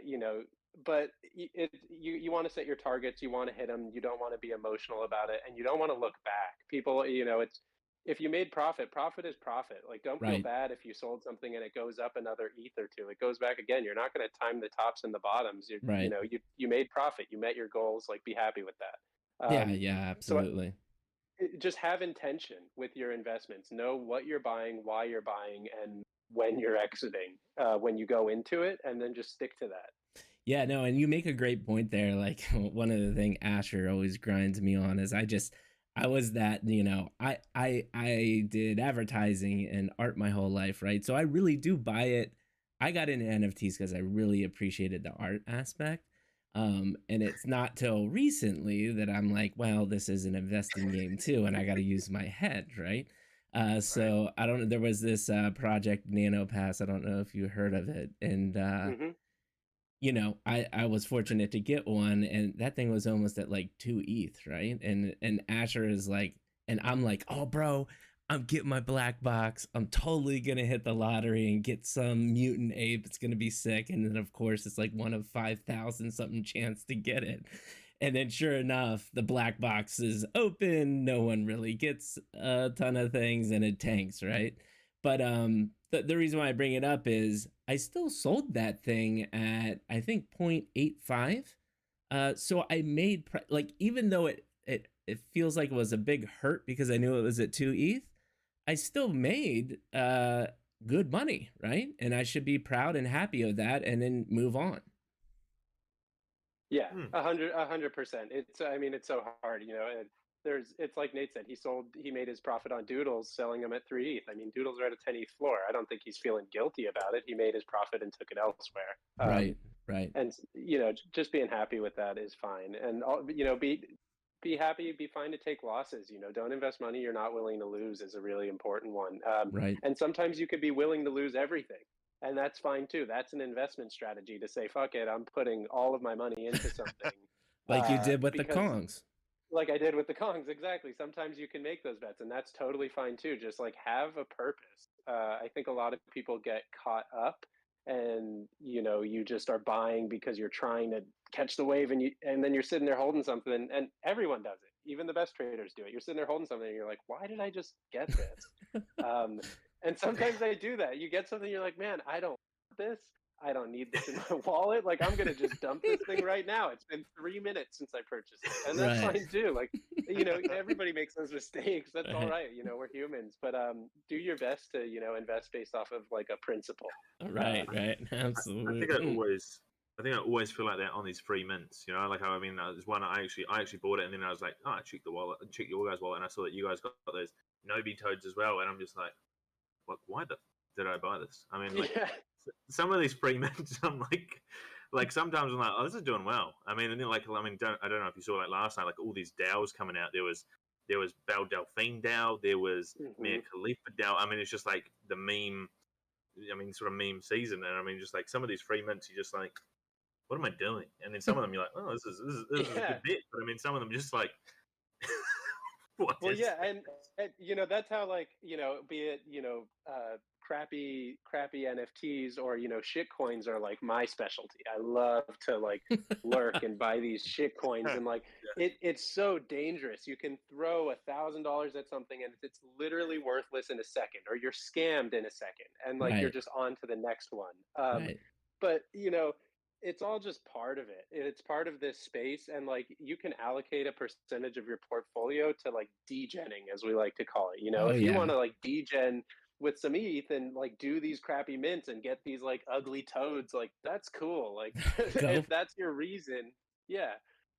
You know, but you want to set your targets, you want to hit them, you don't want to be emotional about it, and you don't want to look back. People, it's if you made profit, profit is profit. Like, don't feel Right. bad if you sold something and it goes up another ETH or two. It goes back again. You're not going to time the tops and the bottoms. Right. You made profit. You met your goals. Like, be happy with that. Yeah, yeah, So absolutely. just have intention with your investments. Know what you're buying, why you're buying, and when you're exiting, when you go into it, and then just stick to that. Yeah, no, and you make a great point there. Like one of the thing Asher always grinds me on is I was that, I did advertising and art my whole life, right? So I really do buy it. I got into NFTs because I really appreciated the art aspect. And it's not till recently that I'm like, well, this is an investing game too, and I got to use my head, right? So I don't know. There was this project Nano Pass. I don't know if you heard of it, and Mm-hmm. I was fortunate to get one, and that thing was almost at like 2 ETH, right? And Asher is like, and I'm like, oh bro, I'm getting my black box. I'm totally gonna hit the lottery and get some mutant ape. It's gonna be sick. And then of course it's like one of 5,000 something chance to get it. And then sure enough, the black box is open. No one really gets a ton of things and it tanks, right? But the reason why I bring it up is I still sold that thing at I think 0.85. So I made like, even though it feels like it was a big hurt because I knew it was at 2 ETH, I still made good money, right? And I should be proud and happy of that and then move on. Yeah, 100%. I mean, it's so hard, and it's like Nate said, he made his profit on Doodles, selling them at 3 ETH. I mean, Doodles are at a 10 ETH floor. I don't think he's feeling guilty about it. He made his profit and took it elsewhere. Right. And, just being happy with that is fine. And, be happy, be fine to take losses. Don't invest money you're not willing to lose is a really important one. Right. And sometimes you could be willing to lose everything. And that's fine too. That's an investment strategy to say, fuck it, I'm putting all of my money into something. Like you did with the Kongs. Like I did with the Kongs, exactly. Sometimes you can make those bets, and that's totally fine too. Just like have a purpose. I think a lot of people get caught up, and you just are buying because you're trying to catch the wave, and then you're sitting there holding something, and everyone does it. Even the best traders do it. You're sitting there holding something, and you're like, why did I just get this? And sometimes I do that. You get something, you're like, man, I don't want this. I don't need this in my wallet. Like, I'm going to just dump this thing right now. It's been 3 minutes since I purchased it. And that's fine too. Like, everybody makes those mistakes. That's all right. We're humans. But do your best to, invest based off of like a principle. Right. Absolutely. I think I always feel like that on these free mints, like how, I mean, there's one I actually bought it, and then I was like, I checked the wallet, checked your guys' wallet, and I saw that you guys got those Nobi toads as well, and I'm just like, why did I buy this? I mean, like, some of these free mints, I'm like sometimes I'm like, oh, this is doing well. I mean, and then I don't know if you saw like last night, like all these DAOs coming out. There was Belle Delphine DAO, there was Mia Khalifa DAO. I mean, it's just like the meme. I mean, sort of meme season, and I mean, just like some of these free mints, you're just like, what am I doing? And then some of them you're like, oh, this is a good bit. But I mean, some of them just like, and that's how, like, be it crappy NFTs or shit coins are like my specialty. I love to like lurk and buy these shit coins, and like it's so dangerous. You can throw $1,000 at something and it's literally worthless in a second, or you're scammed in a second, and like you're just on to the next one. But it's all just part of it. It's part of this space, and like you can allocate a percentage of your portfolio to like degenning, as we like to call it. If you want to like degen with some ETH and like do these crappy mints and get these like ugly toads, like that's cool. Like if that's your reason,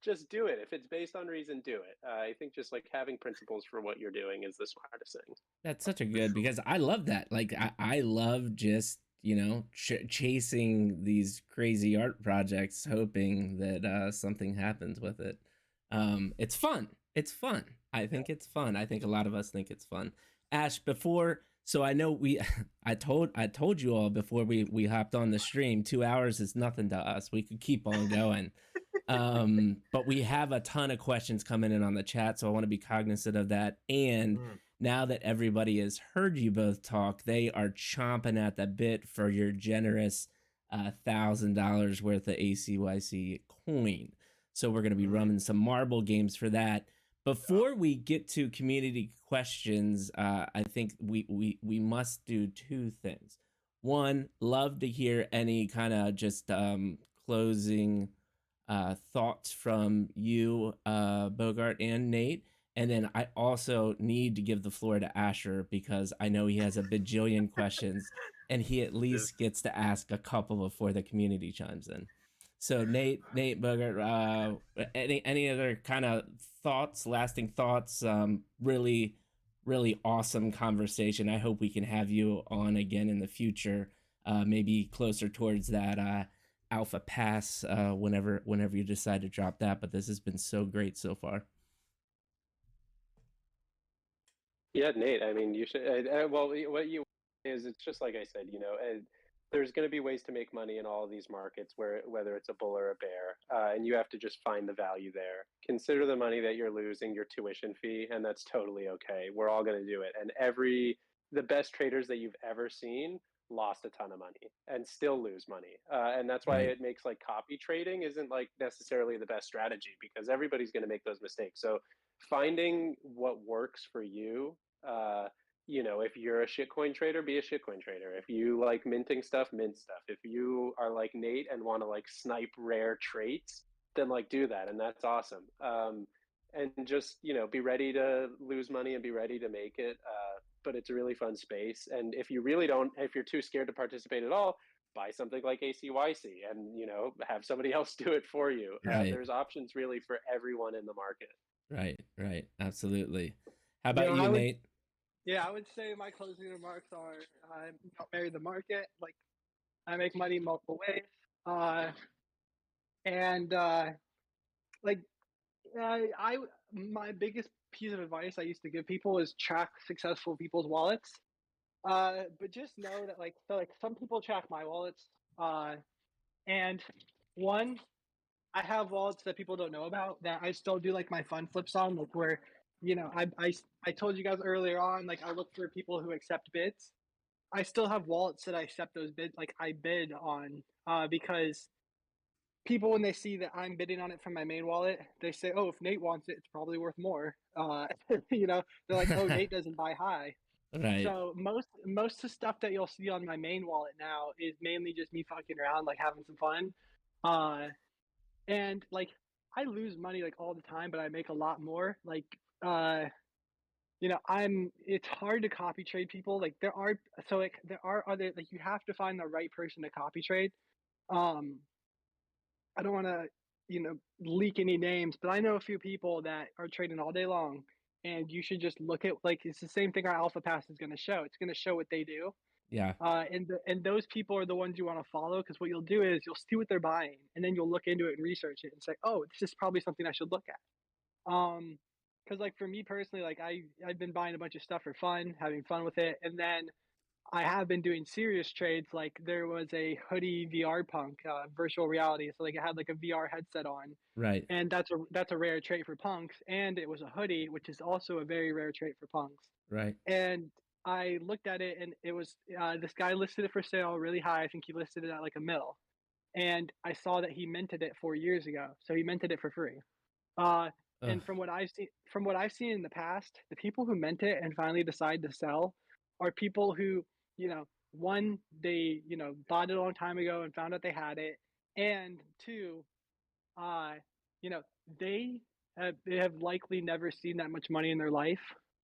just do it. If it's based on reason, do it. I think just like having principles for what you're doing is the smartest thing. That's such a good, because I love that. Like I love just chasing these crazy art projects, hoping that something happens with it. It's fun. I think it's fun. I think a lot of us think it's fun. Ash, so I know I told you all before we hopped on the stream, 2 hours is nothing to us. We could keep on going. But we have a ton of questions coming in on the chat, so I want to be cognizant of that. And now that everybody has heard you both talk, they are chomping at the bit for your generous $1,000 worth of ACYC coin. So we're going to be running some marble games for that. Before we get to community questions, I think we must do two things. One, love to hear any kind of just closing thoughts from you, Bogart and Nate. And then I also need to give the floor to Asher, because I know he has a bajillion questions, and he at least gets to ask a couple before the community chimes in. So Nate, Bogart, any other kind of thoughts, lasting thoughts? Really awesome conversation. I hope we can have you on again in the future, maybe closer towards that alpha pass, whenever you decide to drop that. But this has been so great so far. Yeah, Nate, I mean, you should, well, what you is, it's just like I said, there's going to be ways to make money in all of these markets, whether it's a bull or a bear, and you have to just find the value there. Consider the money that you're losing your tuition fee, and that's totally okay. We're all going to do it. And the best traders that you've ever seen lost a ton of money and still lose money. And that's why it makes like copy trading isn't like necessarily the best strategy, because everybody's going to make those mistakes. So finding what works for you, if you're a shitcoin trader, be a shitcoin trader. If you like minting stuff, mint stuff. If you are like Nate and want to like snipe rare traits, then like do that, and that's awesome. And just be ready to lose money and be ready to make it. But it's a really fun space, and if you're too scared to participate at all, buy something like ACYC and, you know, have somebody else do it for you. Right. There's options really for everyone in the market. Right. Absolutely. How about You know, Nate? Yeah, I would say my closing remarks are don't marry the market. Like, I make money multiple ways. And like my biggest piece of advice I used to give people is track successful people's wallets. But just know that like some people track my wallets. And one, I have wallets that people don't know about that I still do like my fun flips on, like where, you know, I told you guys earlier on, like I look for people who accept bids. I still have wallets that I accept those bids, like I bid on, because people, when they see that I'm bidding on it from my main wallet, they say, "Oh, if Nate wants it, it's probably worth more." You know, they're like, "Oh, Nate doesn't buy high." Right. So most of the stuff that you'll see on my main wallet now is mainly just me fucking around, like having some fun. And like I lose money like all the time, but I make a lot more. Like you know, it's hard to copy trade people. Like there are other, like you have to find the right person to copy trade. Um I don't want to, you know, leak any names, but I know a few people that are trading all day long, and you should just look at, like, it's the same thing our Alpha Pass is going to show. It's going to show what they do. Yeah. And those people are the ones you want to follow, because what you'll do is you'll see what they're buying, and then you'll look into it and research it and say, oh, this is probably something I should look at. Because like for me personally, like I've been buying a bunch of stuff for fun, having fun with it, and then I have been doing serious trades. Like there was a hoodie VR punk, virtual reality. So like it had like a VR headset on, Right. and that's a rare trait for punks. And it was a hoodie, which is also a very rare trait for punks. Right. And I looked at it, and it was this guy listed it for sale really high. I think he listed it at like $1 million. And I saw that he minted it 4 years ago, so he minted it for free. And from what I've seen in the past, the people who mint it and finally decide to sell are people who, you know, one, they, you know, bought it a long time ago and found out they had it, and two, you know, they have likely never seen that much money in their life.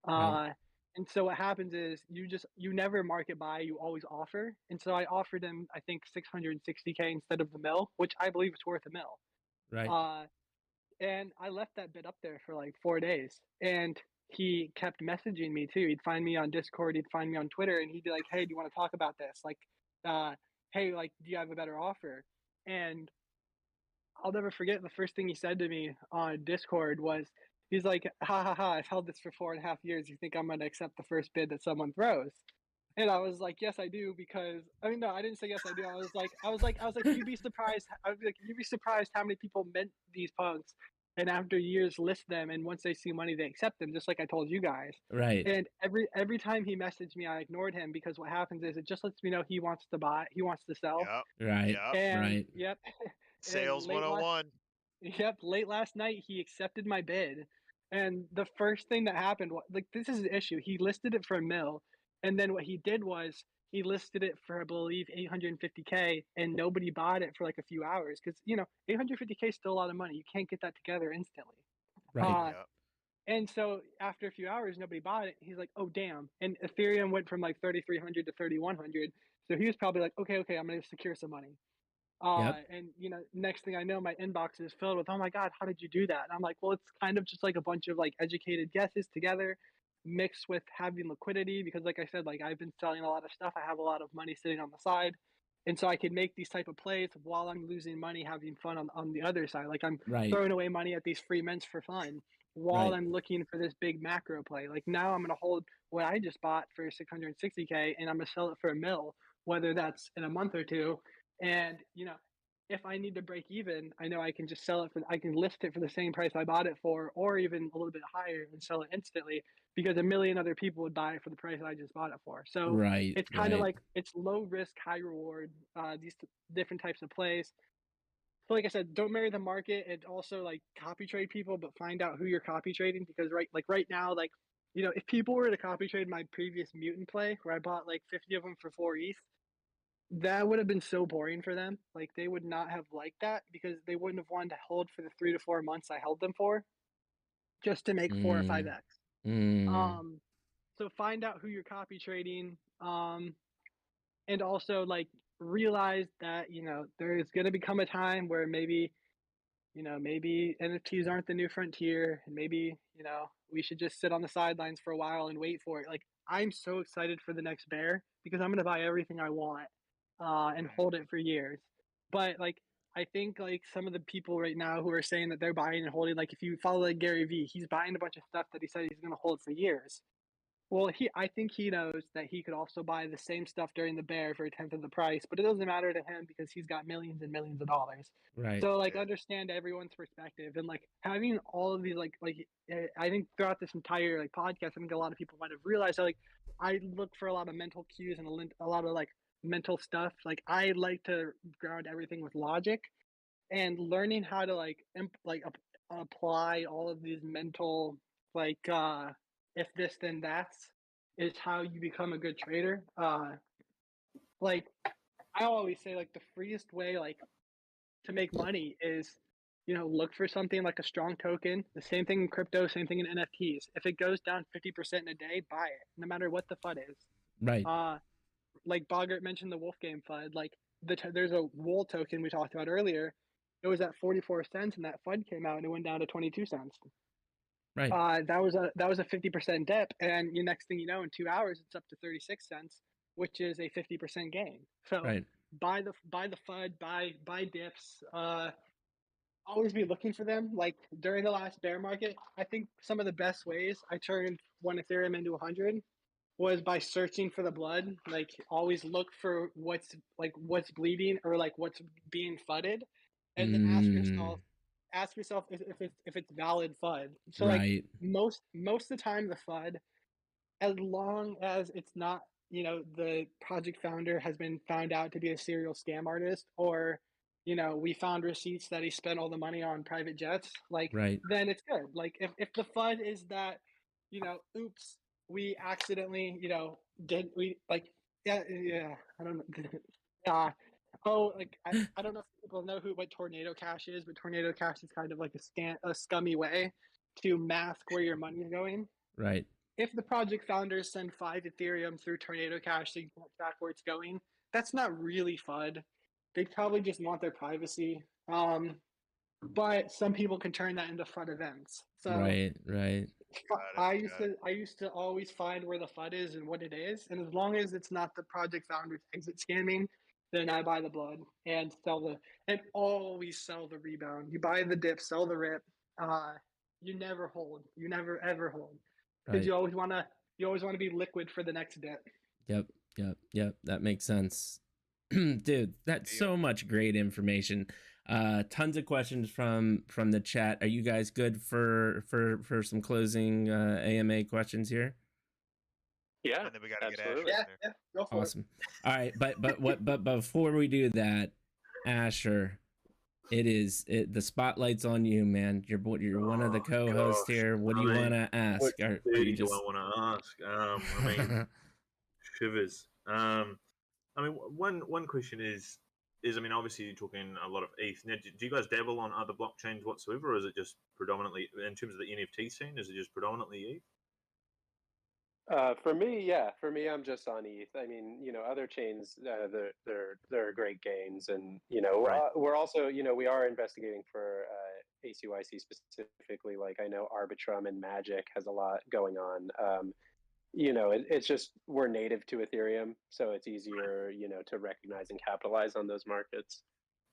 Right. And so what happens is you never market buy, you always offer. And so I offered him, I think, 660K instead of the mill, which I believe is worth $1 million. Right. And I left that bit up there for like 4 days, and he kept messaging me too. He'd find me on Discord, he'd find me on Twitter, and he'd be like, "Hey, do you want to talk about this? Like, hey, like, do you have a better offer?" And I'll never forget the first thing he said to me on Discord was, he's like, "Ha ha ha! I've held this for 4.5 years. You think I'm gonna accept the first bid that someone throws?" And I was like, "Yes, I do," because I mean, no, I didn't say yes, I do. I was like, you'd be surprised. I was like, you'd be surprised how many people mint these punks, and after years list them, and once they see money, they accept them, just like I told you guys. Right. And every time he messaged me, I ignored him, because what happens is it just lets me know he wants to buy, he wants to sell. Yep. Right. Yep. And Right. yep. Sales late 101. Yep, late last night he accepted my bid, and the first thing that happened, like, this is the issue. He listed it for $1 million, and then what he did was he listed it for, I believe, 850K, and nobody bought it for like a few hours, because, you know, 850K is still a lot of money. You can't get that together instantly. Right. Yep. And so after a few hours, nobody bought it. He's like, "Oh damn!" And Ethereum went from like 3,300 to 3,100. So he was probably like, "Okay, I'm gonna secure some money." Yep. And you know, next thing I know, my inbox is filled with, "Oh my God, how did you do that?" And I'm like, "Well, it's kind of just like a bunch of like educated guesses together, mixed with having liquidity, because like I said, like I've been selling a lot of stuff. I have a lot of money sitting on the side, and so I can make these type of plays while I'm losing money, having fun on the other side. Like I'm Right. throwing away money at these free mints for fun while Right. I'm looking for this big macro play. Like now I'm gonna hold what I just bought for 660K, and I'm gonna sell it for $1 million, whether that's in a month or two. And you know, if I need to break even, I know I can just sell it for, I can list it for the same price I bought it for, or even a little bit higher, and sell it instantly, because a million other people would buy it for the price I just bought it for. So Right. it's kind of Right. like, it's low risk, high reward, these different types of plays. So like I said, don't marry the market, and also like copy trade people, but find out who you're copy trading, because right now, like, you know, if people were to copy trade my previous mutant play where I bought like 50 of them for 4 ETH, that would have been so boring for them. Like they would not have liked that, because they wouldn't have wanted to hold for the 3 to 4 months I held them for, just to make 4 or 5x. Mm. So find out who you're copy trading, and also like realized that, there's going to become a time where maybe NFTs aren't the new frontier, and maybe, we should just sit on the sidelines for a while and wait for it. Like, I'm so excited for the next bear because I'm going to buy everything I want and hold it for years. But like, I think like some of the people right now who are saying that they're buying and holding, like if you follow like Gary Vee, he's buying a bunch of stuff that he said he's going to hold for years. Well, I think he knows that he could also buy the same stuff during the bear for a tenth of the price, but it doesn't matter to him because he's got millions and millions of dollars. Right. So like understand everyone's perspective, and like having all of these I think throughout this entire like podcast, I think a lot of people might have realized that like I look for a lot of mental cues and a lot of like mental stuff. Like I like to ground everything with logic, and learning how to apply all of these mental if this then that's is how you become a good trader. Like I always say, like the freest way like to make money is look for something like a strong token. The same thing in crypto, same thing in NFTs. If it goes down 50% in a day, buy it, no matter what the FUD is. Right. Like Bogart mentioned the Wolf Game FUD. Like there's a wool token we talked about earlier. It was at 44 cents, and that FUD came out and it went down to 22 cents. Right. That was a 50% dip, and the next thing you know, in 2 hours, it's up to 36 cents, which is a 50% gain. So Right. buy the FUD, buy dips. Always be looking for them. Like during the last bear market, I think some of the best ways I turned one Ethereum into 100 was by searching for the blood. Like always look for what's bleeding or like what's being FUDed, and then ask yourself if it's valid FUD. So like Right. most of the time the FUD, as long as it's not the project founder has been found out to be a serial scam artist, or we found receipts that he spent all the money on private jets, like Right. then it's good. Like if the FUD is that oops, we accidentally did we like yeah I don't know like I don't know if people know what Tornado Cash is, but Tornado Cash is kind of like a scummy way to mask where your money is going. Right. If the project founders send 5 Ethereum through Tornado Cash so you can't track where it's going, that's not really FUD. They probably just want their privacy. But some people can turn that into FUD events. So Right. I used to always find where the FUD is and what it is, and as long as it's not the project founders exit scamming, then I buy the blood and always sell the rebound. You buy the dip, sell the rip. You never hold. You never ever hold. Because Right. you always want to be liquid for the next dip. Yep. That makes sense. Dude, that's so much great information. Tons of questions from the chat. Are you guys good for some closing AMA questions here? Yeah, And then we got to get absolutely. Asher in there. Yeah, go for Awesome. All right, but before we do that, Asher, the spotlight's on you, man. You're one of the co-hosts here. What do you want to ask? What Are do you just... I want to ask? I mean, shivers. I mean, one question is I mean, obviously you're talking a lot of ETH. Now, do you guys dabble on other blockchains whatsoever, or is it just predominantly, in terms of the NFT scene, is it just predominantly ETH? For me, I'm just on ETH. I mean, other chains, they're great gains, and Right. we're also, we are investigating for ACYC specifically. Like I know Arbitrum and Magic has a lot going on. It's just we're native to Ethereum, so it's easier, to recognize and capitalize on those markets.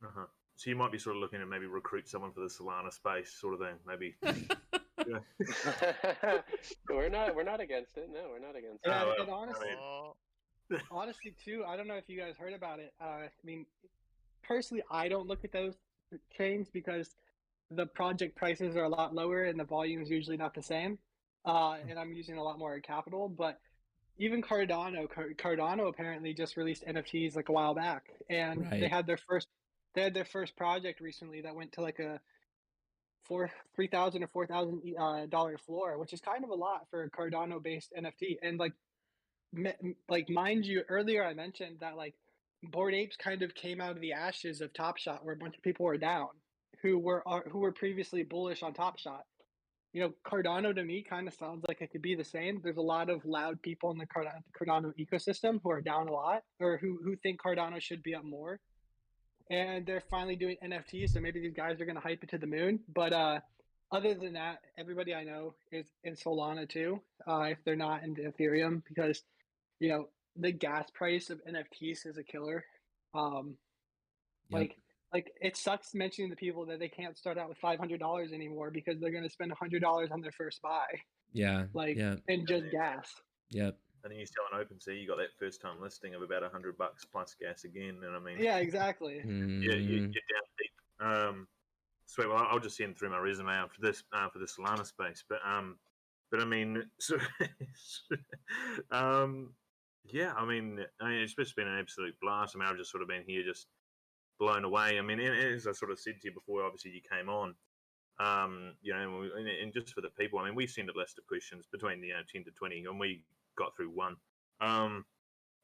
Uh-huh. So you might be sort of looking to maybe recruit someone for the Solana space, sort of thing, maybe. Yeah. We're not against it. No, we're not against it. Yeah, Oh, and honestly, Oh, honestly too, I don't know if you guys heard about it. I mean, personally, I don't look at those chains because the project prices are a lot lower and the volume is usually not the same. And I'm using a lot more capital. But even Cardano apparently just released NFTs like a while back, and Right. they had their first project recently that went to like a $3,000 or $4,000 floor, which is kind of a lot for a Cardano based NFT. And like mind you, earlier I mentioned that like Bored Apes kind of came out of the ashes of Top Shot, where a bunch of people were down who were previously bullish on Top Shot. Cardano to me kind of sounds like it could be the same. There's a lot of loud people in the Cardano ecosystem who are down a lot, or who think Cardano should be up more. And they're finally doing NFTs, so maybe these guys are going to hype it to the moon. But other than that, everybody I know is in Solana too, if they're not into Ethereum, because the gas price of NFTs is a killer. Yep. Like it sucks mentioning to people that they can't start out with $500 anymore because they're going to spend $100 on their first buy. Yeah. Like, yeah. and just gas. Yep. And then you sell an OpenSea, you got that first time listing of about $100 plus gas again, and I mean, Yeah, exactly. you're down deep. Sweet. Well, I'll just end through my resume after this for the Solana space, but I mean, so, yeah, I mean, it's just been an absolute blast. I mean, I've just sort of been here, just blown away. I mean, as I sort of said to you before, obviously you came on. And just for the people, I mean, we sent a list of questions between 10 to 20, and we got through one,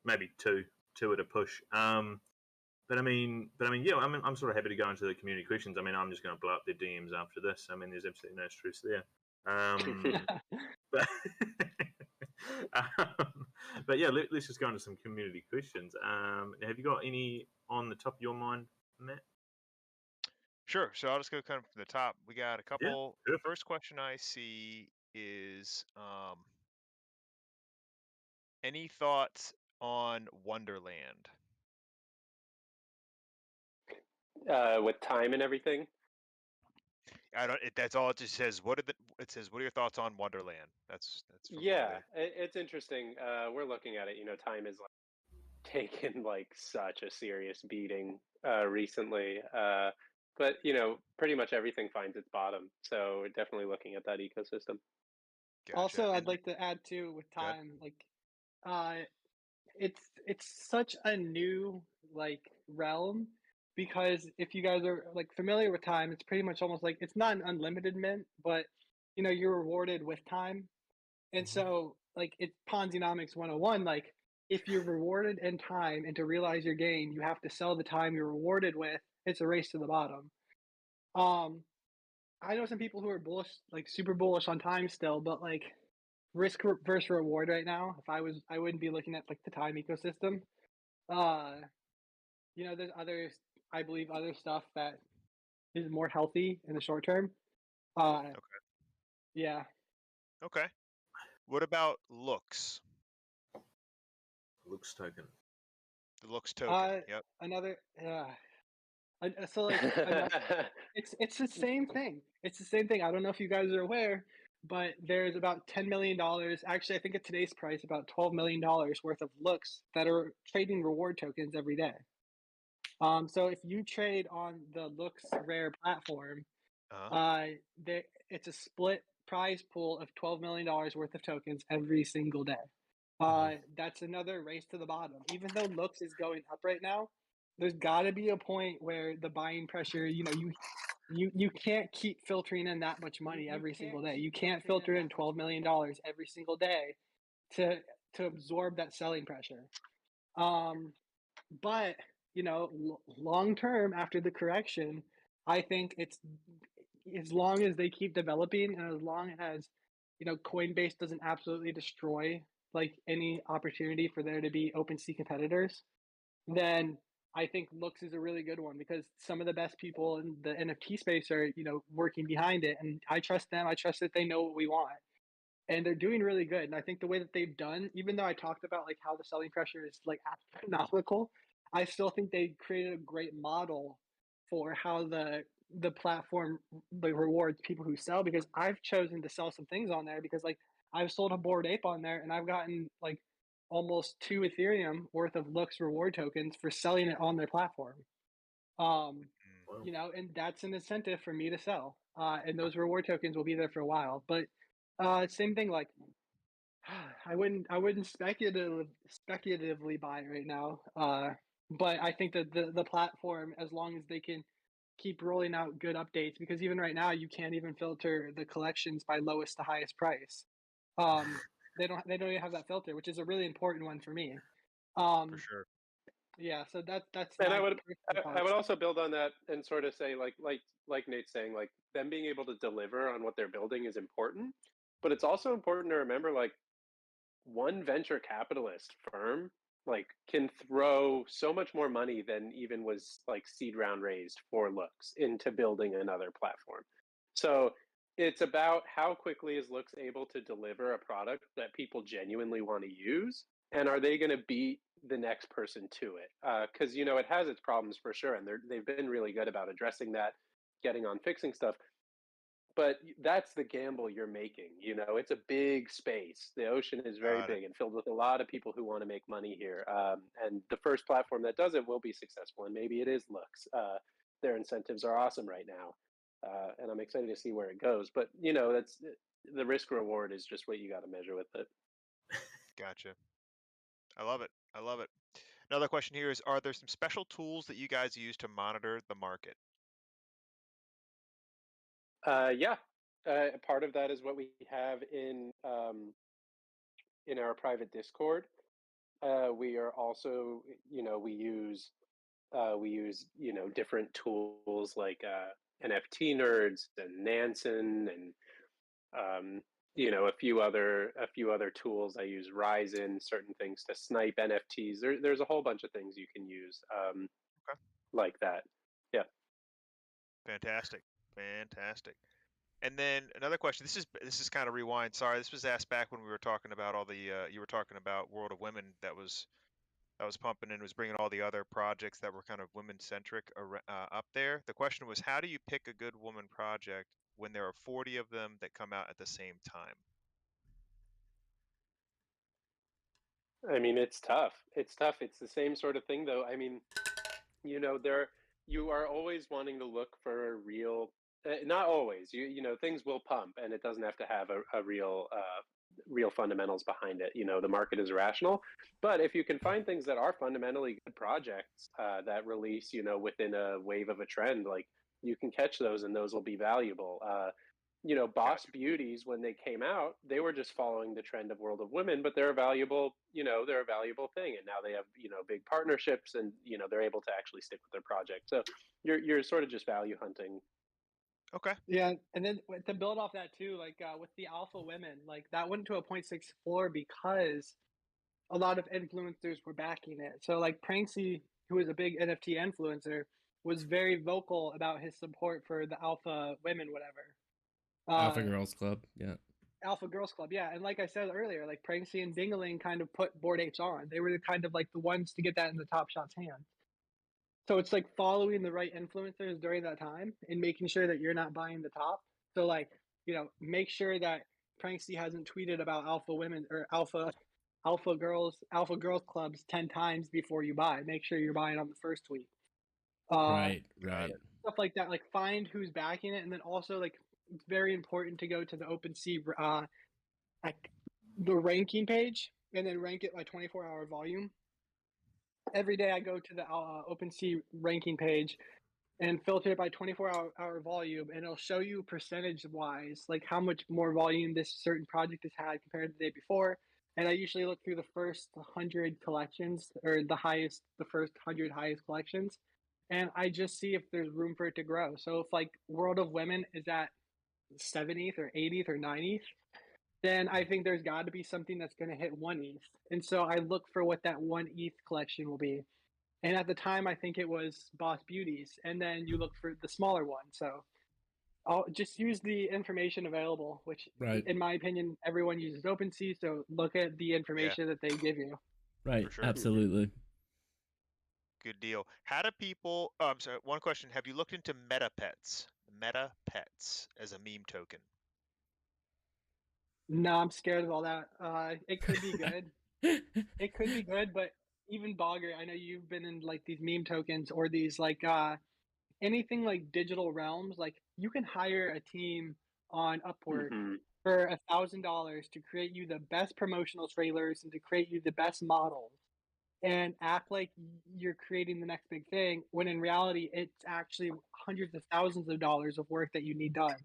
maybe two at a push. But I mean, yeah, I'm sort of happy to go into the community questions. I mean, I'm just going to blow up their DMs after this. I mean, there's absolutely no stress there. But yeah, let's just go into some community questions. Have you got any on the top of your mind, Matt? Sure. So I'll just go kind of from the top. We got a couple. Yeah, The first question I see is any thoughts on Wonderland? With time and everything. I don't. That's all. It just says. It says. What are your thoughts on Wonderland? That's. From Yeah, it's interesting. We're looking at it. Time is like taken like such a serious beating recently. But pretty much everything finds its bottom. So we're definitely looking at that ecosystem. Gotcha. Also, I'd like to add too with time, like, it's such a new like realm, because if you guys are like familiar with time, it's pretty much almost like it's not an unlimited mint, but you're rewarded with time. And so like it's Ponzinomics 101, like if you're rewarded in time and to realize your gain, you have to sell the time you're rewarded with. It's a race to the bottom. I know some people who are bullish, like super bullish on time still, but like risk versus reward right now. If I wouldn't be looking at like the time ecosystem. There's I believe other stuff that is more healthy in the short term. Okay. Yeah. Okay. What about looks? Looks token. The looks token. Yep. Another. So like, it's the same thing. It's the same thing. I don't know if you guys are aware, but there's about $10 million. Actually, I think at today's price, about $12 million worth of looks that are trading reward tokens every day. So if you trade on the Looks Rare platform, it's a split prize pool of $12 million worth of tokens every single day. That's another race to the bottom. Even though Looks is going up right now, there's got to be a point where the buying pressure, you can't keep filtering in that much money every single day. You can't filter in $12 million every single day to absorb that selling pressure. But long term after the correction, I think it's as long as they keep developing and as long as Coinbase doesn't absolutely destroy like any opportunity for there to be OpenSea competitors, then I think Looks is a really good one, because some of the best people in the NFT space are working behind it, and I trust them. I trust that they know what we want, and they're doing really good. And I think the way that they've done, even though I talked about like how the selling pressure is like astronomical, I still think they created a great model for how the platform like rewards people who sell, because I've chosen to sell some things on there, because like I've sold a Bored Ape on there and I've gotten like almost 2 Ethereum worth of Looks reward tokens for selling it on their platform. And that's an incentive for me to sell. And those reward tokens will be there for a while. But same thing, like I wouldn't speculatively buy it right now. But I think that the platform, as long as they can keep rolling out good updates, because even right now you can't even filter the collections by lowest to highest price. They don't even have that filter, which is a really important one for me. For sure. Yeah, so that's And my I would personal I would thoughts. also build on that and sort of say like Nate's saying, like them being able to deliver on what they're building is important, but it's also important to remember like one venture capitalist firm like can throw so much more money than even was like seed round raised for Looks into building another platform. So it's about how quickly is Looks able to deliver a product that people genuinely want to use, and are they going to beat the next person to it? Because you know it has its problems for sure, and they've been really good about addressing that, getting on fixing stuff, but that's the gamble you're making. You know, it's a big space. The ocean is very Got it. big and filled with a lot of people who want to make money here. And the first platform that does it will be successful, and maybe it is Lux. Their incentives are awesome right now, and I'm excited to see where it goes. But you know, that's the risk reward is just what you got to measure with it. Gotcha. I love it. I love it. Another question here is: are there some special tools that you guys use to monitor the market? Yeah, part of that is what we have in our private Discord. We are also, you know, we use you know different tools like NFT nerds and Nansen and you know a few other tools. I use Ryzen, certain things to snipe NFTs. There's a whole bunch of things you can use Okay. like that. Yeah. Fantastic. Fantastic. And then another question. This is kind of rewind. Sorry, this was asked back when we were talking about all the you were talking about World of Women that was pumping and was bringing all the other projects that were kind of women centric up there. The question was, how do you pick a good woman project when there are 40 of them that come out at the same time? I mean, it's tough. It's tough. It's the same sort of thing, though. I mean, you know, you are always wanting to look for a real. Not always. You know, things will pump, and it doesn't have to have a real fundamentals behind it. You know, the market is rational, but if you can find things that are fundamentally good projects that release, you know, within a wave of a trend, like you can catch those, and those will be valuable. You know, Boss Gotcha. Beauties, when they came out, they were just following the trend of World of Women, but they're a valuable, you know, they're a valuable thing, and now they have, you know, big partnerships, and you know they're able to actually stick with their project. So you're sort of just value hunting. Okay. Yeah, and then to build off that too, like with the alpha women, like that went to a 0.64 because a lot of influencers were backing it. So like Pranksy, who is a big NFT influencer, was very vocal about his support for the alpha women, whatever. Alpha Girls Club. Yeah. Alpha Girls Club, yeah. And like I said earlier, like Pranksy and Dingaling kind of put Bored Apes on. They were the kind of like the ones to get that in the Top Shot's hands. So it's like following the right influencers during that time and making sure that you're not buying the top. So like, you know, make sure that Pranksy hasn't tweeted about alpha women or alpha girls clubs 10 times before you buy. Make sure you're buying on the first tweet. Right. Got Right. it. Stuff like that. Like find who's backing it, and then also like it's very important to go to the OpenSea like the ranking page and then rank it by 24-hour volume. Every day I go to the OpenSea ranking page and filter it by 24-hour volume, and it'll show you percentage wise like how much more volume this certain project has had compared to the day before. And I usually look through the first 100 collections, or the first 100 highest collections, and I just see if there's room for it to grow. So if like World of Women is at 70th or 80th or 90th, then I think there's got to be something that's going to hit 1 ETH. And so I look for what that 1 ETH collection will be. And at the time, I think it was Boss Beauties. And then you look for the smaller one. So I'll just use the information available, which, Right. in my opinion, everyone uses OpenSea. So look at the information that they give you. Right. For sure. Absolutely. Good deal. How do people? Oh, I'm sorry. One question: have you looked into Meta Pets? Meta Pets as a meme token. No, I'm scared of all that. It could be good. It could be good, but even Bogger, I know you've been in like these meme tokens or these like anything like digital realms. Like you can hire a team on Upwork Mm-hmm. for $1,000 to create you the best promotional trailers and to create you the best models and act like you're creating the next big thing, when in reality it's actually hundreds of thousands of dollars of work that you need done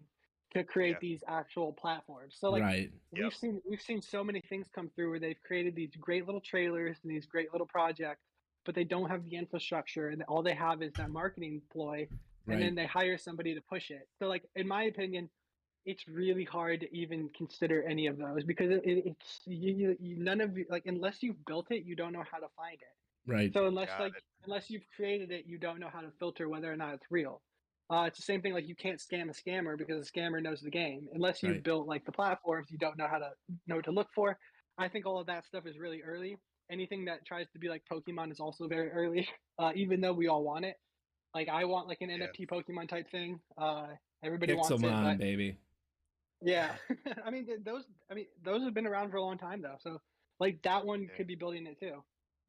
to create Yeah. these actual platforms. So like Right. Yep. we've seen so many things come through where they've created these great little trailers and these great little projects, but they don't have the infrastructure, and all they have is that marketing ploy, and Right. then they hire somebody to push it. So like in my opinion, it's really hard to even consider any of those because it's none of you, like unless you've built it, you don't know how to find it. Right. So unless Got like it. unless you've created it, you don't know how to filter whether or not it's real. It's the same thing like you can't scam a scammer because a scammer knows the game. Unless you've Right. built like the platforms, you don't know how to know what to look for. I think all of that stuff is really early. Anything that tries to be like Pokemon is also very early, even though we all want it. Like I want like an Yeah. NFT Pokemon type thing. Everybody wants it, Pixelmon, but baby. yeah, I mean those have been around for a long time though. So like that one Yeah. could be building it too.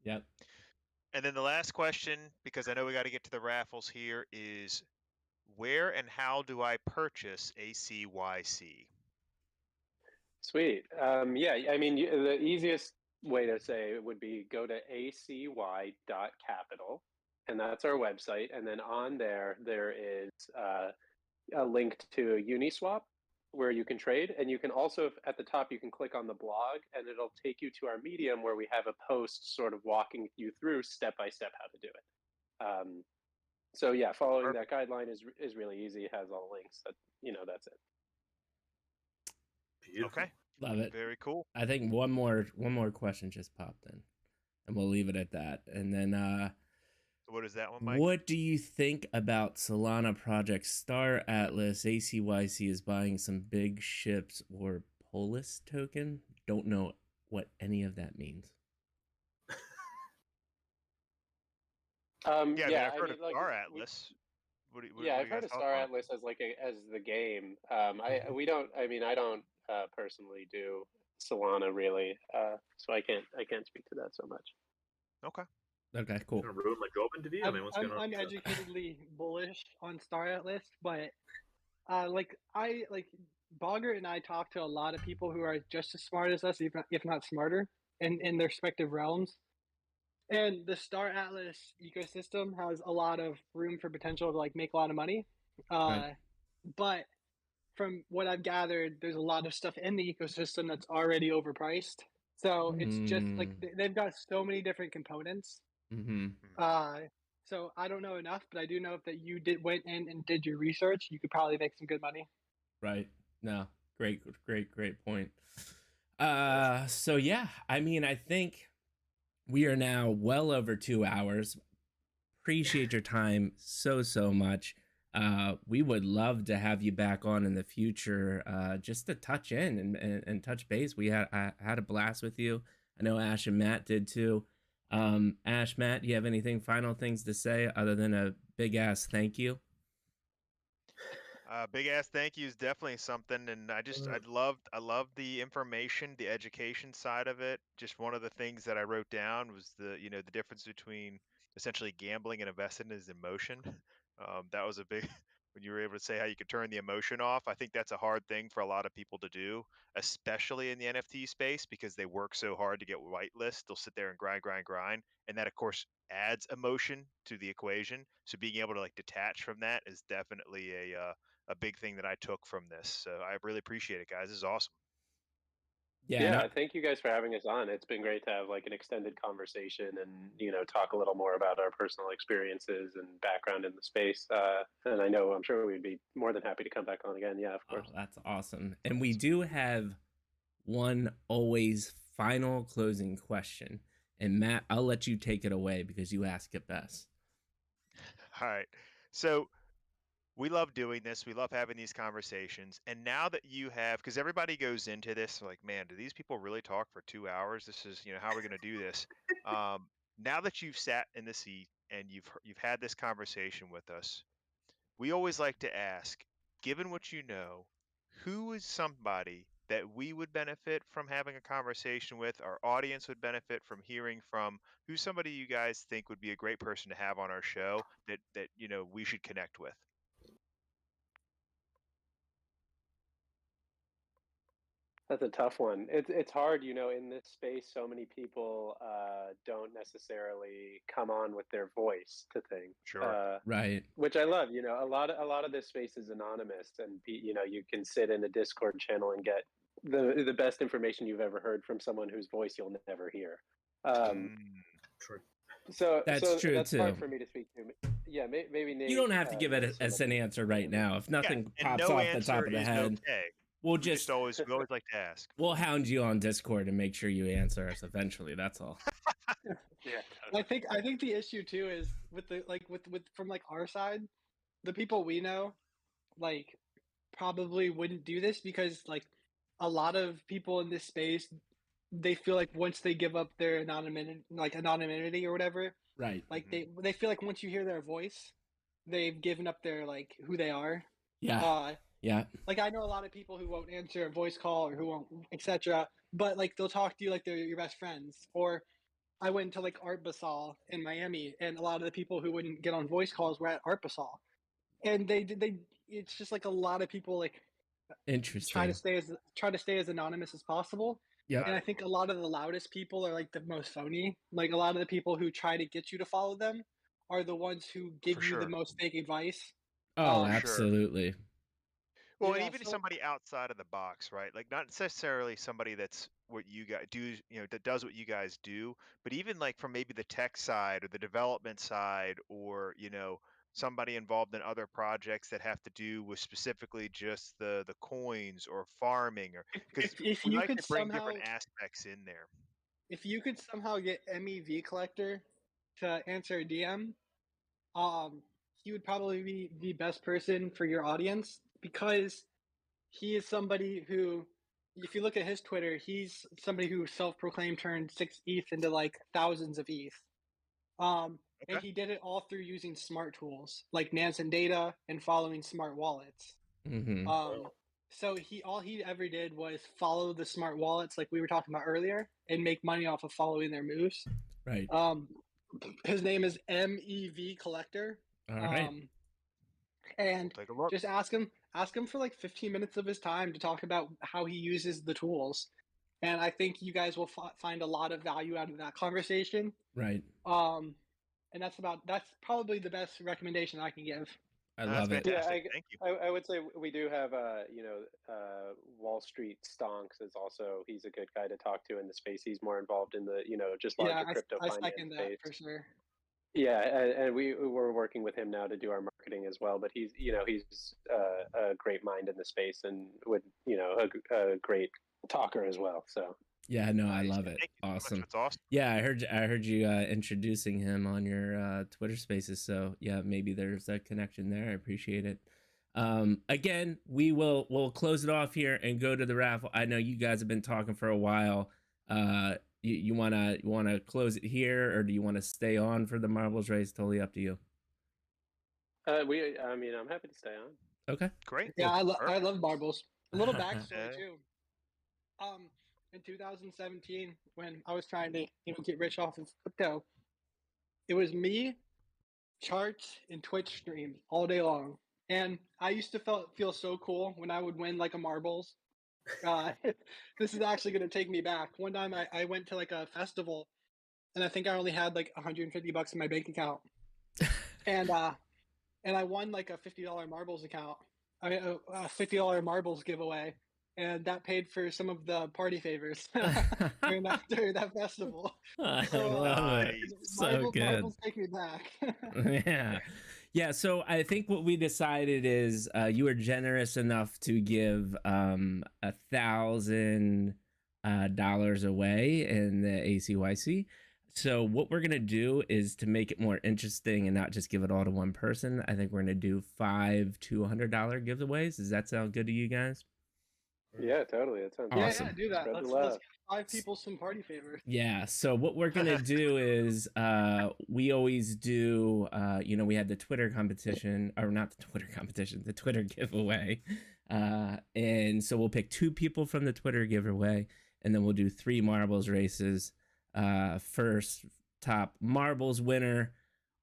Yep. And then the last question, because I know we got to get to the raffles here, is where and how do I purchase ACYC? Sweet. Yeah, I mean, the easiest way to say it would be go to acy.capital, and that's our website. And then on there, there is a link to Uniswap where you can trade. And you can also, at the top, you can click on the blog, and it'll take you to our Medium where we have a post sort of walking you through step by step how to do it. So yeah, following that guideline is really easy. It has all the links. That's it. Beautiful. Okay. Love it. Very cool. I think one more question just popped in, and we'll leave it at that. And then What is that one, Mike? what do you think about Solana project Star Atlas? ACYC is buying some big ships or Polis token. Don't know what any of that means. Yeah, I mean, I've heard mean, of like, Star Atlas. What do yeah, you I've heard guys of thought Star on it? Atlas as as the game. I don't personally do Solana really, so I can't speak to that so much. Okay. Okay, cool. Gonna ruin my job interview. I mean, what's going on? Uneducatedly bullish on Star Atlas, but like Bogger and I talk to a lot of people who are just as smart as us, if not smarter, in their respective realms. And the Star Atlas ecosystem has a lot of room for potential to like make a lot of money. Right. But from what I've gathered, there's a lot of stuff in the ecosystem that's already overpriced. So it's just like they've got so many different components. Mm-hmm. So I don't know enough, but I do know that you went in and did your research. You could probably make some good money. Right. No. Great point. So yeah, I mean, I think we are now well over 2 hours. Appreciate your time so much. We would love to have you back on in the future, just to touch in and touch base. I had a blast with you. I know Ash and Matt did too. Ash, Matt, do you have anything final things to say other than a big ass thank you? Big ass thank you is definitely something, and I love the information, the education side of it. Just one of the things that I wrote down was the difference between essentially gambling and investing is emotion. That was a big when you were able to say how you could turn the emotion off. I think that's a hard thing for a lot of people to do, especially in the NFT space because they work so hard to get whitelist. They'll sit there and grind, and that of course adds emotion to the equation. So being able to like detach from that is definitely a big thing that I took from this. So I really appreciate it, guys. This is awesome. Yeah, thank you guys for having us on. It's been great to have like an extended conversation and talk a little more about our personal experiences and background in the space. And I'm sure we'd be more than happy to come back on again. Yeah, of course. Oh, that's awesome. And we do have one always final closing question. And Matt, I'll let you take it away because you ask it best. All right. So we love doing this. We love having these conversations. And now that you have, because everybody goes into this like, man, do these people really talk for 2 hours? This is, how are we going to do this? Now that you've sat in the seat and you've had this conversation with us, we always like to ask, given what you know, who is somebody that we would benefit from having a conversation with, our audience would benefit from hearing from, who's somebody you guys think would be a great person to have on our show that we should connect with? That's a tough one. It's hard, in this space. So many people don't necessarily come on with their voice to things. Sure. Right. Which I love. A lot of this space is anonymous, and you can sit in a Discord channel and get the best information you've ever heard from someone whose voice you'll never hear. True. That's true that's too. hard for me to speak to. Yeah, maybe Nate. You don't have to give it an answer right now. If nothing pops no off the top of the head, okay. we'll we always like to ask. We'll hound you on Discord and make sure you answer us eventually. That's all. Yeah, I think the issue too is with the with from like our side, the people we know, like probably wouldn't do this because like a lot of people in this space, they feel like once they give up their anonymity or whatever, Right. like they feel like once you hear their voice, they've given up their like who they are. Yeah. Yeah. Like I know a lot of people who won't answer a voice call or who won't, etc. But like they'll talk to you like they're your best friends. Or I went to like Art Basel in Miami, and a lot of the people who wouldn't get on voice calls were at Art Basel, and they it's just like a lot of people like Interesting. try to stay as anonymous as possible. Yeah. And I think a lot of the loudest people are like the most phony. Like a lot of the people who try to get you to follow them are the ones who give you the most fake advice. Oh, absolutely. Well, and even somebody outside of the box, right? Like not necessarily somebody that's what you guys do, that does what you guys do, but even like from maybe the tech side or the development side, or somebody involved in other projects that have to do with specifically just the coins or farming, or because if we you like could to bring somehow different aspects in there. If you could somehow get MEV Collector to answer a DM, he would probably be the best person for your audience because he is somebody who, if you look at his Twitter, he's somebody who self-proclaimed turned 6 ETH into like thousands of ETH. And he did it all through using smart tools like Nansen Data and following smart wallets. So all he ever did was follow the smart wallets like we were talking about earlier and make money off of following their moves. Right. His name is MEV Collector. All right. And just ask him for like 15 minutes of his time to talk about how he uses the tools. And I think you guys will find a lot of value out of that conversation. Right. And that's probably the best recommendation I can give. I love it. Yeah, Thank you. I would say we do have Wall Street Stonks is also, he's a good guy to talk to in the space. He's more involved in the just larger crypto finance second space. That for sure. Yeah, and we're working with him now to do our marketing as well. But he's a great mind in the space and would a great talker as well. So. Yeah, no, I love it. Awesome. That's awesome. Yeah, I heard you introducing him on your Twitter Spaces. So yeah, maybe there's a connection there. I appreciate it. Again, we'll close it off here and go to the raffle. I know you guys have been talking for a while. You wanna close it here, or do you want to stay on for the marbles race? Totally up to you. I'm happy to stay on. Okay, great. Yeah, I love marbles. A little backstory too. In 2017, when I was trying to get rich off of crypto, it was me, charts, and Twitch streams all day long. And I used to feel so cool when I would win like a marbles. This is actually going to take me back. One time I went to like a festival, and I think I only had like $150 in my bank account, and I won like a $50 marbles account. A $50 marbles giveaway. And that paid for some of the party favors during that festival. I love it. So good. Marbles take me back. Yeah. So I think what we decided is you were generous enough to give $1,000 away in the ACYC. So what we're gonna do is, to make it more interesting and not just give it all to one person, I think we're gonna do 5 $200 giveaways. Does that sound good to you guys? Yeah, totally. It sounds awesome. Yeah, do that. Let's give 5 people some party favors. Yeah. So what we're gonna do is, we always do. We had the Twitter competition, or not the Twitter competition, the Twitter giveaway, and so we'll pick 2 people from the Twitter giveaway, and then we'll do 3 marbles races. First top marbles winner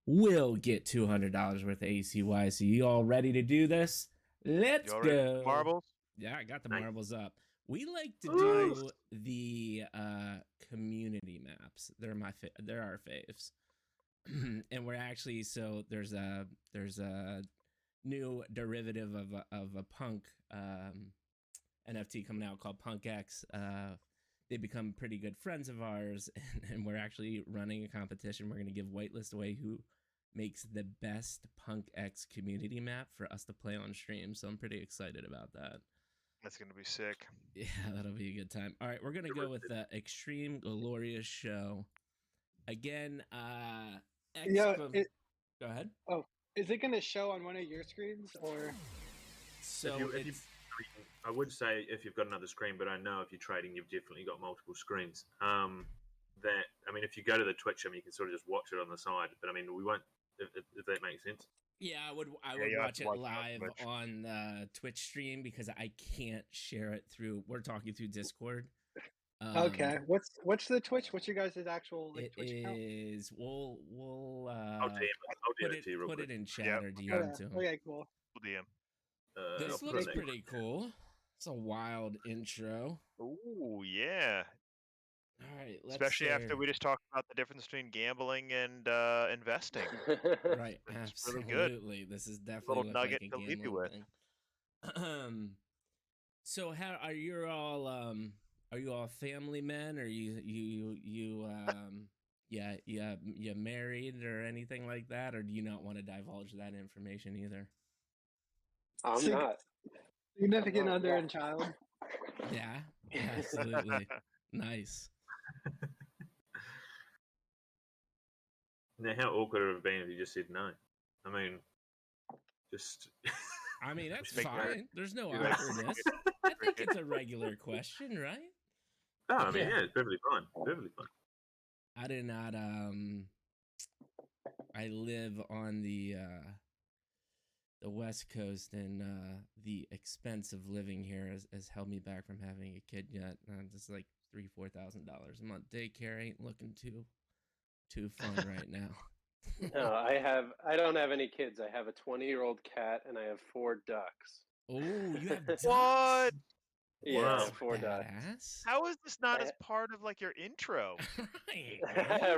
will get $200 worth of ACY. So you all ready to do this? Let's go. Marbles. Yeah, I got the marbles up. We like to do the community maps. They're our faves. And we're actually, so there's a new derivative of a punk NFT coming out called Punk X. they become pretty good friends of ours, and we're actually running a competition. We're going to give whitelist away who makes the best Punk X community map for us to play on stream. So I'm pretty excited about that. That's gonna be sick. Yeah, that'll be a good time. All right, we're gonna go with the Extreme Glorious Show again. Go ahead. Oh, is it going to show on one of your screens or? So I would say if you've got another screen, but I know if you're trading, you've definitely got multiple screens. If you go to the Twitch, you can sort of just watch it on the side. But we won't. If that makes sense. Yeah, I would you watch it have to watch live Twitch. on the Twitch stream because I can't share it through. We're talking through Discord. Okay. What's the Twitch? What's your guys' actual It Twitch account? is. We'll I'll DM it to you real put quick. it in chat Yep. or DM to him. Okay, cool. We'll DM. This I'll put looks it pretty cool. It's a wild intro. Ooh, yeah. All right, let's Especially say- after we just talked about the difference between gambling and investing. Right, It's really good. absolutely. This is definitely Little nugget like a to leave you gambling with. thing. So how are you all? Are you all family men? Or you married or anything like that? Or do you not want to divulge that information either? I'm Sig- not. Significant Oh, other yeah. and child. Yeah, absolutely. Nice. Now, how awkward would it have been if you just said no? Just. That's make that- fine. There's no do that. awkwardness. I think it's a regular question, right? No, it's perfectly fine. Perfectly fine. I do not. I live on the West Coast, and the expense of living here has held me back from having a kid yet. Just like $3,000-$4,000 a month. Daycare ain't looking too fun right now. No, I don't have any kids. I have a 20-year-old cat and I have 4 ducks. Oh, you have ducks? What? Yeah, Wow. I have 4 ducks. Badass. How is this not I- as part of like your intro? Right.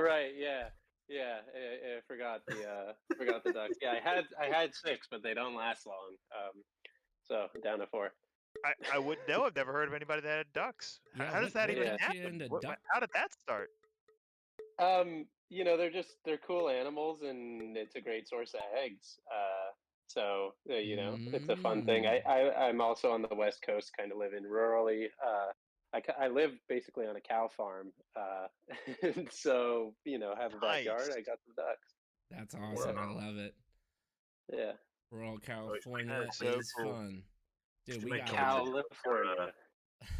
Right, yeah. Yeah, I forgot the ducks. Yeah, I had 6, but they don't last long. So down to 4. I wouldn't know. I've never heard of anybody that had ducks. Yeah, How does that what even got you happen? into What- how did that start? They're cool animals and it's a great source of eggs. It's a fun thing. I'm also on the West Coast, kind of living rurally. I live basically on a cow farm. So, have a backyard. Nice. I got the ducks. That's awesome. I love it. Yeah. Rural California so is cool. fun. Dude, Should we make got California.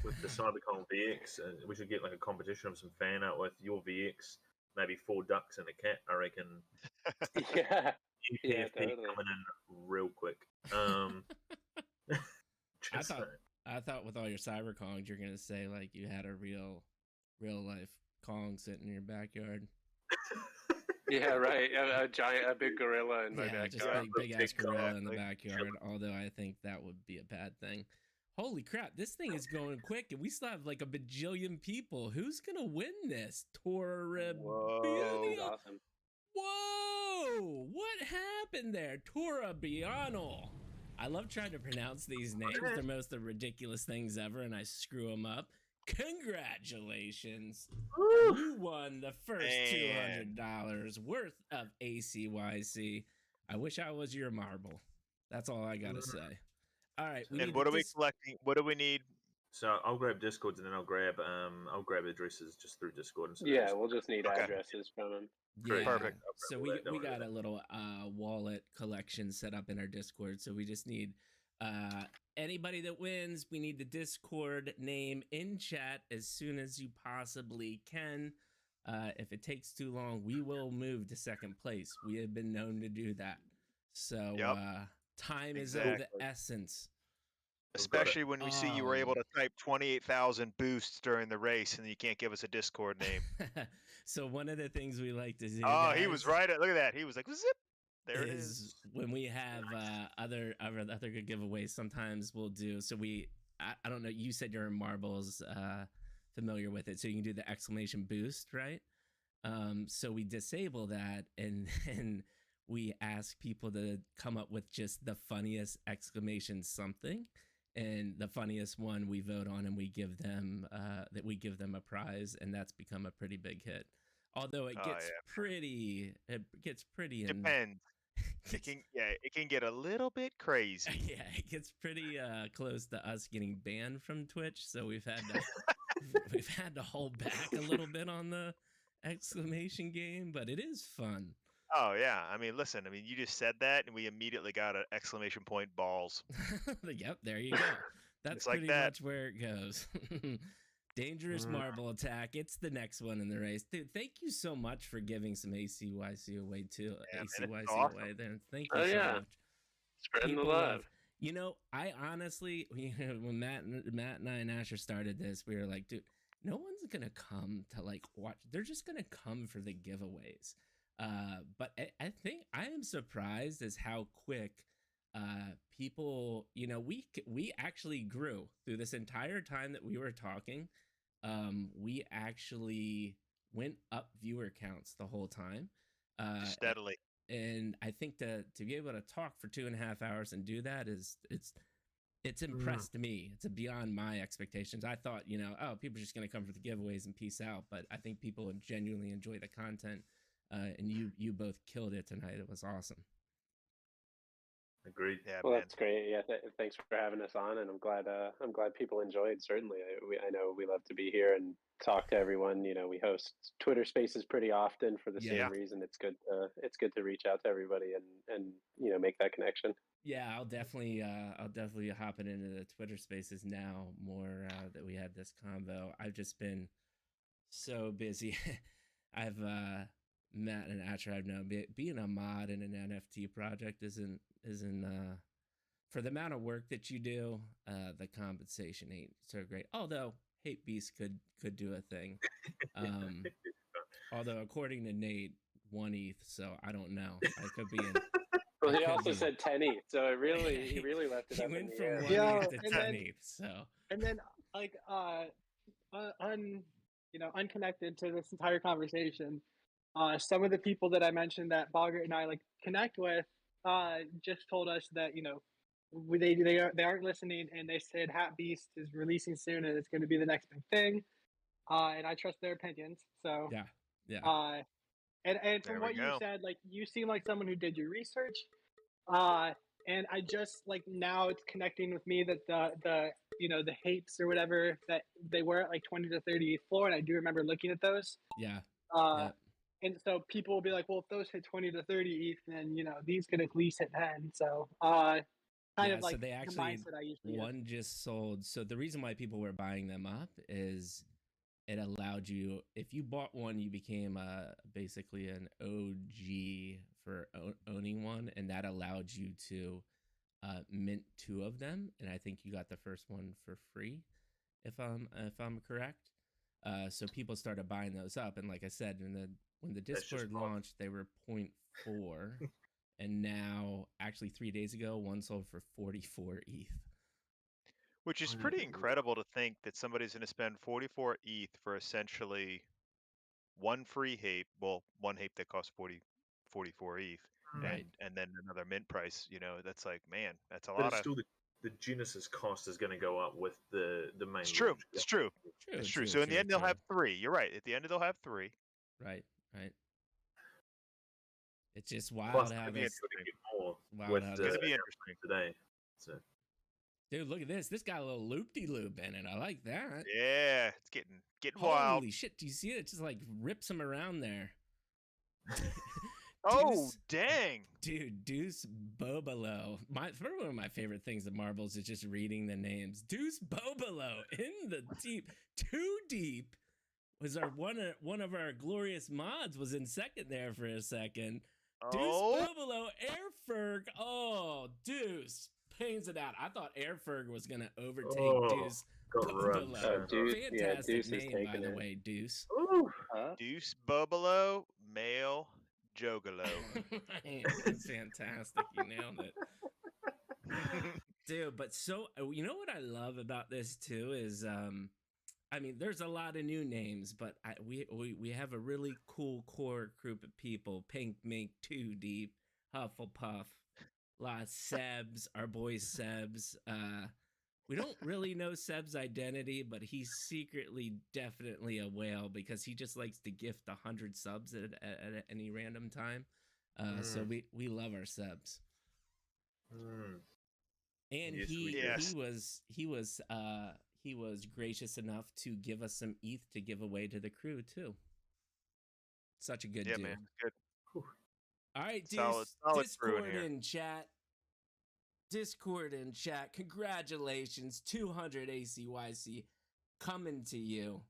With the Cybercon VX, we should get like a competition of some fan art with your VX, maybe 4 ducks and a cat. I reckon. Yeah. Yeah, UPFP totally. coming in real quick. Just thought- saying. I thought with all your cyber Kongs, you're gonna say like you had a real life Kong sitting in your backyard. Yeah, right. A big gorilla in my Yeah, just backyard. like big ass gorilla in the Exactly. backyard. Although I think that would be a bad thing. Holy crap, this thing is going quick, and we still have like a bajillion people. Who's gonna win this? Whoa. That's awesome. Whoa! What happened there? Torabiano. I love trying to pronounce these names. They're most the ridiculous things ever, and I screw them up. Congratulations. You won the first Man. $200 worth of ACYC. I wish I was your marble. That's all I gotta say. All right. we And need what to are we collecting? What do we need? So I'll grab Discords and then I'll grab addresses just through Discord. And Yeah, we'll just need Okay. addresses from them. Yeah. Perfect. So I'll we grab all got that. a little wallet collection set up in our Discord. So we just need anybody that wins, we need the Discord name in chat as soon as you possibly can. If it takes too long, we will move to second place. We have been known to do that. So Yep. time is of Exactly. the essence. Especially when we see you were able Oh. to type 28,000 boosts during the race and you can't give us a Discord name. So one of the things we like to do. Oh, he was guys, right. Look at that. He was like, zip. There it is is. when we have other good giveaways. Sometimes we'll do. So I don't know. You said you're in marbles, familiar with it, so you can do the exclamation boost, right? So we disable that, and then we ask people to come up with just the funniest exclamation something, And the funniest one we vote on, and we give them a prize, and that's become a pretty big hit. Although it gets pretty Depends. It can get a little bit crazy. Yeah, it gets pretty close to us getting banned from Twitch, so we've had to hold back a little bit on the exclamation game, but it is fun. Oh yeah, I mean, listen, you just said that, and we immediately got an exclamation point balls. Yep, there you go. That's like pretty much where it goes. Dangerous marble attack. It's the next one in the race, dude. Thank you so much for giving some ACYC away too. Yeah, ACYC awesome. away there. Thank you so much. Spreading the love. You know, I honestly, when Matt and I and Asher started this, we were like, dude, no one's gonna come to like watch. They're just gonna come for the giveaways. But I think I am surprised as how quick people, you know, we actually grew through this entire time that we were talking. We actually went up viewer counts the whole time, steadily. And I think to be able to talk for 2.5 hours and do that it's impressed me. It's beyond my expectations. I thought, you know, oh, people are just gonna come for the giveaways and peace out. But I think people genuinely enjoy the content. And you both killed it tonight. It was awesome. Agreed. Yeah, well, man. That's great. Yeah, thanks for having us on, and I'm glad people enjoyed. Certainly, I know we love to be here and talk to everyone. You know, we host Twitter Spaces pretty often for the same reason. It's good to reach out to everybody and you know, make that connection. Yeah, I'll definitely hopping into the Twitter Spaces now more that we had this convo. I've just been so busy. I've Matt and Acyc, I've known being a mod in an NFT project isn't for the amount of work that you do, the compensation ain't so great. Although Hate Beast could do a thing. Although according to Nate, 1 ETH, so I don't know. I could be in. Well, he also said 10 ETH, so he really left it he up went in the from air. 1 ETH to 10 ETH. So and then like unconnected to this entire conversation. Some of the people that I mentioned that Boggart and I like connect with just told us that, you know, they aren't listening, and they said Hat Beast is releasing soon and it's going to be the next big thing. And I trust their opinions. So yeah. And from what you said, like, you seem like someone who did your research. And I just like now it's connecting with me that the you know, the Hapes or whatever, that they were at like 20 to 30 floor, and I do remember looking at those. Yeah. And so people will be like, well, if those hit 20 to 30 ETH, then, you know, these could at least hit 10. So kind of like so they actually the mindset I usually one just sold. So the reason why people were buying them up is it allowed you, if you bought one, you became basically an OG for owning one, and that allowed you to mint 2 of them, and I think you got the first one for free, if I'm correct. So people started buying those up, and like I said, when the Discord launched, they were 0.4, and now actually 3 days ago, one sold for 44 ETH. Which is pretty incredible to think that somebody's going to spend 44 ETH for essentially one free Hape. Well, one Hape that costs 44 ETH, right? And then another mint price. You know, that's like, man, that's a but lot. It's still the Genesis cost is going to go up with the main. It's true. launch. It's true. It's true. So in the end, they'll have 3. You're right. At the end, they'll have 3. Right. It's just wild Plus, how maybe this. With it's going to be interesting today. So. Dude, look at this. This got a little loop-de-loop in it. I like that. Yeah, it's getting Holy wild. Holy shit, do you see it? It just like rips him around there. Oh, dang. Dude, Deuce Bobolo. One of my favorite things of marbles is just reading the names. Deuce Bobolo in the deep. Too deep was our one of our glorious mods was in second there for a second. Deuce Bobolo, Airferg. Oh, Deuce pains it out. I thought Airferg was going to overtake Deuce Bobolo. Fantastic Deuce name, by the way, Deuce. Deuce Bobolo, male Jogalo. That's fantastic. You nailed it. Dude, but so, you know what I love about this too is, I mean, there's a lot of new names, but we have a really cool core group of people. Pink Mink, Too Deep, Hufflepuff, a lot of Sebs, our boy Sebs, We don't really know Seb's identity, but he's secretly definitely a whale because he just likes to gift 100 subs at any random time. So we love our Sebs. And Yes, he was gracious enough to give us some ETH to give away to the crew too. Such a good dude. Man, good. All right, solid Discord in chat. Discord in chat. Congratulations, 200 ACYC coming to you.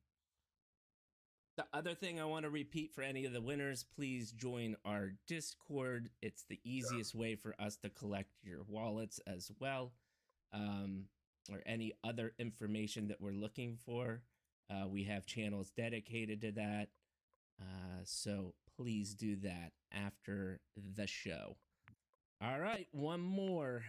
The other thing I want to repeat for any of the winners, please join our Discord. It's the easiest way for us to collect your wallets as well, or any other information that we're looking for. We have channels dedicated to that. So please do that after the show. All right, one more.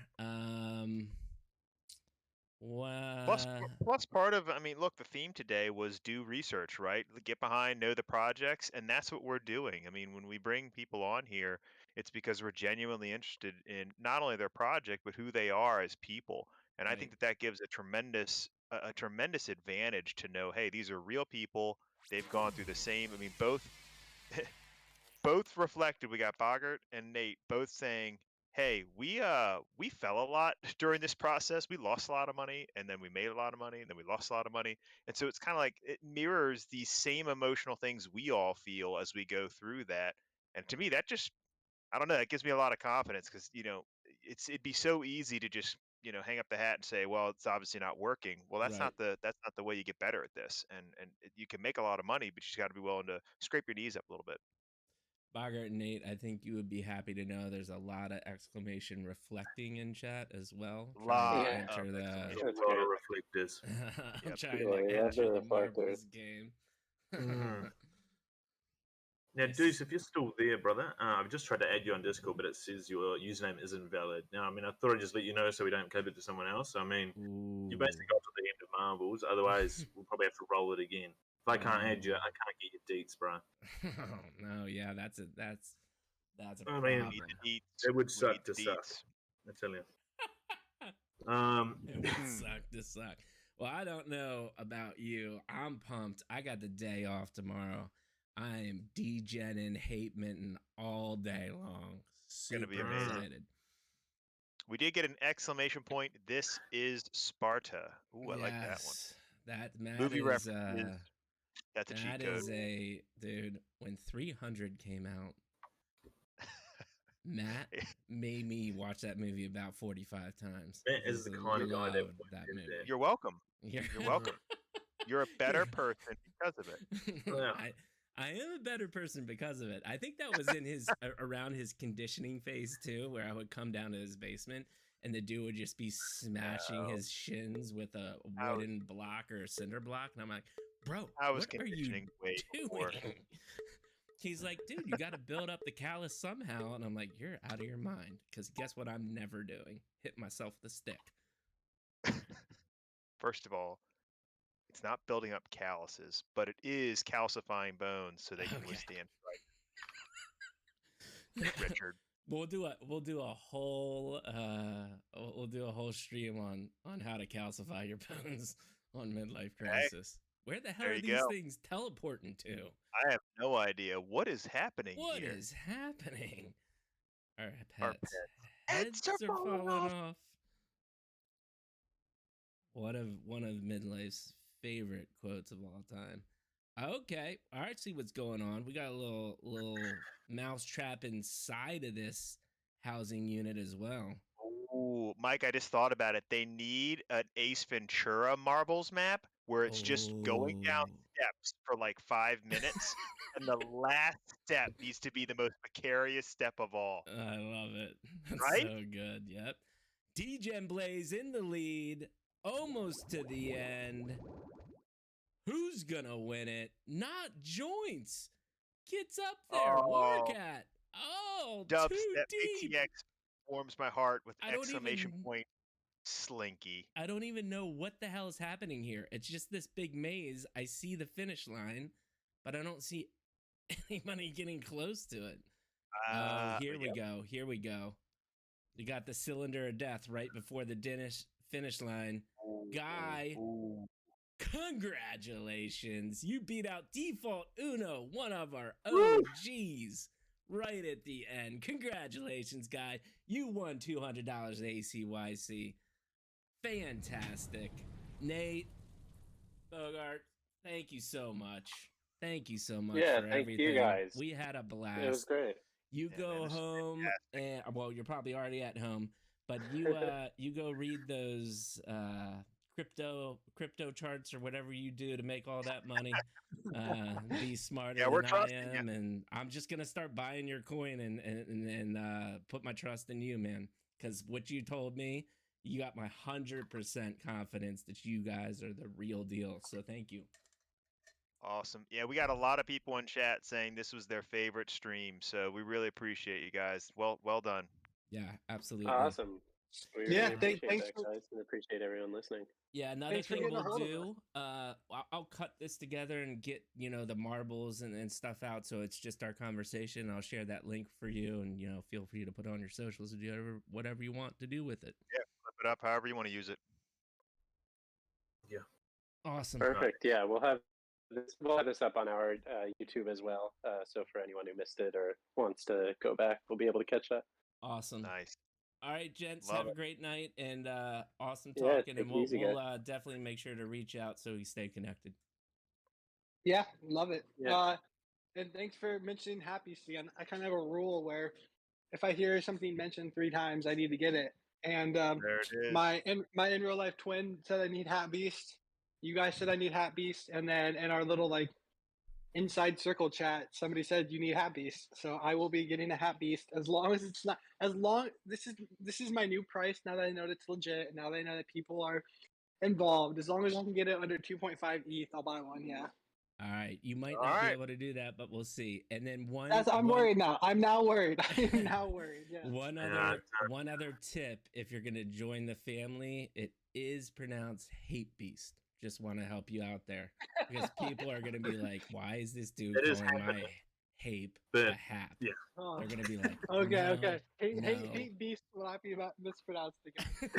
Plus part of, I mean, look, the theme today was do research, right? Get behind, know the projects, and that's what we're doing. I mean, when we bring people on here, it's because we're genuinely interested in not only their project, but who they are as people. And I think that gives a tremendous advantage to know, hey, these are real people. They've gone through the same. I mean, both reflected. We got Bogart and Nate both saying, hey, we fell a lot during this process. We lost a lot of money, and then we made a lot of money, and then we lost a lot of money. And so it's kind of like it mirrors these same emotional things we all feel as we go through that. And to me, that just, I don't know, that gives me a lot of confidence because, it'd be so easy to just, hang up the hat and say, well, it's obviously not working. Well, that's not the way you get better at this. And you can make a lot of money, but you just got to be willing to scrape your knees up a little bit. Bogart and Nate, I think you would be happy to know there's a lot of exclamation reflecting in chat as well. A lot of reflectors. I'm trying to enter the Marbles game. Now, Deuce, if you're still there, brother, I've just tried to add you on Discord, but it says your username isn't valid. Now, I mean, I thought I'd just let you know so we don't give it to someone else. I mean, you basically got to the end of Marbles. Otherwise, we'll probably have to roll it again. If I can't add you, I can't get your deets, bro. No, yeah, that's a I problem. mean, it would suck to suck. I tell you. It would suck to suck. Well, I don't know about you. I'm pumped. I got the day off tomorrow. I am degenning, hate minting all day long. Super gonna be amazing. excited. We did get an exclamation point. This is Sparta. Ooh, I like that one. That movie is, reference. That's a cheat that code. is a dude. When 300 came out, Matt made me watch that movie about 45 times. Matt is the kind of guy that movie. You're welcome. You're welcome. You're a better person because of it. Yeah. I am a better person because of it. I think that was in his around his conditioning phase too, where I would come down to his basement and the dude would just be smashing his shins with a wooden block or a cinder block, and I'm like, bro, what are you doing? He's like, dude, you got to build up the callus somehow, and I'm like, you're out of your mind. Because guess what? I'm never doing hit myself with a stick. First of all, it's not building up calluses, but it is calcifying bones so they can withstand strike. Richard, we'll do a whole stream on how to calcify your bones on Midlife Crisis. Where the hell are these things teleporting to? I have no idea. What is happening here? What is happening? Our pets. Heads are falling off. One of Midlife's favorite quotes of all time. Okay, all right, see what's going on. We got a little mousetrap inside of this housing unit as well. Ooh, Mike, I just thought about it. They need an Ace Ventura marbles map where it's just going down steps for like 5 minutes, and the last step needs to be the most precarious step of all. I love it. That's right? So good. Yep. DGen Blaze in the lead, almost to the end. Who's gonna win it? Not Joints. Gets up there. Warcat. Oh, Dubstep too deep. ATX warms my heart with exclamation point Slinky. I don't even know what the hell is happening here. It's just this big maze. I see the finish line, but I don't see anybody getting close to it. Here we go. Here we go. You got the cylinder of death right before the finish line. Guy, congratulations. You beat out Default Uno, one of our OGs, right at the end. Congratulations, Guy. You won $200 ACYC. Fantastic. Nate, Bogart, thank you so much. Thank you so much for thank everything. you guys. We had a blast. It was great. You go home, and well, you're probably already at home, but you go read those crypto charts or whatever you do to make all that money. Be smarter than I am, and I'm just gonna start buying your coin and put my trust in you, man. Because what you told me, you got my 100% confidence that you guys are the real deal. So thank you. Awesome. Yeah, we got a lot of people in chat saying this was their favorite stream, so we really appreciate you guys. Well done. Yeah, absolutely. Awesome. We Yeah, really appreciate thanks that, guys, and appreciate everyone listening. Yeah, another Thanks for thing getting a we'll hold of do, I'll cut this together and get, the marbles and stuff out, so it's just our conversation. I'll share that link for you, and, feel free to put it on your socials and do whatever you want to do with it. Yeah, flip it up however you want to use it. Yeah. Awesome. Perfect. Yeah, we'll have this up on our YouTube as well. So for anyone who missed it or wants to go back, we'll be able to catch that. Awesome. Nice. All right, gents, Love have it. a great night, and awesome Yeah, talking, and take it easy, we'll definitely make sure to reach out so we stay connected. Yeah, love it. Yeah. And thanks for mentioning Happy Beast. I kind of have a rule where if I hear something mentioned 3 times, I need to get it. And There it is. my in real life twin said I need Hat Beast. You guys said I need Hat Beast, and then in our little inside circle chat, somebody said you need Hat Beast. So I will be getting a Hat Beast as long as it's not this is my new price now that I know it's legit. Now that I know that people are involved. As long as I can get it under 2.5 ETH, I'll buy one. Yeah. All right, you might not be able to do that, but we'll see. And then I'm worried now. I'm now worried. I'm now worried. Yeah. One other tip: if you're gonna join the family, it is pronounced Hate Beast. Just want to help you out there because people are gonna be like, "Why is this dude calling my Hape a Hap?" Yeah. Oh. They're gonna be like, okay. No. Hate Beast will not be mispronounced again.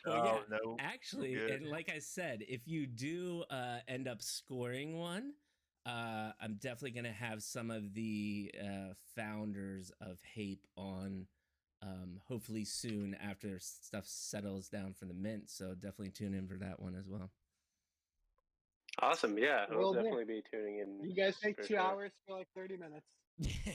Well, yeah, no. actually, Good. and like I said, if you do end up scoring one, I'm definitely gonna have some of the founders of Hape on. Hopefully soon after stuff settles down for the mint. So definitely tune in for that one as well. Awesome. Yeah, we'll Will do. definitely be tuning in. You guys take for 2 sure. hours for 30 minutes.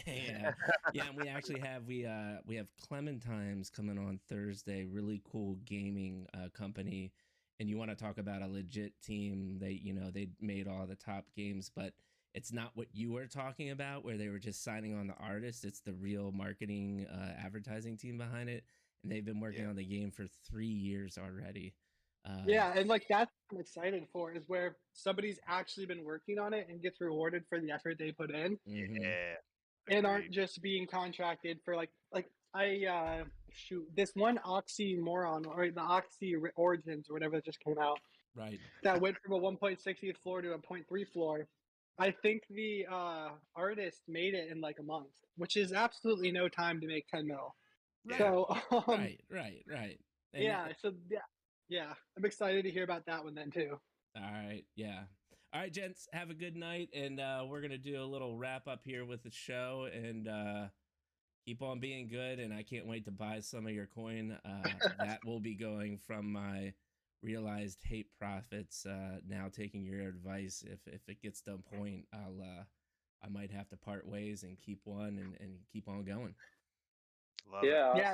Yeah, and we actually have we have Clementines coming on Thursday. Really cool gaming company, and you want to talk about a legit team? They they made all the top games, but it's not what you were talking about, where they were just signing on the artist. It's the real marketing, advertising team behind it, and they've been working on the game for 3 years already. Yeah, and that's what I'm excited for, is where somebody's actually been working on it and gets rewarded for the effort they put in, Yeah. and aren't just being contracted for this one oxymoron, or the Oxy Origins or whatever that just came out, right? That went from a 1.60th floor to a 0.3 floor. I think the artist made it in a month, which is absolutely no time to make 10 mil. Right. So Right. And yeah, I'm excited to hear about that one then too. All right, yeah. All right, gents, have a good night, and we're gonna do a little wrap up here with the show, and keep on being good. And I can't wait to buy some of your coin. That will be going from my realized hate profits. Now taking your advice, if it gets to a point, I might have to part ways and keep one and keep on going. Love Yeah. it. Yeah.